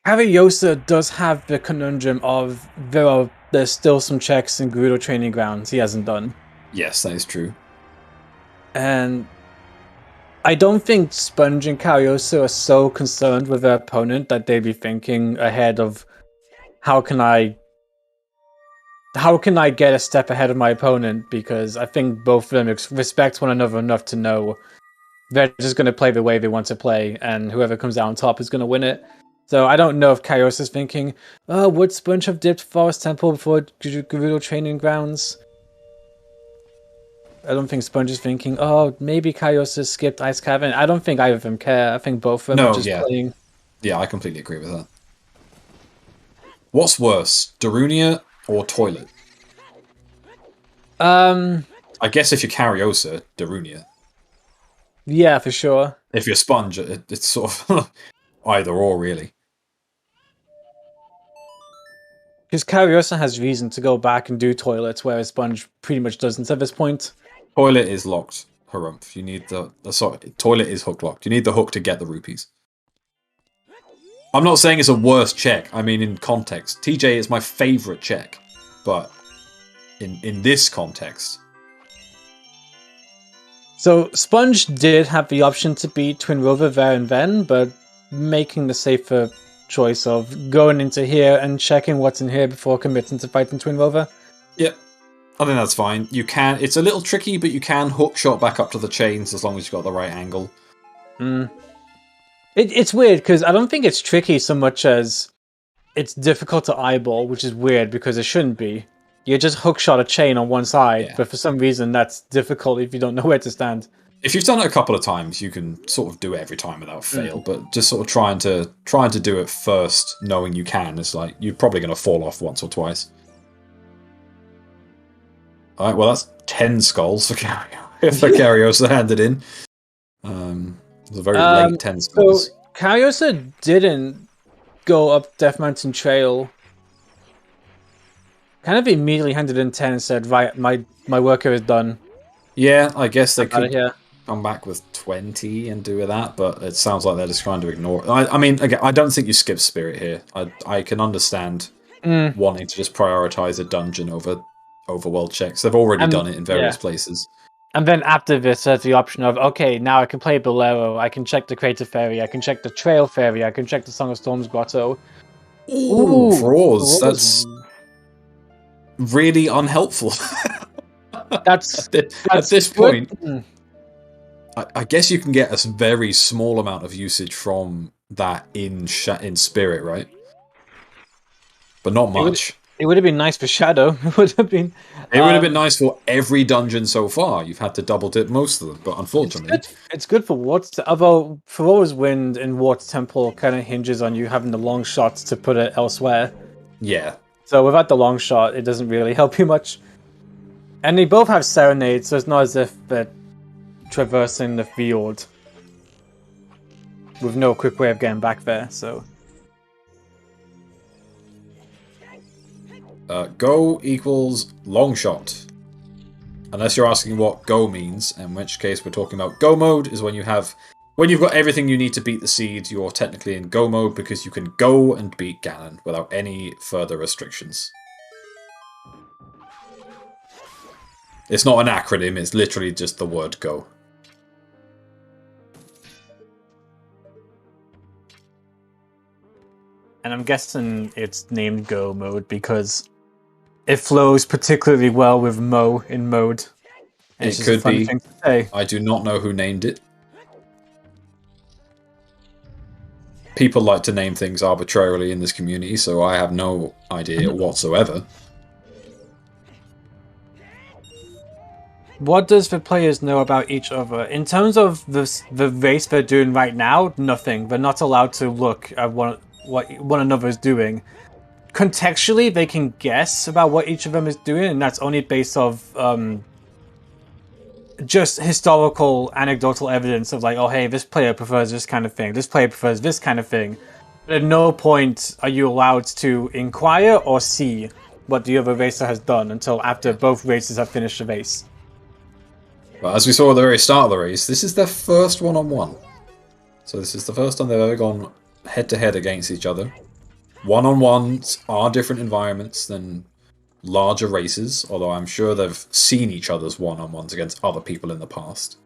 Kariossa does have the conundrum of there's still some checks in Gerudo training grounds he hasn't done. Yes, that is true. And I don't think Sponge and Kariossa are so concerned with their opponent that they'd be thinking ahead of how can I get a step ahead of my opponent, because I think both of them respect one another enough to know they're just going to play the way they want to play, and whoever comes out on top is going to win it. So I don't know if Kairos is thinking, oh, would Sponge have dipped Forest Temple before Gerudo training grounds? I don't think Sponge is thinking, oh, maybe Kairos has skipped Ice Cavern. I don't think either of them care. I think both of them are just playing. Yeah, I completely agree with that. What's worse, Darunia or Toilet? I guess if you're Kariossa, Darunia. Yeah, for sure. If you're Sponge, it's sort of either or, really. Because Kariossa has reason to go back and do Toilet, whereas Sponge pretty much doesn't at this point. Toilet is locked, Harumph. You need Toilet is hook locked. You need the hook to get the rupees. I'm not saying it's a worse check. I mean, in context, TJ is my favorite check, but in this context. So Sponge did have the option to beat Twin Rover there and then, but making the safer choice of going into here and checking what's in here before committing to fighting Twin Rover. Yep. I think that's fine. You can. It's a little tricky, but you can hook shot back up to the chains as long as you've got the right angle. It's weird because I don't think it's tricky so much as it's difficult to eyeball, which is weird because it shouldn't be. You just hook shot a chain on one side, but for some reason that's difficult if you don't know where to stand. If you've done it a couple of times, you can sort of do it every time without fail. But just sort of trying to do it first, knowing you can, is like you're probably going to fall off once or twice. All right, well that's 10 skulls for Kariossa handed in. It was a very late 10 skulls. So Kariossa didn't go up Death Mountain Trail. Kind of immediately handed in 10 and said, right, my work here is done. Yeah, I guess they could come back with 20 and do that, but it sounds like they're just trying to ignore it. I mean, again, I don't think you skip Spirit here. I can understand wanting to just prioritize a dungeon over world checks. They've already done it in various places. And then after this, there's the option of, okay, now I can play Bolero, I can check the Crater Fairy, I can check the Trail Fairy, I can check the Song of Storms Grotto. Ooh, Frauds. That's really unhelpful. At this point, I guess you can get a very small amount of usage from that in Spirit, right? But not much. It would have been nice for Shadow. It would have been nice for every dungeon so far. You've had to double dip most of them, but unfortunately, it's good for Wart's. Although Ferora's Wind in Wart's Temple kind of hinges on you having the long shots to put it elsewhere. Yeah. So without the long shot, it doesn't really help you much. And they both have Serenade, so it's not as if they're traversing the field with no quick way of getting back there. So. Go equals long shot. Unless you're asking what go means, in which case we're talking about go mode is when you've got everything you need to beat the seed, you're technically in go mode because you can go and beat Ganon without any further restrictions. It's not an acronym, it's literally just the word go. And I'm guessing it's named go mode because it flows particularly well with Mo in mode. It could be. I do not know who named it. People like to name things arbitrarily in this community, so I have no idea whatsoever. what does the players know about each other? In terms of the race they're doing right now, nothing. They're not allowed to look at what one another is doing. Contextually, they can guess about what each of them is doing, and that's only based off just historical, anecdotal evidence of like, oh hey, this player prefers this kind of thing, this player prefers this kind of thing. But at no point are you allowed to inquire or see what the other racer has done until after both racers have finished the race. Well, as we saw at the very start of the race, this is their first one-on-one. So this is the first time they've ever gone head-to-head against each other. One-on-ones are different environments than larger races, although I'm sure they've seen each other's one-on-ones against other people in the past.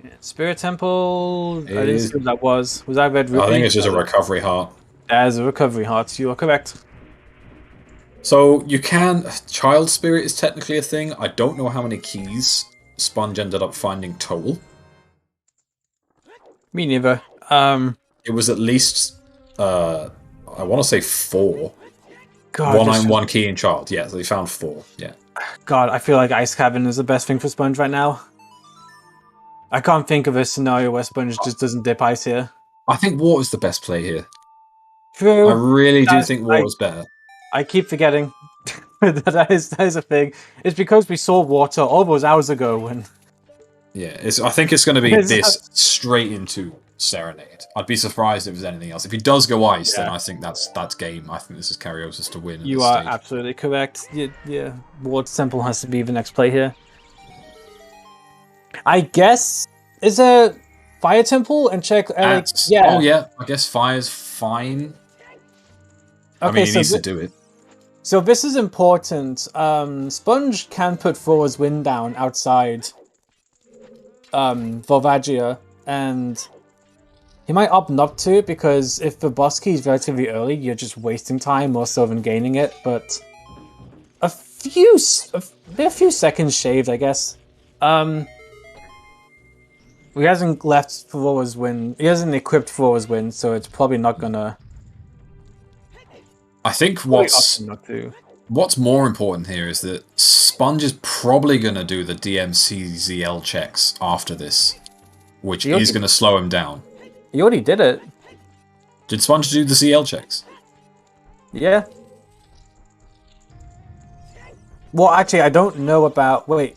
Yeah, Spirit Temple, I didn't see what that was. Was that Red Ruby? I think it's just a recovery heart. As a recovery heart, you are correct. So you can... Child Spirit is technically a thing. I don't know how many keys Sponge ended up finding total. Me neither. It was at least, I want to say 4. God, One key in Child. Yeah, so they found 4. Yeah. God, I feel like Ice Cabin is the best thing for Sponge right now. I can't think of a scenario where Sponge just doesn't dip ice here. I think Water's the best play here. True. I really do think Water's better. I keep forgetting that is a thing. It's because we saw Water all those hours ago when... Yeah, I think it's going to be this straight into Serenade. I'd be surprised if there's anything else. If he does go ice, then I think that's game. I think this is Kariossa's to win. You are absolutely correct. Yeah, Ward's Temple has to be the next play here. I guess is a Fire Temple and check. Oh yeah, I guess Fire's fine. Okay, I mean, he needs to do it. So this is important. Sponge can put Thor's Wind down outside Volvagia, and he might opt not to because if the boss key is relatively early, you're just wasting time more so than gaining it. But a few seconds shaved, I guess. He hasn't left Thor's Wind. He hasn't equipped Thor's Wind, so it's probably not gonna. I think what's more important here is that Sponge is probably going to do the DMC ZL checks after this, which is going to slow him down. He already did it. Did Sponge do the ZL checks? Yeah. Well, actually, I don't know about... Wait.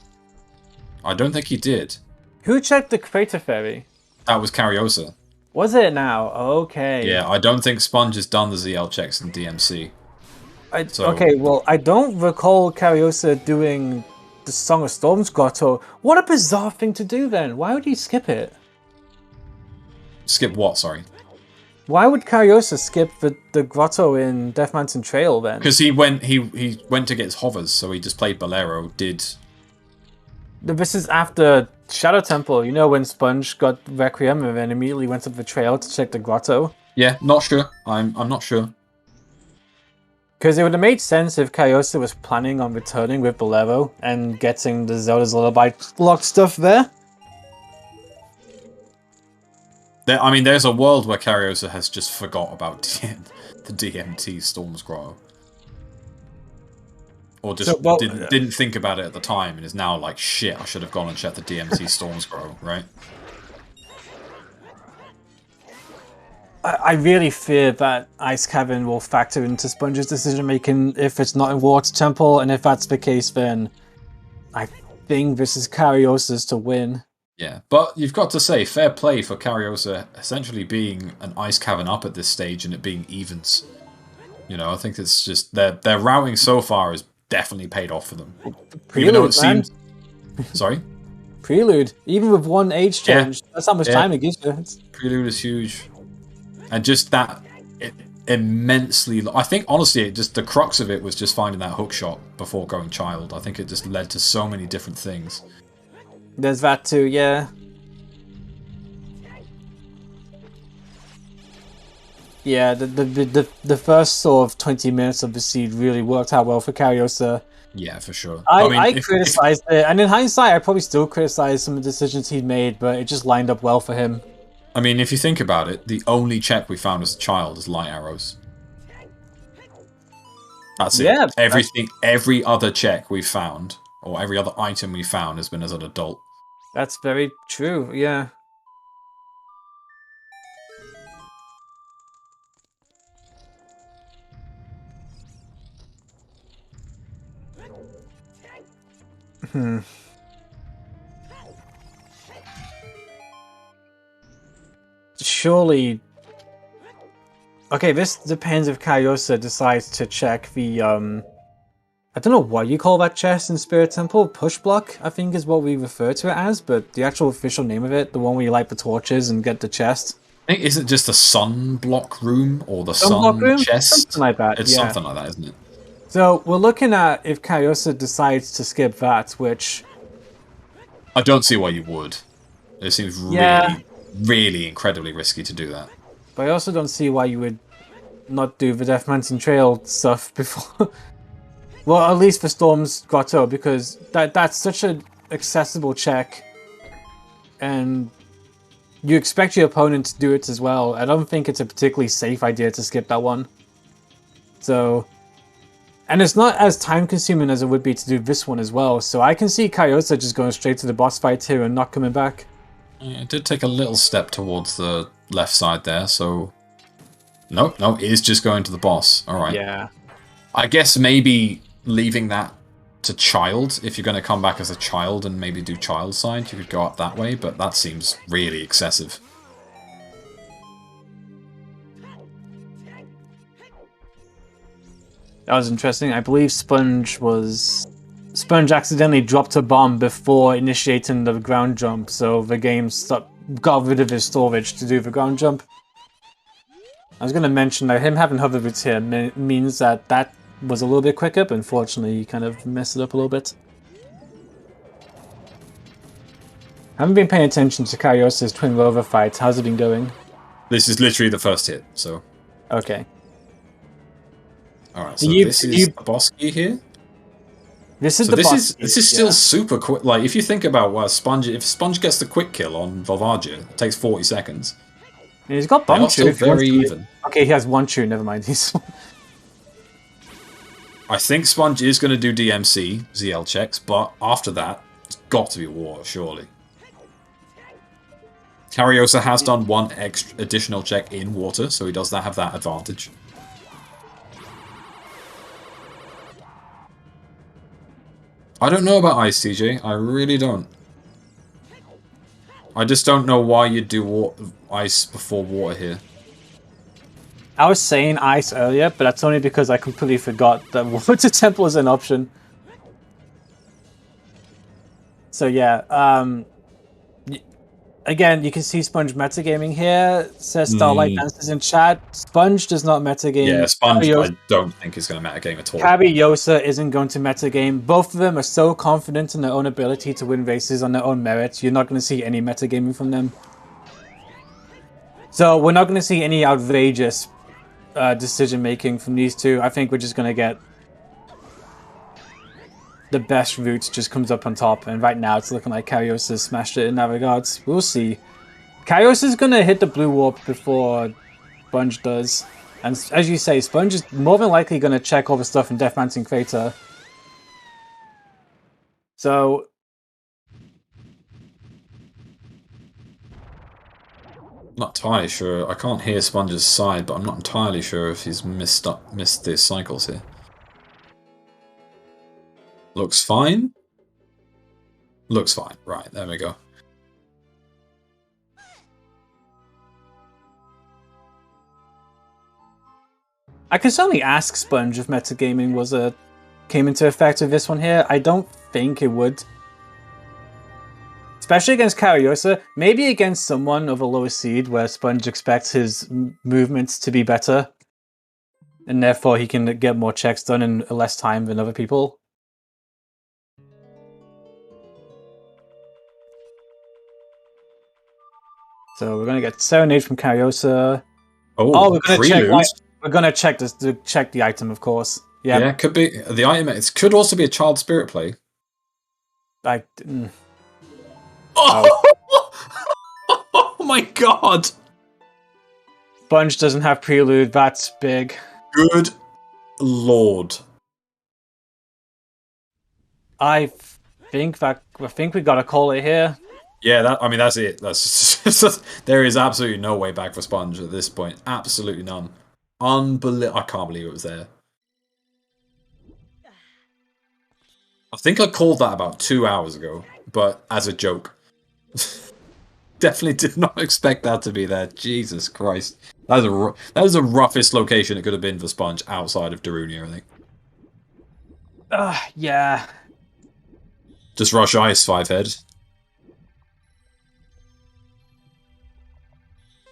I don't think he did. Who checked the Crater Fairy? That was Kariossa. Was it now? Okay. Yeah, I don't think Sponge has done the ZL checks in DMC. Okay, well, I don't recall Kariossa doing the Song of Storms grotto. What a bizarre thing to do then. Why would he skip it? Skip what, sorry? Why would Kariossa skip the grotto in Death Mountain Trail then? Because he went to get his hovers, so he just played Bolero, did... This is after Shadow Temple, you know, when Sponge got Requiem and then immediately went up the trail to check the grotto. Yeah, not sure. I'm not sure. Because it would have made sense if Kariossa was planning on returning with Bolero and getting the Zelda's Lullaby locked stuff there. I mean, there's a world where Kariossa has just forgot about the DMT Storms Grotto. Or just didn't think about it at the time and is now like, shit, I should have gone and checked the DMT Storms Grotto, right? I really fear that Ice Cavern will factor into Sponge's decision-making if it's not in Water Temple, and if that's the case, then I think this is Kariossa's to win. Yeah, but you've got to say, fair play for Kariossa essentially being an Ice Cavern up at this stage and it being evens. You know, I think it's just, their routing so far has definitely paid off for them. Prelude, even though it seems... Sorry? Prelude, even with one age change, that's how much time it gives you. Prelude is huge. And just that immensely... I think, honestly, the crux of it was just finding that hook shot before going Child. I think it just led to so many different things. There's that too, yeah. Yeah, the first sort of 20 minutes of the seed really worked out well for Kariossa. Yeah, for sure. I criticized it, and in hindsight, I probably still criticize some of the decisions he'd made, but it just lined up well for him. I mean, if you think about it, the only check we found as a Child is light arrows. That's Yeah, it. Everything, every other check we found, or every other item we found, has been as an adult. that's very true. Yeah. Hmm. Surely. Okay, this depends if Kariossa decides to check the I don't know what you call that chest in Spirit Temple. Push block, I think, is what we refer to it as, but the actual official name of it, the one where you light the torches and get the chest. I think, is it just the sun block room or the Sunblock sun room? chest? Something like that, It's yeah. something like that, isn't it? So we're looking at if Kariossa decides to skip that, which... I don't see why you would. It seems really, really incredibly risky to do that. But I also don't see why you would not do the Death Mountain Trail stuff before... Well, at least for Storm's Grotto, because that's such an accessible check. And you expect your opponent to do it as well. I don't think it's a particularly safe idea to skip that one. So... And it's not as time-consuming as it would be to do this one as well, so I can see Kariossa just going straight to the boss fight here and not coming back. Yeah, it did take a little step towards the left side there, so... No, it is just going to the boss. Alright. Yeah. I guess maybe leaving that to child, if you're going to come back as a child and maybe do child side, you could go up that way, but that seems really excessive. That was interesting. I believe Sponge accidentally dropped a bomb before initiating the ground jump, so the game got rid of his storage to do the ground jump. I was going to mention that him having hover boots here means that was a little bit quicker, but unfortunately he kind of messed it up a little bit. I haven't been paying attention to Kariossa's Twin Rover fight. How's it been going? This is literally the first hit, so... Okay. Alright, so this is the boss key here? This is the boss key. This is still super quick. Like, if you think about what if Sponge gets the quick kill on Volvagia, it takes 40 seconds. And he's got bomb still very even. Okay, he has one chew, never mind. I think Sponge is going to do DMC, ZL checks, but after that, it's got to be water, surely. Kariossa has done one additional check in water, so he does have that advantage. I don't know about ice, TJ. I really don't. I just don't know why you'd do ice before water here. I was saying ice earlier, but that's only because I completely forgot that water temple is an option. So yeah, again, you can see Sponge metagaming here. It says Starlight Dances in chat. Sponge does not metagame. Yeah, Sponge I don't think is going to metagame at all. Kariossa isn't going to metagame. Both of them are so confident in their own ability to win races on their own merit. You're not going to see any metagaming from them. So we're not going to see any outrageous decision making from these two. I think we're just going to get the best route just comes up on top, and right now it's looking like Kariossa smashed it in that regards. We'll see. Kariossa's going to hit the blue warp before Sponge does. And as you say, Sponge is more than likely going to check all the stuff in Death Mountain Crater. So... Not entirely sure. I can't hear Sponge's side, but I'm not entirely sure if he's missed the cycles here. Looks fine. Looks fine. Right, there we go. I can certainly ask Sponge if metagaming came into effect with this one here. I don't think it would. Especially against Kariossa, maybe against someone of a lower seed where Sponge expects his movements to be better. And therefore he can get more checks done in less time than other people. So we're gonna get Serenade from Kariossa. Oh, we're gonna check. We're gonna check this to check the item, of course. Yeah, yeah, could be the item. It could also be a child spirit play. Oh my god! Sponge doesn't have prelude. That's big. Good. Lord. I think we gotta call it here. Yeah, that's it. That's there is absolutely no way back for Sponge at this point. Absolutely none. I can't believe it was there. I think I called that about 2 hours ago, but as a joke. Definitely did not expect that to be there. Jesus Christ. That is the roughest location it could have been for Sponge outside of Darunia, I think. Yeah. Just rush ice, 5-head.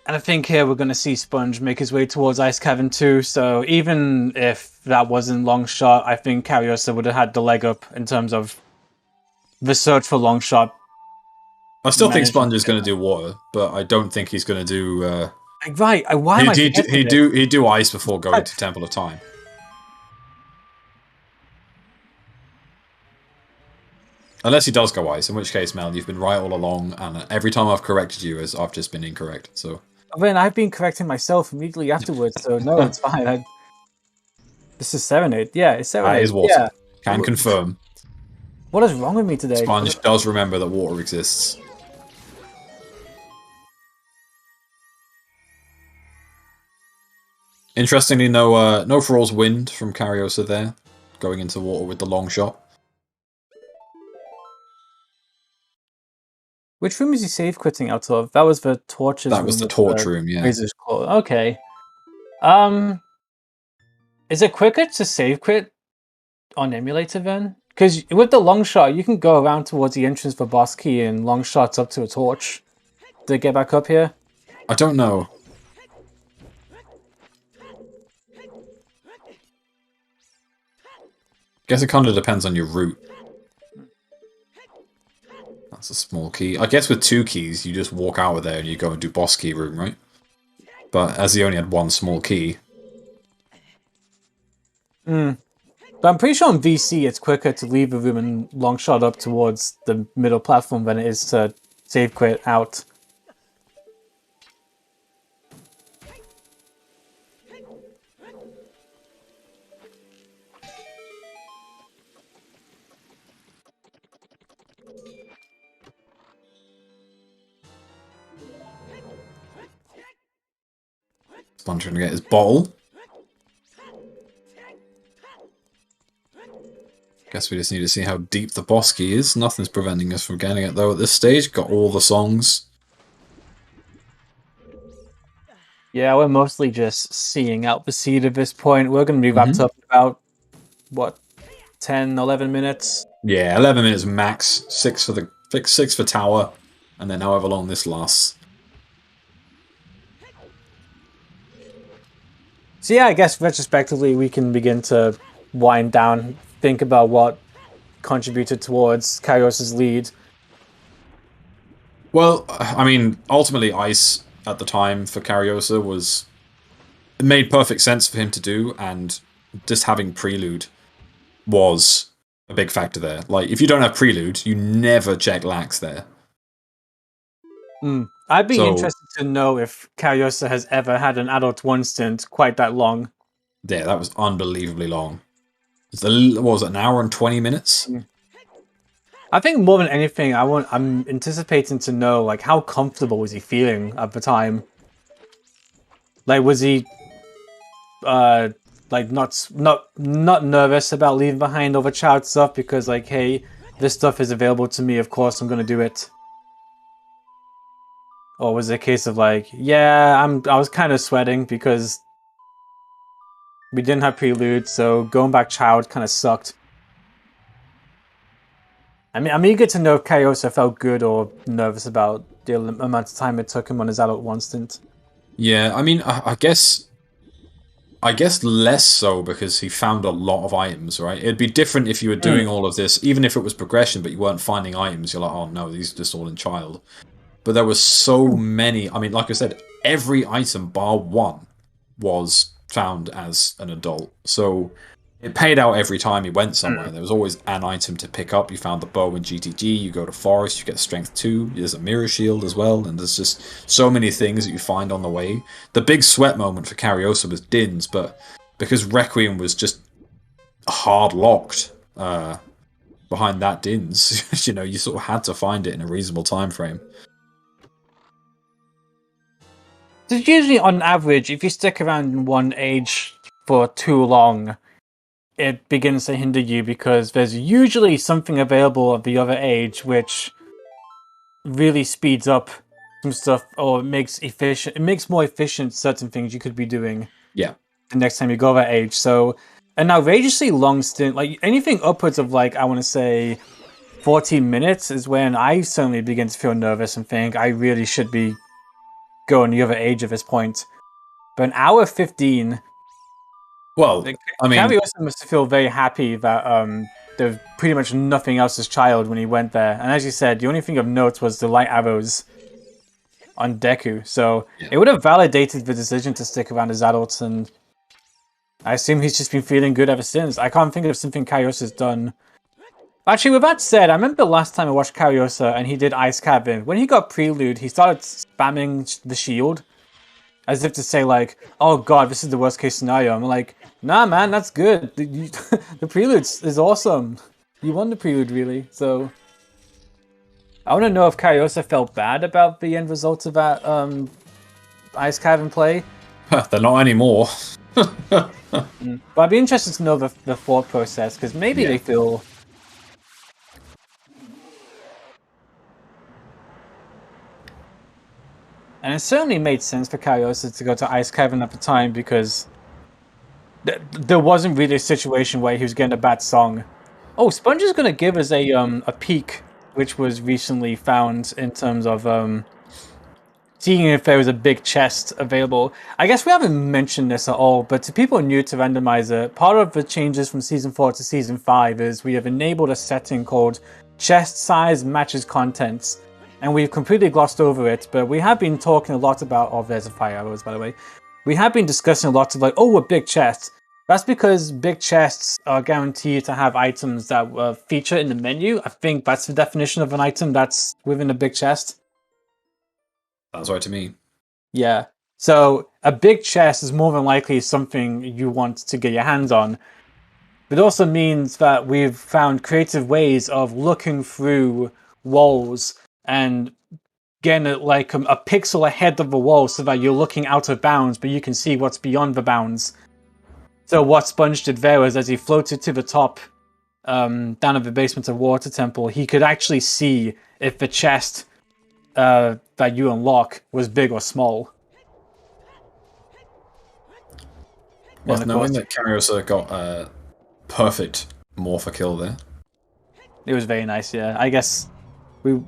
And I think here we're going to see Sponge make his way towards Ice Cavern too, so even if that wasn't long shot, I think Kariossa would have had the leg up in terms of the search for long shot. I still think Sponge is going to do water, but I don't think he's going to do... Right, why am I he'd do ice before going to Temple of Time. Unless he does go ice, in which case, Mel, you've been right all along, and every time I've corrected you, I've just been incorrect, so... I mean, I've been correcting myself immediately afterwards, so no, it's fine. This is 7-8. Yeah, it's 7-8. It is water. Yeah. Can confirm. What is wrong with me today? Sponge does remember that water exists. Interestingly, no Thrall's Wind from Kariossa there, going into water with the long shot. Which room is he save quitting out of? That was the torches room. That was the torch room, yeah. Okay. Is it quicker to save quit on emulator then? Because with the long shot, you can go around towards the entrance for boss key and long shots up to a torch. Did it get back up here? I don't know. Guess it kind of depends on your route. That's a small key. I guess with 2 keys, you just walk out of there and you go and do boss key room, right? But as he only had 1 small key... But I'm pretty sure on VC it's quicker to leave a room and long shot up towards the middle platform than it is to save quit out. Sponge trying to get his bottle. Guess we just need to see how deep the boss key is. Nothing's preventing us from getting it though at this stage. Got all the songs. Yeah, we're mostly just seeing out the seed at this point. We're going to be wrapped up in about, what, 10, 11 minutes? Yeah, 11 minutes max. 6 for tower, and then however long this lasts. So yeah, I guess retrospectively we can begin to wind down, think about what contributed towards Kairos' lead. Well, I mean, ultimately Ice at the time for Kariossa was... It made perfect sense for him to do, and just having Prelude was a big factor there. Like, if you don't have Prelude, you never check lax there. I'd be interested to know if Kariossa has ever had an adult one stint quite that long. Yeah, that was unbelievably long. What was it, an hour and 20 minutes? I think more than anything, I'm anticipating to know, like, how comfortable was he feeling at the time? Like, was he, like, not nervous about leaving behind all the child stuff because, like, hey, this stuff is available to me, of course I'm gonna do it. Or was it a case of like, yeah, I was kind of sweating because we didn't have Prelude, so going back child kind of sucked. I mean, I'm eager to know if Kariossa felt good or nervous about the amount of time it took him on his adult one stint. Yeah, I mean, I guess less so because he found a lot of items, right? It'd be different if you were doing all of this, even if it was progression, but you weren't finding items. You're like, oh no, these are just all in child. But there were so many. I mean, like I said, every item bar 1 was found as an adult. So it paid out every time you went somewhere. There was always an item to pick up. You found the bow in GTG, you go to Forest, you get Strength 2, there's a Mirror Shield as well, and there's just so many things that you find on the way. The big sweat moment for Kariossa was Din's, but because Requiem was just hard locked behind that DINS. You know, you sort of had to find it in a reasonable time frame. So usually, on average, if you stick around in one age for too long, it begins to hinder you because there's usually something available at the other age which really speeds up some stuff or makes more efficient certain things you could be doing. Yeah. The next time you go that age. So an outrageously long stint, like anything upwards of like I want to say 14 minutes is when I certainly begin to feel nervous and think I really should be going the other age at this point. But an hour 15. Well, I mean, Kariossa must feel very happy that there's pretty much nothing else as child when he went there. And as you said, the only thing of note was the light arrows on Deku. So it would have validated the decision to stick around as adults, and I assume he's just been feeling good ever since. I can't think of something Kariossa's done. Actually, with that said, I remember the last time I watched Kariossa and he did Ice Cabin. When he got Prelude, he started spamming the shield as if to say, like, oh god, this is the worst case scenario. I'm like, nah, man, that's good. The Prelude is awesome. You won the Prelude, really. So I want to know if Kariossa felt bad about the end result of that Ice Cabin play. they're not anymore. But I'd be interested to know the thought process, because maybe they feel... And it certainly made sense for Kariossa to go to Ice Cavern at the time, because there wasn't really a situation where he was getting a bad song. Oh, Sponge is going to give us a peek, which was recently found in terms of seeing if there was a big chest available. I guess we haven't mentioned this at all, but to people new to Randomizer, part of the changes from Season 4 to Season 5 is we have enabled a setting called Chest Size Matches Contents. And we've completely glossed over it, but we have been talking a lot about... Oh, there's a fire arrows, by the way. We have been discussing a lot of like, oh, a big chest. That's because big chests are guaranteed to have items that feature in the menu. I think that's the definition of an item that's within a big chest. That's right to me. Yeah. So a big chest is more than likely something you want to get your hands on. It also means that we've found creative ways of looking through walls and getting it like a pixel ahead of the wall so that you're looking out of bounds, but you can see what's beyond the bounds. So what Sponge did there was, as he floated to the top, down at the basement of Water Temple, he could actually see if the chest that you unlock was big or small. Worth knowing that Kariossa got a perfect Morpher kill there. It was very nice, yeah. I guess we...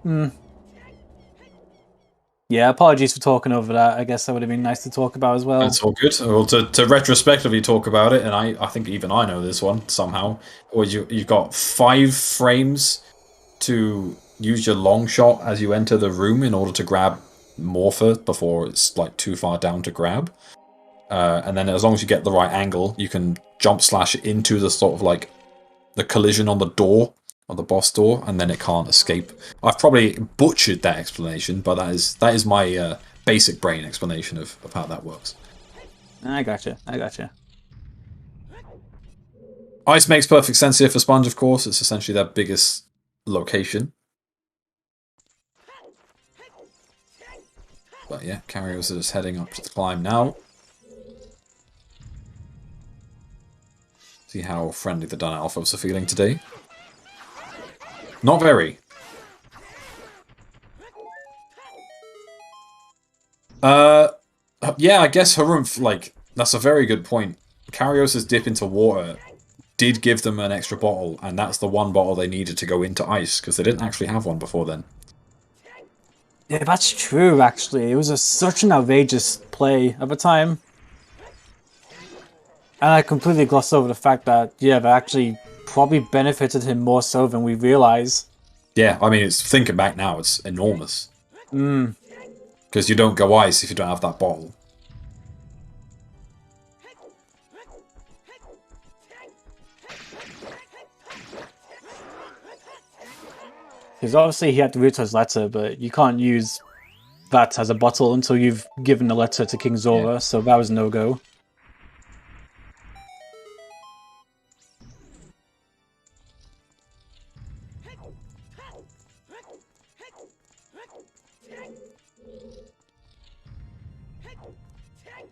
Yeah, apologies for talking over that. I guess that would have been nice to talk about as well. That's all good. Well, to retrospectively talk about it, and I think even I know this one somehow, or you've got 5 frames to use your long shot as you enter the room in order to grab Morpher before it's like too far down to grab. And then as long as you get the right angle, you can jump slash into the sort of like the collision on the door, on the boss door, and then it can't escape. I've probably butchered that explanation, but that is my basic brain explanation of how that works. I gotcha. Ice makes perfect sense here for Sponge, of course. It's essentially their biggest location. But yeah, Kariossa is heading up to the climb now. See how friendly the Dun Alphas are feeling today. Not very. Yeah, I guess Harumph, like, that's a very good point. Kariossa's dip into water did give them an extra bottle, and that's the one bottle they needed to go into ice, because they didn't actually have one before then. Yeah, that's true, actually. It was such an outrageous play at the time. And I completely glossed over the fact that, yeah, that actually probably benefited him more so than we realize. Yeah, I mean, thinking back now, it's enormous. Because you don't go ice if you don't have that bottle. Because obviously he had Ruto's letter, but you can't use that as a bottle until you've given the letter to King Zora, so that was no-go.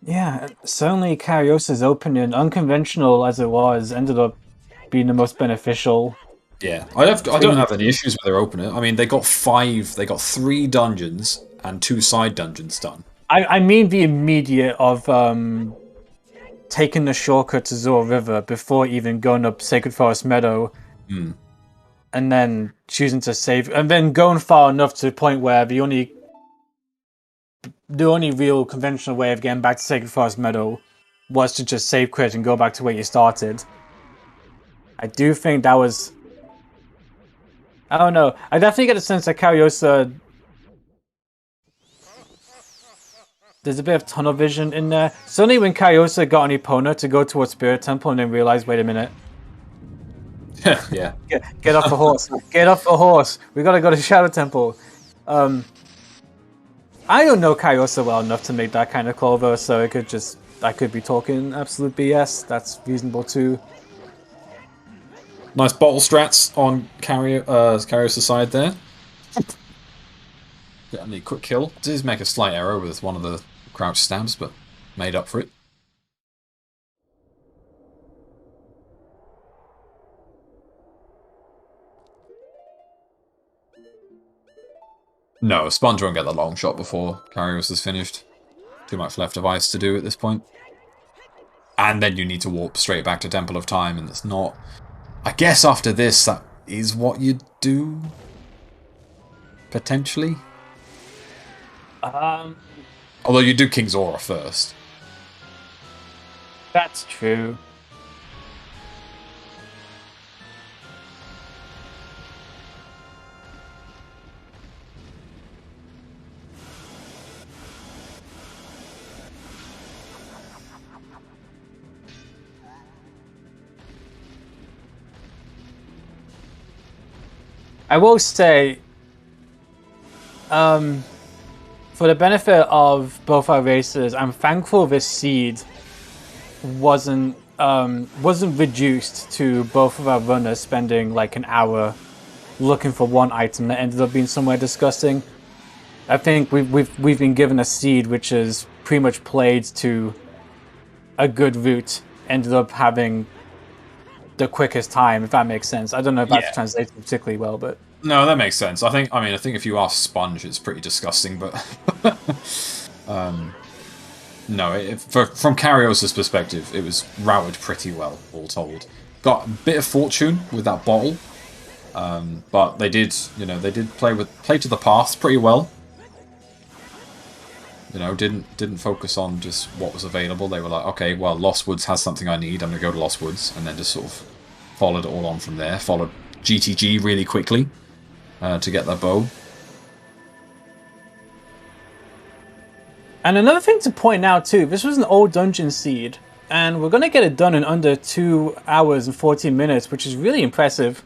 Yeah, certainly Kariossa's opening, unconventional as it was, ended up being the most beneficial. Yeah, I don't have any issues with their opener. I mean, they got 3 dungeons and 2 side dungeons done. I mean the immediate of taking the shortcut to Zora River before even going up Sacred Forest Meadow, and then choosing to save, and then going far enough to the point where the only real conventional way of getting back to Sacred Forest Meadow was to just save quit and go back to where you started. I do think that was... I don't know. I definitely get a sense that Kariossa... There's a bit of tunnel vision in there. Suddenly when Kariossa got on Epona to go towards Spirit Temple and then realized, wait a minute. Yeah. Get off the horse. Get off the horse. We gotta go to Shadow Temple. I don't know Kariossa well enough to make that kind of call, though, so I could be talking absolute BS. That's reasonable too. Nice bottle strats on Kariossa's side there. Get a quick kill. Did make a slight error with one of the crouch stabs, but made up for it. No, Sponge won't get the long shot before Kariossa's finished. Too much left of ice to do at this point. And then you need to warp straight back to Temple of Time, and it's not... I guess after this, that is what you do? Potentially? Although you do King's Aura first. That's true. I will say, for the benefit of both our races, I'm thankful this seed wasn't reduced to both of our runners spending like an hour looking for one item that ended up being somewhere disgusting. I think we've been given a seed which is pretty much played to a good route, ended up having the quickest time, if that makes sense. I don't know if that's translated particularly well, but no, that makes sense. I think if you ask Sponge, it's pretty disgusting, but no, from Kariossa's perspective, it was routed pretty well, all told. Got a bit of fortune with that bottle, but they did play to the path pretty well. Didn't focus on just what was available. They were like, okay, well, Lost Woods has something I need. I'm gonna go to Lost Woods, and then just sort of followed it all on from there. Followed GTG really quickly to get their bow. And another thing to point out too, this was an old dungeon seed, and we're gonna get it done in under 2 hours and 14 minutes, which is really impressive.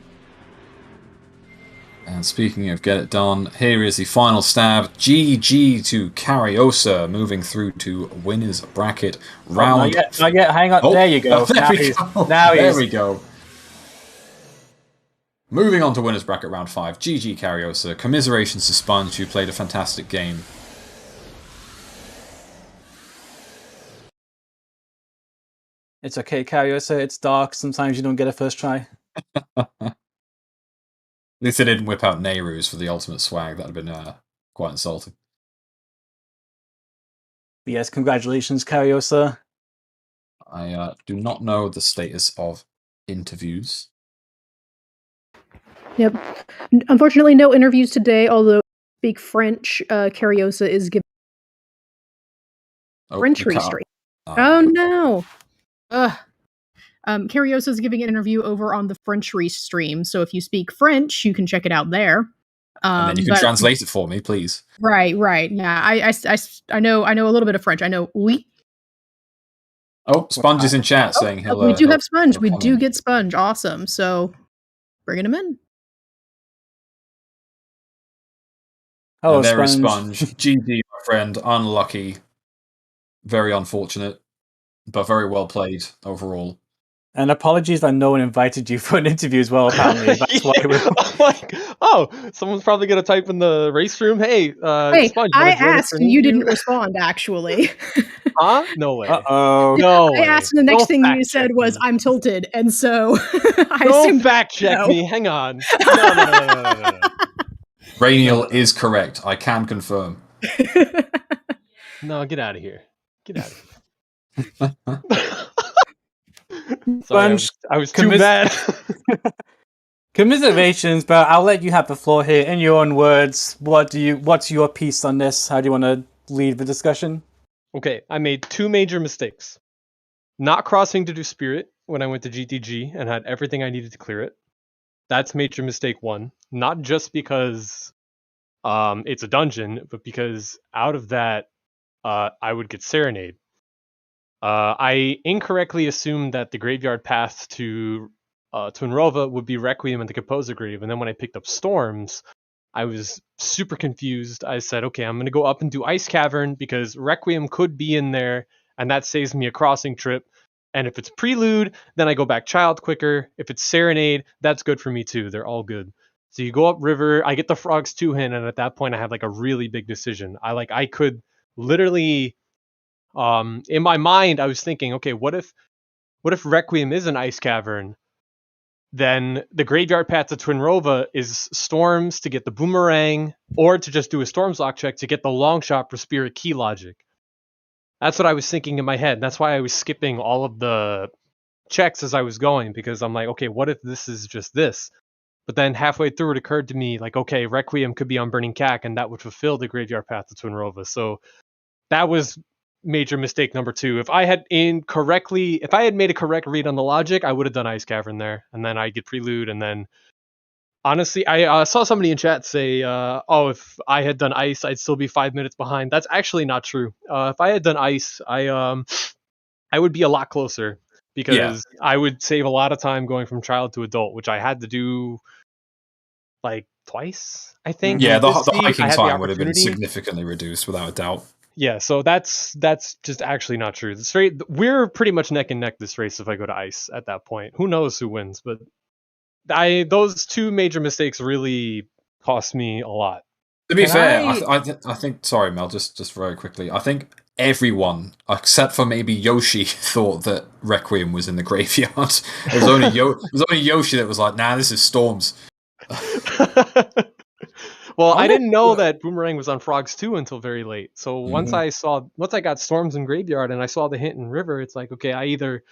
And speaking of get it done, here is the final stab. GG to Kariossa, moving through to winner's bracket round. Not yet. Hang on. There you go. There we go. Moving on to winner's bracket round 5. GG Kariossa. Commiserations to Sponge, who played a fantastic game. It's okay, Kariossa. It's dark. Sometimes you don't get a first try. At least they didn't whip out Nehru's for the ultimate swag. That would have been quite insulting. But yes, congratulations, Kariossa. I do not know the status of interviews. Yep. Unfortunately, no interviews today, although speak French, Kariossa is giving French restream. Oh no! Kariossa is giving an interview over on the French restream, so if you speak French, you can check it out there. And then you can translate it for me, please. Right. Yeah, I know a little bit of French. I know oui. Oh, Sponge is in chat saying hello. We do have Sponge. We do get Sponge. Awesome. So bringing him in. Oh, there is Sponge. GG, my friend. Unlucky. Very unfortunate, but very well played overall. And apologies that no one invited you for an interview as well, apparently. That's why we're... I'm like, someone's probably going to type in the race room, hey, Hey, Sponge, I wanna join us asked for an and you interview? didn't respond, actually. Huh? No way. Uh-oh. No I way. asked and the next Don't thing you fact said check was, me. I'm tilted, and so I Don't assumed fact check no. me. Hang on. No. Rainiel No. is correct. I can confirm. No, get out of here. Get out of here. Sorry, Sponge, I was too mad. commiserations, but I'll let you have the floor here. In your own words, what's your piece on this? How do you want to lead the discussion? Okay, I made two major mistakes. Not crossing to do Spirit when I went to GTG and had everything I needed to clear it. That's major mistake one. Not just because it's a dungeon, but because out of that, I would get Serenade. I incorrectly assumed that the graveyard path to Twinrova would be Requiem and the Composer Grave, and then when I picked up Storms, I was super confused. I said, okay, I'm going to go up and do Ice Cavern because Requiem could be in there, and that saves me a crossing trip. And if it's Prelude, then I go back Child quicker. If it's Serenade, that's good for me too. They're all good. So you go up River, I get the Frogs 2-hit, and at that point I have like a really big decision. I could literally, in my mind, I was thinking, okay, what if Requiem is an Ice Cavern? Then the graveyard path to Twinrova is Storms to get the Boomerang, or to just do a Storms lock check to get the long shot for Spirit Key logic. That's what I was thinking in my head. That's why I was skipping all of the checks as I was going, because I'm like, okay, what if this is just this? But then halfway through, it occurred to me, like, okay, Requiem could be on Burning Cack, and that would fulfill the graveyard path to Twinrova. So that was major mistake number two. If I had made a correct read on the logic, I would have done Ice Cavern there, and then I'd get Prelude, and then honestly, I saw somebody in chat say, if I had done Ice, I'd still be 5 minutes behind. That's actually not true. If I had done Ice, I would be a lot closer, because I would save a lot of time going from child to adult, which I had to do like twice, I think. Yeah, the This seed, hiking I had time would have been opportunity. significantly reduced, without a doubt. Yeah, so that's just actually not true. We're pretty much neck and neck this race if I go to Ice at that point. Who knows who wins, but those two major mistakes really cost me a lot. To be fair, I think. Sorry, Mel. Just very quickly. I think everyone, except for maybe Yoshi, thought that Requiem was in the graveyard. It was only Yoshi that was like, "Nah, this is Storms." Well, I didn't know that Boomerang was on Frogs 2 until very late. So once I got Storms in Graveyard and I saw the hint in River, it's like, okay, I either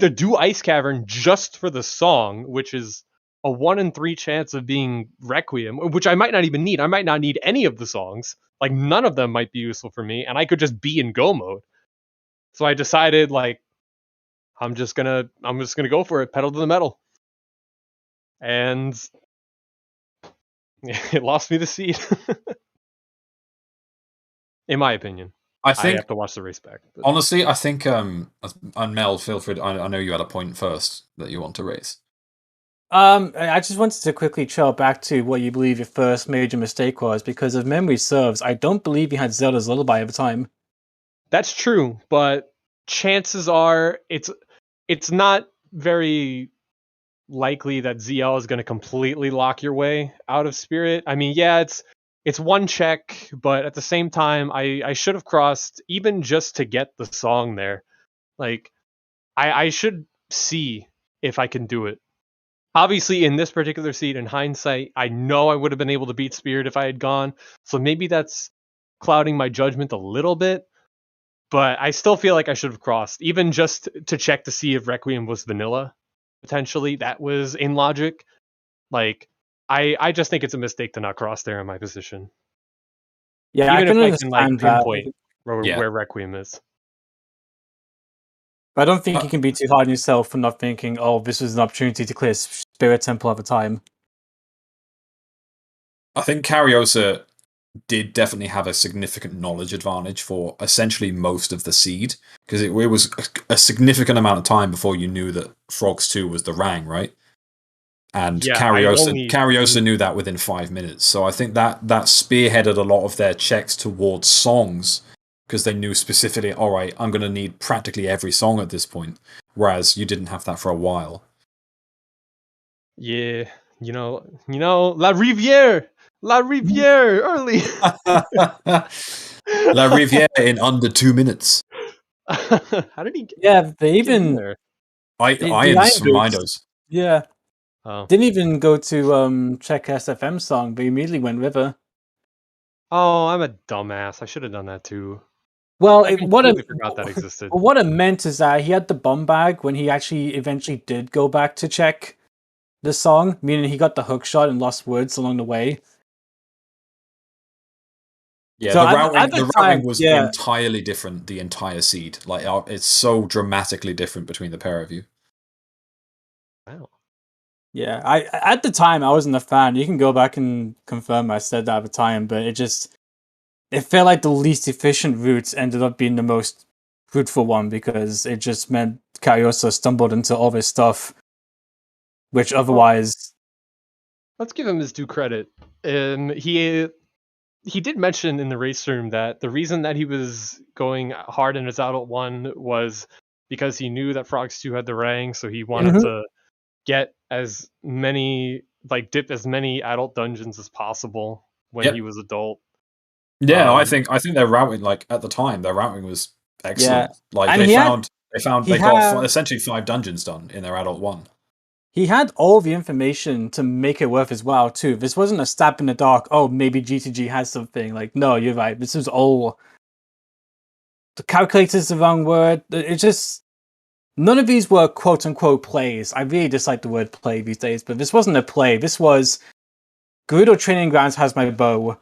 do Ice Cavern just for the song, which is a 1 in 3 chance of being Requiem, which I might not even need. I might not need any of the songs. Like, none of them might be useful for me, and I could just be in go mode. So I decided, like, I'm just gonna go for it, pedal to the metal. And it lost me the seed. In my opinion. I have to watch the race back. But. Honestly, I think, and Mel, feel free. I know you had a point first that you want to raise. I just wanted to quickly trail back to what you believe your first major mistake was, because if memory serves, I don't believe you had Zelda's Lullaby at the time. That's true, but chances are it's not very likely that ZL is going to completely lock your way out of Spirit. I mean, yeah, it's one check, but at the same time, I should have crossed even just to get the song there. Like, I should see if I can do it. Obviously, in this particular seat, in hindsight, I know I would have been able to beat Spirit if I had gone. So maybe that's clouding my judgment a little bit. But I still feel like I should have crossed, even just to check to see if Requiem was vanilla. Potentially, that was in logic. Like, I just think it's a mistake to not cross there in my position. Yeah, even I if I can like pinpoint that. where Requiem is. But I don't think you can be too hard on yourself for not thinking, oh, this was an opportunity to clear Spirit Temple at the time. I think Kariossa did definitely have a significant knowledge advantage for essentially most of the seed, because it was a significant amount of time before you knew that Frogs 2 was the Rang, right? And yeah, Kariossa knew that within 5 minutes. So I think that spearheaded a lot of their checks towards songs, because they knew specifically, all right, I'm going to need practically every song at this point. whereas you didn't have that for a while. Yeah, you know, La Riviere, early. La Riviere in under 2 minutes. How did he Yeah, they get in even there? I the am Iron Boots. Smidos. Yeah, Oh, didn't even go to check SFM song, but immediately went River. I'm a dumbass. I should have done that too. Well, I what completely forgot that existed. what it meant is that he had the bum bag when he actually eventually did go back to check the song, meaning he got the hook shot and lost words along the way. Yeah, So the at the time, routing was yeah, entirely different. The entire seed, like it's so dramatically different between the pair of you. Wow. yeah. I at the time I wasn't a fan. You can go back and confirm I said that at the time, but it felt like the least efficient route ended up being the most fruitful one because it just meant Kariossa stumbled into all this stuff, which otherwise, Let's give him his due credit. He did mention in the race room that the reason that he was going hard in his adult one was because he knew that Frogs 2 had the rank, so he wanted Mhm. to get as many, like, dip as many adult dungeons as possible when Yep. he was adult. Yeah, I think their routing, like at the time, their routing was excellent. yeah. Like And they got essentially 5 dungeons done in their adult one. he had all the information to make it worth his while too. This wasn't a stab in the dark. Oh, maybe GTG has something. Like, no, you're right. This was all. The calculator's the wrong word. It's just none of these were quote unquote plays. I really dislike the word play these days, but this wasn't a play. This was Gerudo Training Grounds has my bow.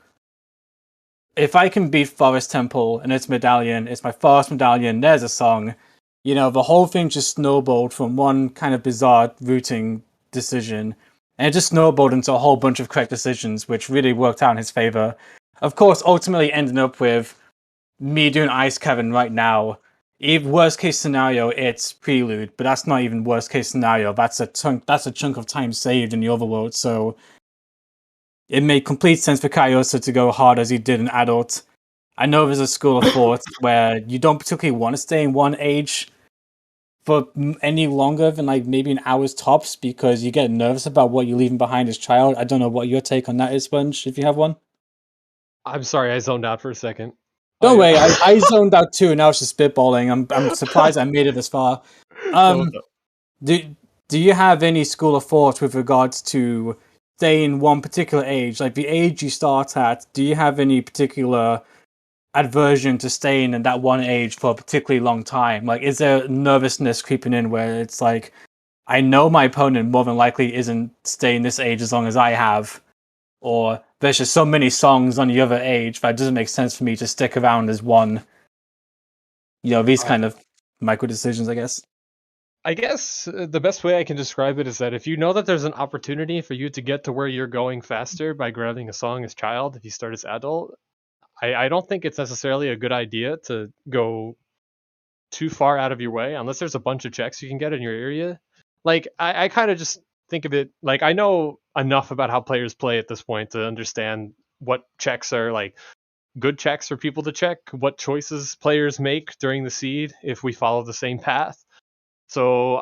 If I can beat Forest Temple and its medallion, it's my Forest medallion. There's a song. You know, the whole thing just snowballed from one kind of bizarre routing decision, and it just snowballed into a whole bunch of correct decisions, which really worked out in his favor. Of course, ultimately ending up with me doing Ice Kevin right now. Even worst case scenario, it's Prelude, but that's not even worst case scenario. That's a chunk of time saved in the overworld. So it made complete sense for Kariossa to go hard as he did in Adult. I know there's a school of thought where you don't particularly want to stay in one age for any longer than like maybe an hour's tops because you get nervous about what you're leaving behind as child. I don't know what your take on that is, Sponge, if you have one. I'm sorry, I zoned out for a second. No way, I zoned out too, and I was just spitballing. I'm surprised I made it this far. No. Do you have any school of thought with regards to staying in one particular age, like the age you start at? Do you have any particular aversion to staying in that one age for a particularly long time? Like, is there nervousness creeping in where it's like, I know my opponent more than likely isn't staying this age as long as I have, or there's just so many songs on the other age that it doesn't make sense for me to stick around as one. You know, these kind of micro decisions, I guess. I guess the best way I can describe it is that if you know that there's an opportunity for you to get to where you're going faster by grabbing a song as child, if you start as adult, I don't think it's necessarily a good idea to go too far out of your way unless there's a bunch of checks you can get in your area. Like, I kind of just think of it like I know enough about how players play at this point to understand what checks are like good checks for people to check, what choices players make during the seed if we follow the same path. So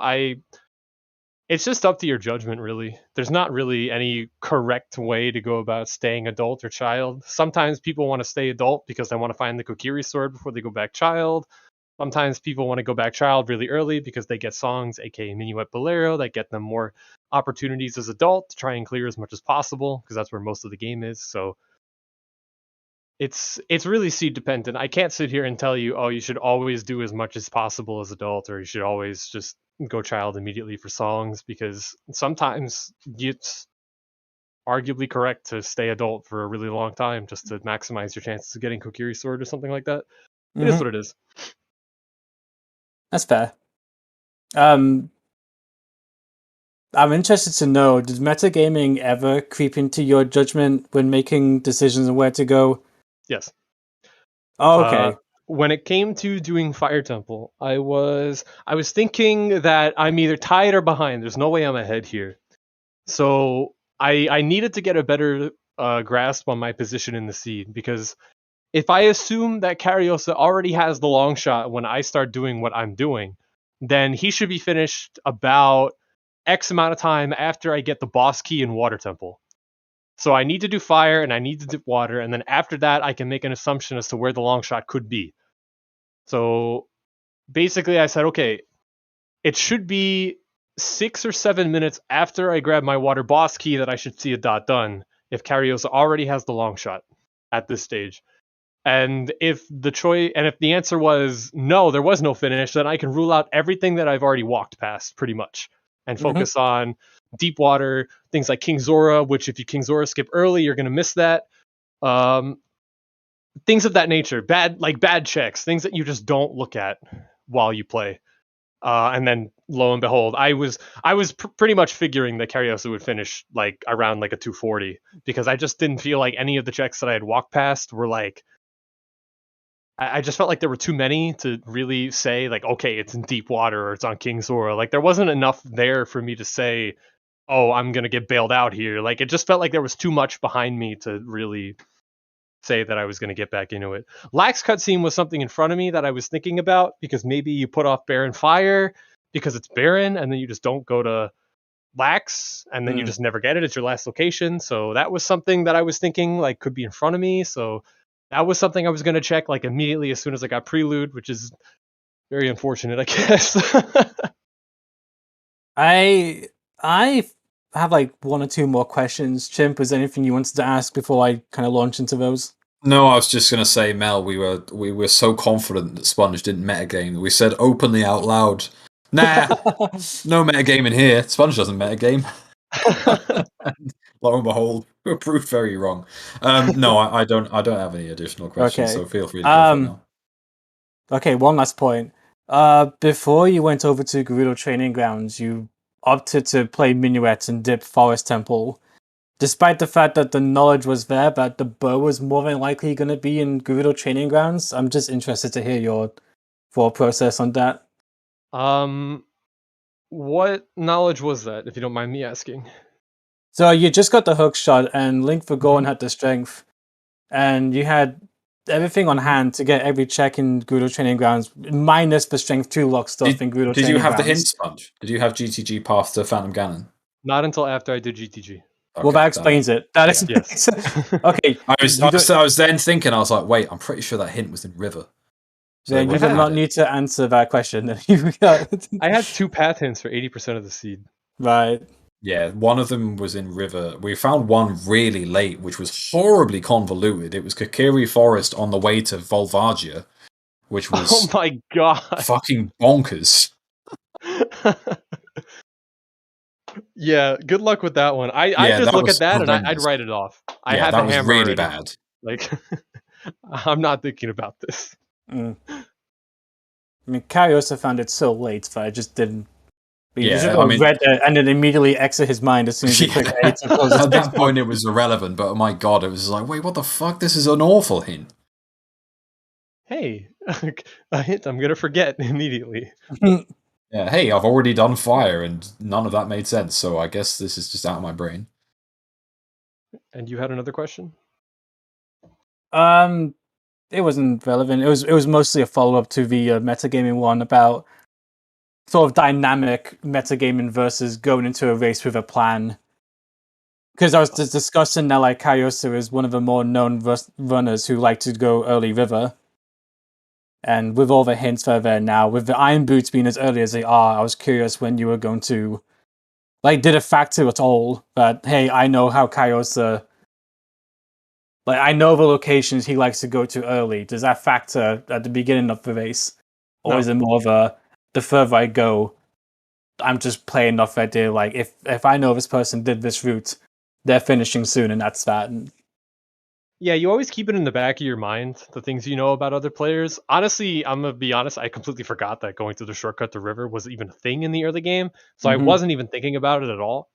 it's just up to your judgment, really. There's not really any correct way to go about staying adult or child. Sometimes people want to stay adult because they want to find the Kokiri sword before they go back child. Sometimes people want to go back child really early because they get songs, aka Minuet Bolero, that get them more opportunities as adult to try and clear as much as possible because that's where most of the game is. So it's really seed dependent. I can't sit here and tell you, oh, you should always do as much as possible as adult, or you should always just go child immediately for songs, because sometimes it's arguably correct to stay adult for a really long time just to maximize your chances of getting Kokiri Sword or something like that. It is what it is. That's fair. I'm interested to know, did metagaming ever creep into your judgment when making decisions on where to go? Yes. Oh, okay. When it came to doing Fire Temple, I was thinking that I'm either tied or behind. There's no way I'm ahead here. So I needed to get a better grasp on my position in the seed, because if I assume that Kariossa already has the long shot when I start doing what I'm doing, then he should be finished about X amount of time after I get the boss key in Water Temple. So I need to do fire and I need to do water, and then after that I can make an assumption as to where the long shot could be. So basically I said, okay, it should be 6 or 7 minutes after I grab my water boss key that I should see a dot done if Kariossa already has the long shot at this stage. And if the answer was no, there was no finish, then I can rule out everything that I've already walked past pretty much and focus on deep water, things like King Zora, which if you King Zora skip early, you're going to miss that. Things of that nature, bad checks, things that you just don't look at while you play. And then lo and behold, I was pretty much figuring that Kariossa would finish like around like a 240 because I just didn't feel like any of the checks that I had walked past were like, I just felt like there were too many to really say like, okay, it's in deep water or it's on King Zora. Like there wasn't enough there for me to say, oh, I'm going to get bailed out here. Like it just felt like there was too much behind me to really say that I was going to get back into it. Lax cutscene was something in front of me that I was thinking about because maybe you put off Baron Fire because it's Baron and then you just don't go to Lax and then you just never get it. It's your last location. So that was something that I was thinking like could be in front of me. So that was something I was going to check like immediately as soon as I got Prelude, which is very unfortunate, I guess. I have like one or two more questions. Chimp, is there anything you wanted to ask before I kind of launch into those? No, I was just gonna say, Mel, we were so confident that Sponge didn't metagame that we said openly out loud, nah, no metagaming here. Sponge doesn't metagame. Lo and behold, we were proved very wrong. No, I don't have any additional questions, Okay. so feel free to go for it now. Okay, one last point. Before you went over to Gerudo Training Grounds, you opted to play Minuet and dip Forest Temple. Despite the fact that the knowledge was there, but the bow was more than likely going to be in Gerudo Training Grounds. I'm just interested to hear your thought process on that. What knowledge was that, if you don't mind me asking? So you just got the hook shot, and Link for Gorn had the strength, and you had everything on hand to get every check in Gerudo Training Grounds, minus the strength 2 lock stuff in Gerudo Training Grounds. Did you have the hint, Sponge? Did you have GTG path to Phantom Ganon? Not until after I did GTG. Okay, well, that explains it. That is yes. Okay. I was then thinking, I was like, wait, I'm pretty sure that hint was in River. So then you did not need to answer that question. I had 2 path hints for 80% of the seed. Right. Yeah, one of them was in River. We found one really late, which was horribly convoluted. It was Kakiri Forest on the way to Volvagia, which was oh my god, fucking bonkers. Yeah, good luck with that one. I just look at that and I'd write it off. I have that the was hammer really already. bad. Like, I'm not thinking about this. I mean, Kariossa found it so late that I just didn't. Read it and then immediately exit his mind as soon as he clicked A to close At that point, it was irrelevant, but oh my god, it was like, wait, what the fuck? This is an awful hint. Hey, a hint I'm going to forget immediately. Yeah, hey, I've already done fire, and none of that made sense, so I guess this is just out of my brain. And you had another question? It wasn't relevant. It was mostly a follow-up to the metagaming one about sort of dynamic metagaming versus going into a race with a plan. Because I was just discussing that like Kariossa is one of the more known runners who like to go early river. And with all the hints that are there now, with the Iron Boots being as early as they are, I was curious when you were going to... Like, did it factor at all that, hey, I know how Kariossa... Like, I know the locations he likes to go to early. Does that factor at the beginning of the race? Or is it more of a, the further I go, I'm just playing off that idea, like, if I know this person did this route, they're finishing soon, and that's that. Yeah, you always keep it in the back of your mind, the things you know about other players. Honestly, I'm going to be honest, I completely forgot that going through the shortcut to river was even a thing in the early game, so I wasn't even thinking about it at all.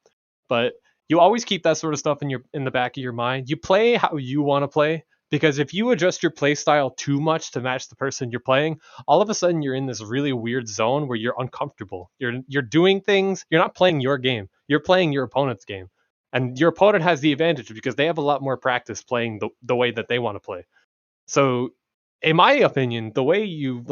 But you always keep that sort of stuff in the back of your mind. You play how you want to play, because if you adjust your play style too much to match the person you're playing, all of a sudden you're in this really weird zone where you're uncomfortable. You're doing things, you're not playing your game, you're playing your opponent's game. And your opponent has the advantage because they have a lot more practice playing the way that they want to play. So, in my opinion, the way you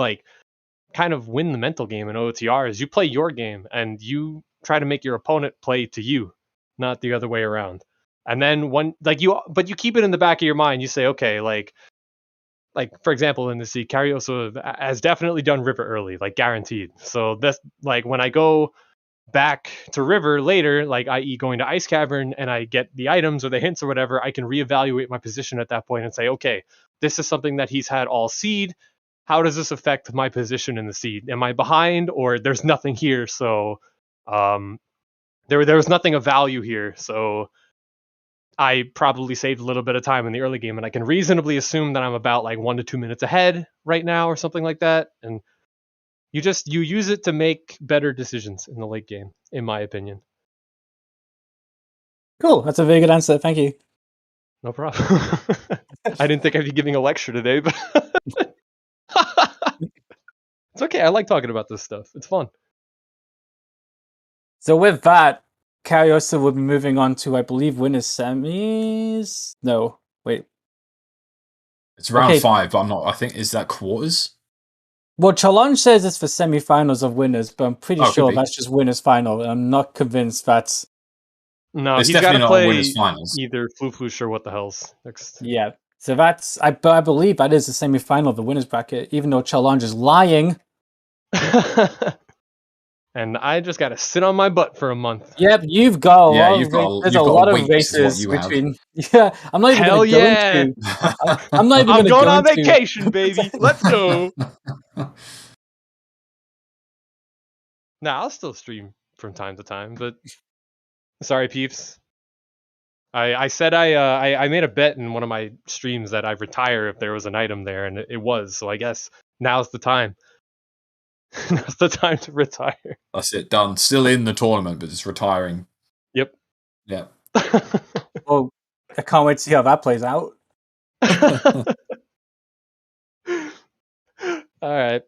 kind of win the mental game in OOTR is you play your game and you try to make your opponent play to you, not the other way around. And then but you keep it in the back of your mind. You say, okay, like for example, in the sea, Kariossa has definitely done river early, like guaranteed. So this, like when I go back to river later, like i.e. going to ice cavern, and I get the items or the hints or whatever, I can reevaluate my position at that point and say, okay, this is something that he's had all seed. How does this affect my position in the seed? Am I behind, or there's nothing here? So there was nothing of value here. So I probably saved a little bit of time in the early game, and I can reasonably assume that I'm about like 1 to 2 minutes ahead right now or something like that. And you use it to make better decisions in the late game, in my opinion. Cool. That's a very good answer. Thank you. No problem. I didn't think I'd be giving a lecture today, but it's okay. I like talking about this stuff. It's fun. So with that, Kariossa will be moving on to, I believe, winners semis. No, wait. It's round Okay. 5, but I'm not. I think, is that quarters? Well, Challenge says it's for semi-finals of winners, but I'm pretty Oh, sure could be. that's just winners final. And I'm not convinced that's No, It's he's got definitely to not play winners finals. either Floosh or what the hell's next. yeah. So that's I believe that is the semi-final of the winners bracket, even though Challenge is lying. And I just got to sit on my butt for a month. Yep, you've got a Yeah, lot you've of got there's you've a got lot a of week, is what races you have. between. Yeah, I'm not even Hell going to go yeah! into. I'm not even I'm going to going go on into. vacation, baby. Let's go. Nah, I'll still stream from time to time, but sorry, peeps. I said I made a bet in one of my streams that I'd retire if there was an item there, and it was. So I guess now's the time. Now's the time to retire. That's it, done. Still in the tournament, but just retiring. Yep. Yeah. Well, I can't wait to see how that plays out. All right.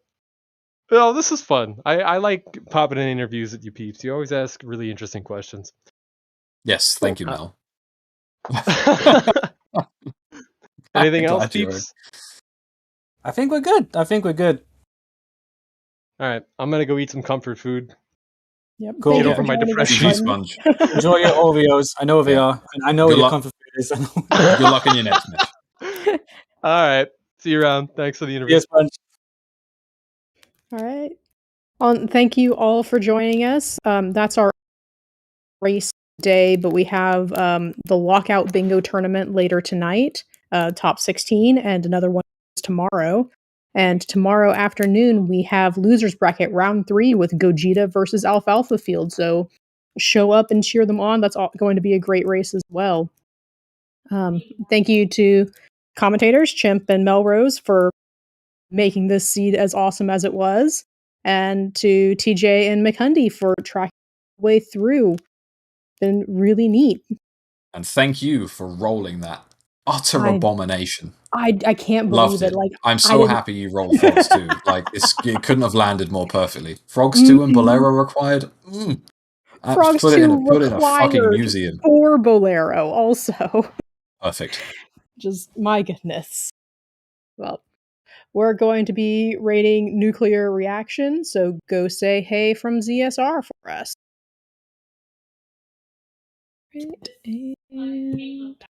Well, this is fun. I like popping in interviews with you peeps. You always ask really interesting questions. Yes, thank you, Mel. Anything else, Glad you're peeps? I think we're good. All right. I'm going to go eat some comfort food. Yep. Cool. Thank Get you over for my joining us, depression. Sponge. Enjoy your Oreos. I know they Yeah. are. And I know Good your luck. comfort food is. Good luck in your next match. All right. See you around. Thanks for the interview. Yes, Sponge. All right. Thank you all for joining us. That's our race day, but we have the lockout bingo tournament later tonight, top 16, and another one tomorrow. And tomorrow afternoon, we have losers bracket round 3 with Gogeta versus Alfalfa Field. So show up and cheer them on. That's going to be a great race as well. Thank you to commentators Chimp and Melrose for making this seed as awesome as it was, and to TJ and McHundy for tracking the way through. Been really neat. And thank you for rolling that utter abomination. I can't Loved believe it. it. Like, I'm so happy you rolled Frogs 2. Like, it couldn't have landed more perfectly. Frogs 2 and Bolero required. Frogs put 2 it in a fucking required museum. for Bolero also. Perfect. Just my goodness. Well, we're going to be rating nuclear reaction, so go say hey from ZSR for us. Right, and